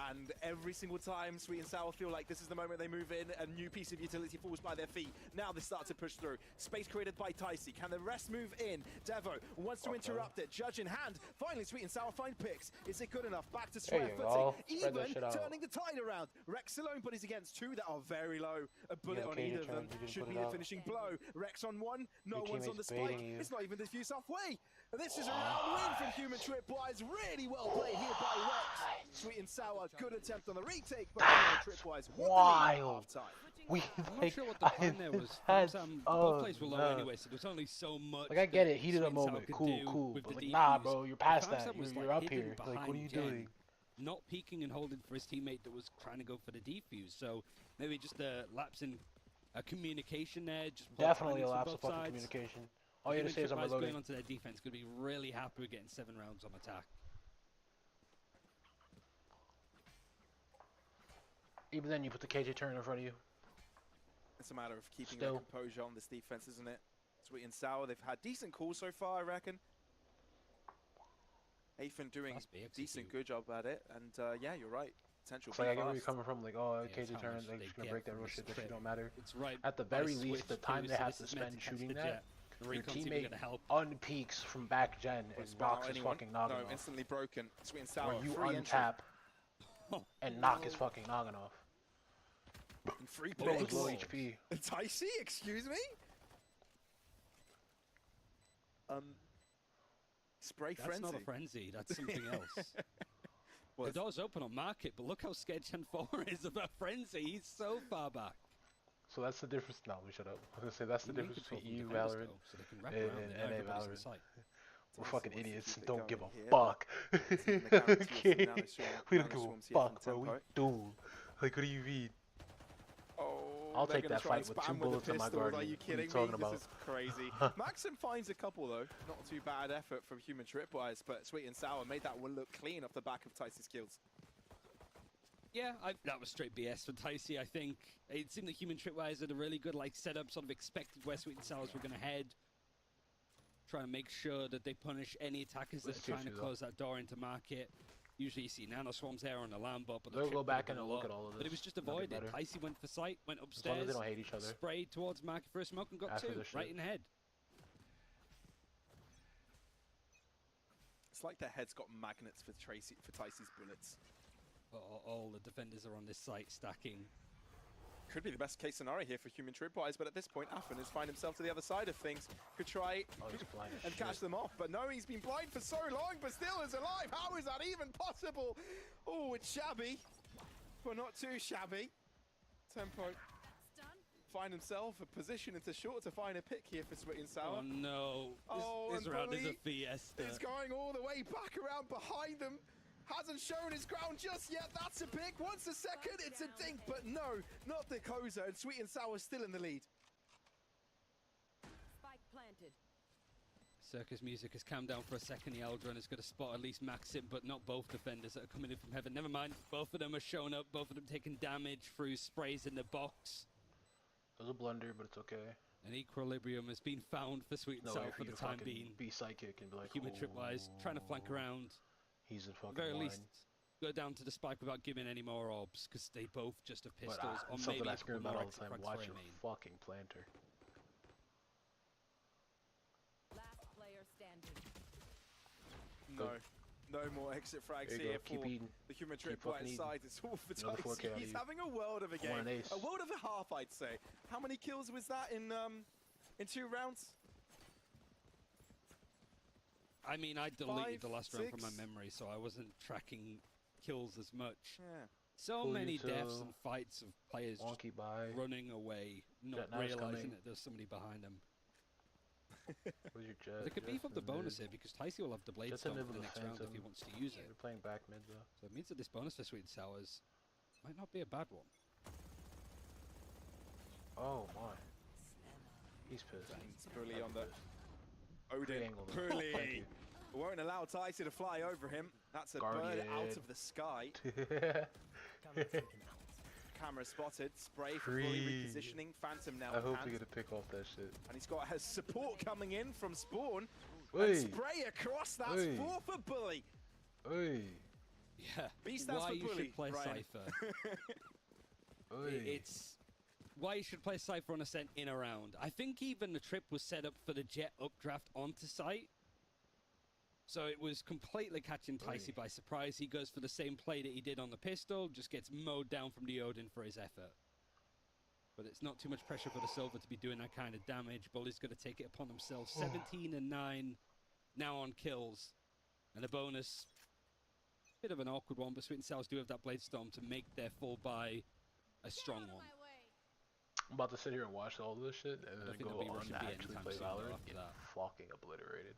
And every single time, Sweet and Sour feel like this is the moment they move in, a new piece of utility falls by their feet. Now they start to push through. Space created by Ticey. Can the rest move in? Devo wants to interrupt it. Judge in hand. Finally, Sweet and Sour find picks. Is it good enough? Back to square footing. Even turning the tide around. Rex alone, but he's against two that are very low. A bullet on either of them should be the finishing blow. Rex on one. No one's on the spike. It's not even diffuse halfway. This is a round win from Human Tripwise. Really well played here by Rex. Sweet and Sour, good attempt on the retake, but Tripwise wild. We like, sure what the plan there was. Both players were low anyway, so there's only so much. Like I get it, heat of the moment, cool. But like, nah, bro, you're past that. You're up here. Like, what are you doing? Not peeking and holding for his teammate that was trying to go for the defuse. So maybe just a lapse in communication there. Just definitely a lapse of fucking communication. All you have to say is I'm reloading. Going onto their defense, going to be really happy with getting 7 rounds on attack. Even then, you put the KJ turret in front of you. It's a matter of keeping their composure on this defense, isn't it? Sweet and Sour, they've had decent calls so far, I reckon. Athan doing decent, good job at it, and yeah, you're right. Potential. Like I get where you're coming from, like, oh, KJ turret, they're just gonna break that real shit. That shit don't matter. At the very least, the time they have to spend shooting that, your teammate unpeaks from back gen and knocks his fucking noggin off. Instantly broken. Sweet and Sour. Or you untap and knock his fucking noggin off. Free picks. Low HP. Ticey, excuse me? Spray That's frenzy. Not a frenzy, that's something else. The door's open on market, but look how scared Gen 4 is of a frenzy. He's so far back. So that's the difference. No, we shut up. I was gonna say that's the difference between EU Valorant and NA Valorant. We're fucking idiots and don't give a fuck. Okay. We don't give a fuck, bro. We do. Like, what do you mean? I'll take that fight with 2 bullets in my guardian. Are you kidding me? This is crazy. Maxim finds a couple though. Not too bad effort from Human Tripwise, but Sweet and Sour made that one look clean off the back of Ticey's kills. Yeah, that was straight BS for Ticey, I think. It seemed that Human Tripwise had a really good setup, sort of expected where Sweet and Sours were going to head. Try and make sure that they punish any attackers that are trying to close that door into market. Usually you see Nano Swarms there on the alarm bot, but they'll go back and look at all of this. But it was just avoided. Ticey went for sight, went upstairs, as long as they don't hate each other. Sprayed towards market for a smoke and got 2 right in the head. It's like their head's got magnets for Ticey's bullets. All the defenders are on this site stacking. Could be the best case scenario here for Human Tripwise, but at this point, Athan has found himself to the other side of things. Could try and catch them off, but no, he's been blind for so long, but still is alive. How is that even possible? Oh, it's shabby, but not too shabby. Tempo. Find himself a position into short to find a pick here for Sweet and Sour. Oh no, this round is a fiesta. It's going all the way back around behind them. Hasn't shown his ground just yet. That's a pick. Once a second, it's a dink, but no, not the Koza. And Sweet and Sour still in the lead. Spike planted. Circus music has calmed down for a second. The Eldron is going to spot at least Maxim, but not both defenders that are coming in from heaven. Never mind. Both of them are showing up. Both of them taking damage through sprays in the box. It was a blunder, but it's okay. An equilibrium has been found for Sweet and Sour for the time being. Be psychic and be like, Human Tripwise trying to flank around. He's in fucking very least go down to the spike without giving any more orbs, because they both just have pistols. Or something maybe I scream about all the time. Watch your main. fucking planter. Last player standing. No more exit frags here for the Human Tripwise side. It's all for Ticey. He's having a world of a game. A world of a half, I'd say. How many kills was that in 2 rounds? I mean, I deleted the last round from my memory, so I wasn't tracking kills as much. Yeah. So many deaths and fights of players just running away, not realizing that there's somebody behind them. Where's your jet? They could beef up the bonus here, because Ticey will have the blade stone for the next round if he wants to use it. They're playing back mid though. So it means that this bonus for Sweet and Sours might not be a bad one. Oh my. He's pissed. He's fully on the... Odin, Purley won't allow Ticey to fly over him. That's a bird out of the sky. Camera spotted. Spray for fully repositioning. Phantom now. I hope we get to pick off that shit. And he's got his support coming in from Spawn. And spray across. That's 4 for Bully. Yeah. B stands why for you bully, should play Ryan. Cypher. It's why you should play Cypher on Ascent in a round. I think even the trip was set up for the Jet updraft onto site. So it was completely catching Ticey by surprise. He goes for the same play that he did on the pistol, just gets mowed down from the Odin for his effort. But it's not too much pressure for the Silver to be doing that kind of damage. Bully's going to take it upon himself. 17 and 9 now on kills. And a bonus, bit of an awkward one, but Sweet and Sours do have that Blade Storm to make their full buy a strong one. I'm about to sit here and watch all this shit and then go be on rushing to B actually anytime play soon, Valorant though, and get after fucking obliterated.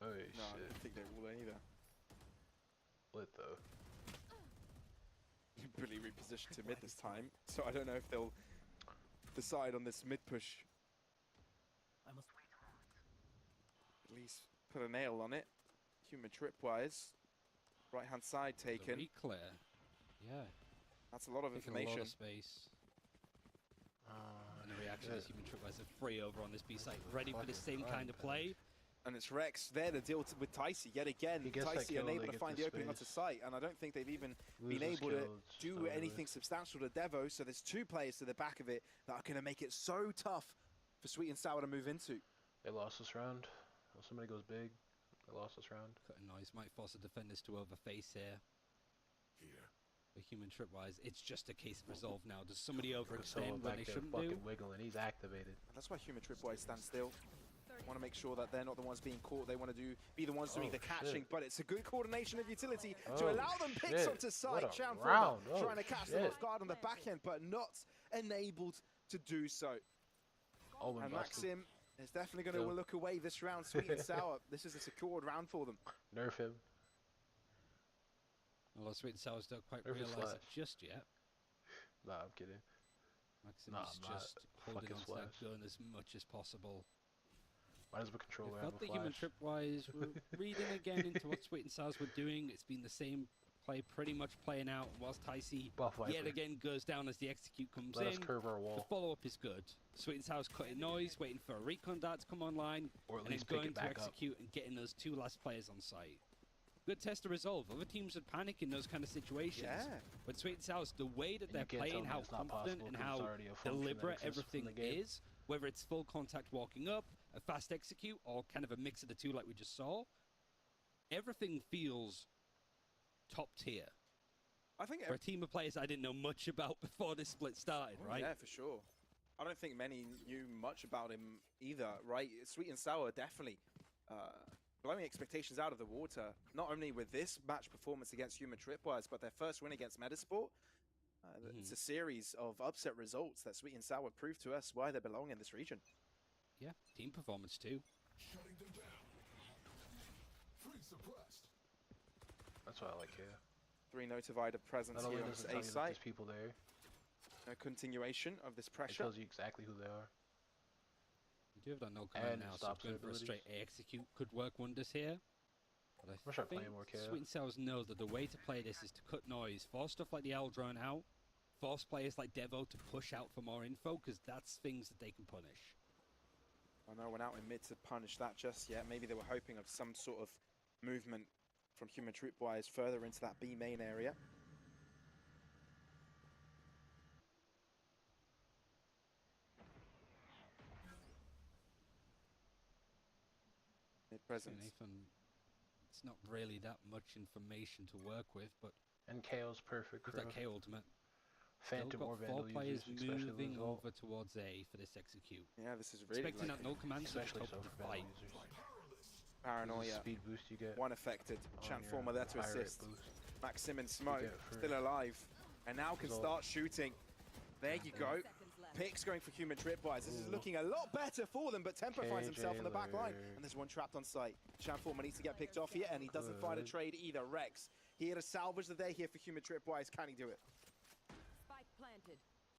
Holy No, I shit. don't think they will either. Lit though. Really repositioned to mid this time, so I don't know if they'll decide on this mid push. I must wait. At least put a nail on it. Human tripwise. Right hand side taken. Clear. Yeah. That's a lot of Taking information. a lot of space. And the reaction is Human Tripwise are free over on this B site, ready for the same kind of play. And it's Rex there to deal with Ticey yet again. Ticey unable to find the opening onto site, and I don't think they've even been able to do anything substantial to Devo. So there's two players to the back of it that are going to make it so tough for Sweet and Sour to move into. They lost this round. Well, somebody goes big. They lost this round. Cutting noise might force the defenders to overface here. The Human Tripwise, it's just a case of resolve now. Does somebody overextend when they shouldn't do? Wiggling. He's activated. And that's why Human Tripwise stand still. Want to make sure that they're not the ones being caught. They want to be the ones doing the catching, but it's a good coordination of utility to allow them picks onto site. Chamformer trying to catch them off guard on the back end, but not enabled to do so. And Maxim is definitely going to look away this round. Sweet and Sour, this is a secured round for them. Nerf him. Although Sweet and Sours don't quite realize it just yet. Nah, I'm kidding. Maxim is just holding on to that gun as much as possible. Why does the controller have a the flash? Human Tripwise were reading again into what Sweet and Sours were doing. It's been the same play pretty much playing out whilst Ticey yet again goes down as the execute comes in. Curve our wall. The follow-up is good. Sweet and Sours cutting noise, waiting for a recon dart to come online, or at and least then going to execute and getting those two last players on site. Good test to resolve. Other teams would panic in those kind of situations. But Sweet and Sours, the way that they're playing, how confident and how deliberate everything is, whether it's full contact walking up, a fast execute, or kind of a mix of the two like we just saw, everything feels top tier. I think for a team of players I didn't know much about before this split started, right? Yeah, for sure. I don't think many knew much about him either, right? Sweet and Sour definitely blowing expectations out of the water, not only with this match performance against Human Tripwise, but their first win against Metasport. It's a series of upset results that Sweet and Sour proved to us why they belong in this region. Yeah, team performance too. Shutting them down. Free suppressed. That's what I like here. 3 notified of presence here on A site. There's people there. A continuation of this pressure. It tells you exactly who they are. You do have that no command now, so going for a straight A execute could work wonders here. But I think Sweet and Sours know that the way to play this is to cut noise, force stuff like the L drone out, force players like Devo to push out for more info, because that's things that they can punish. I know we're out in mid to punish that just yet. Maybe they were hoping of some sort of movement from Human Tripwise further into that B main area. Mid-presence. Nathan, it's not really that much information to work with, but... And KO's perfect. With that KO ultimate. Phantom or Vandal 4 players users, moving over towards A for this execute. Yeah, this is really expecting that null command to especially so for fight. Paranoia. Speed boost you get. One affected. Chamformer there to assist. Maxim and Smoke still alive, and now can start shooting. There you go. Picks going for Human Tripwise. This is looking a lot better for them, but Temper finds himself in the back line, and there's one trapped on site. Chamformer needs to get picked off here, and he doesn't find a trade either. Rex here to salvage the day here for Human Tripwise. Can he do it?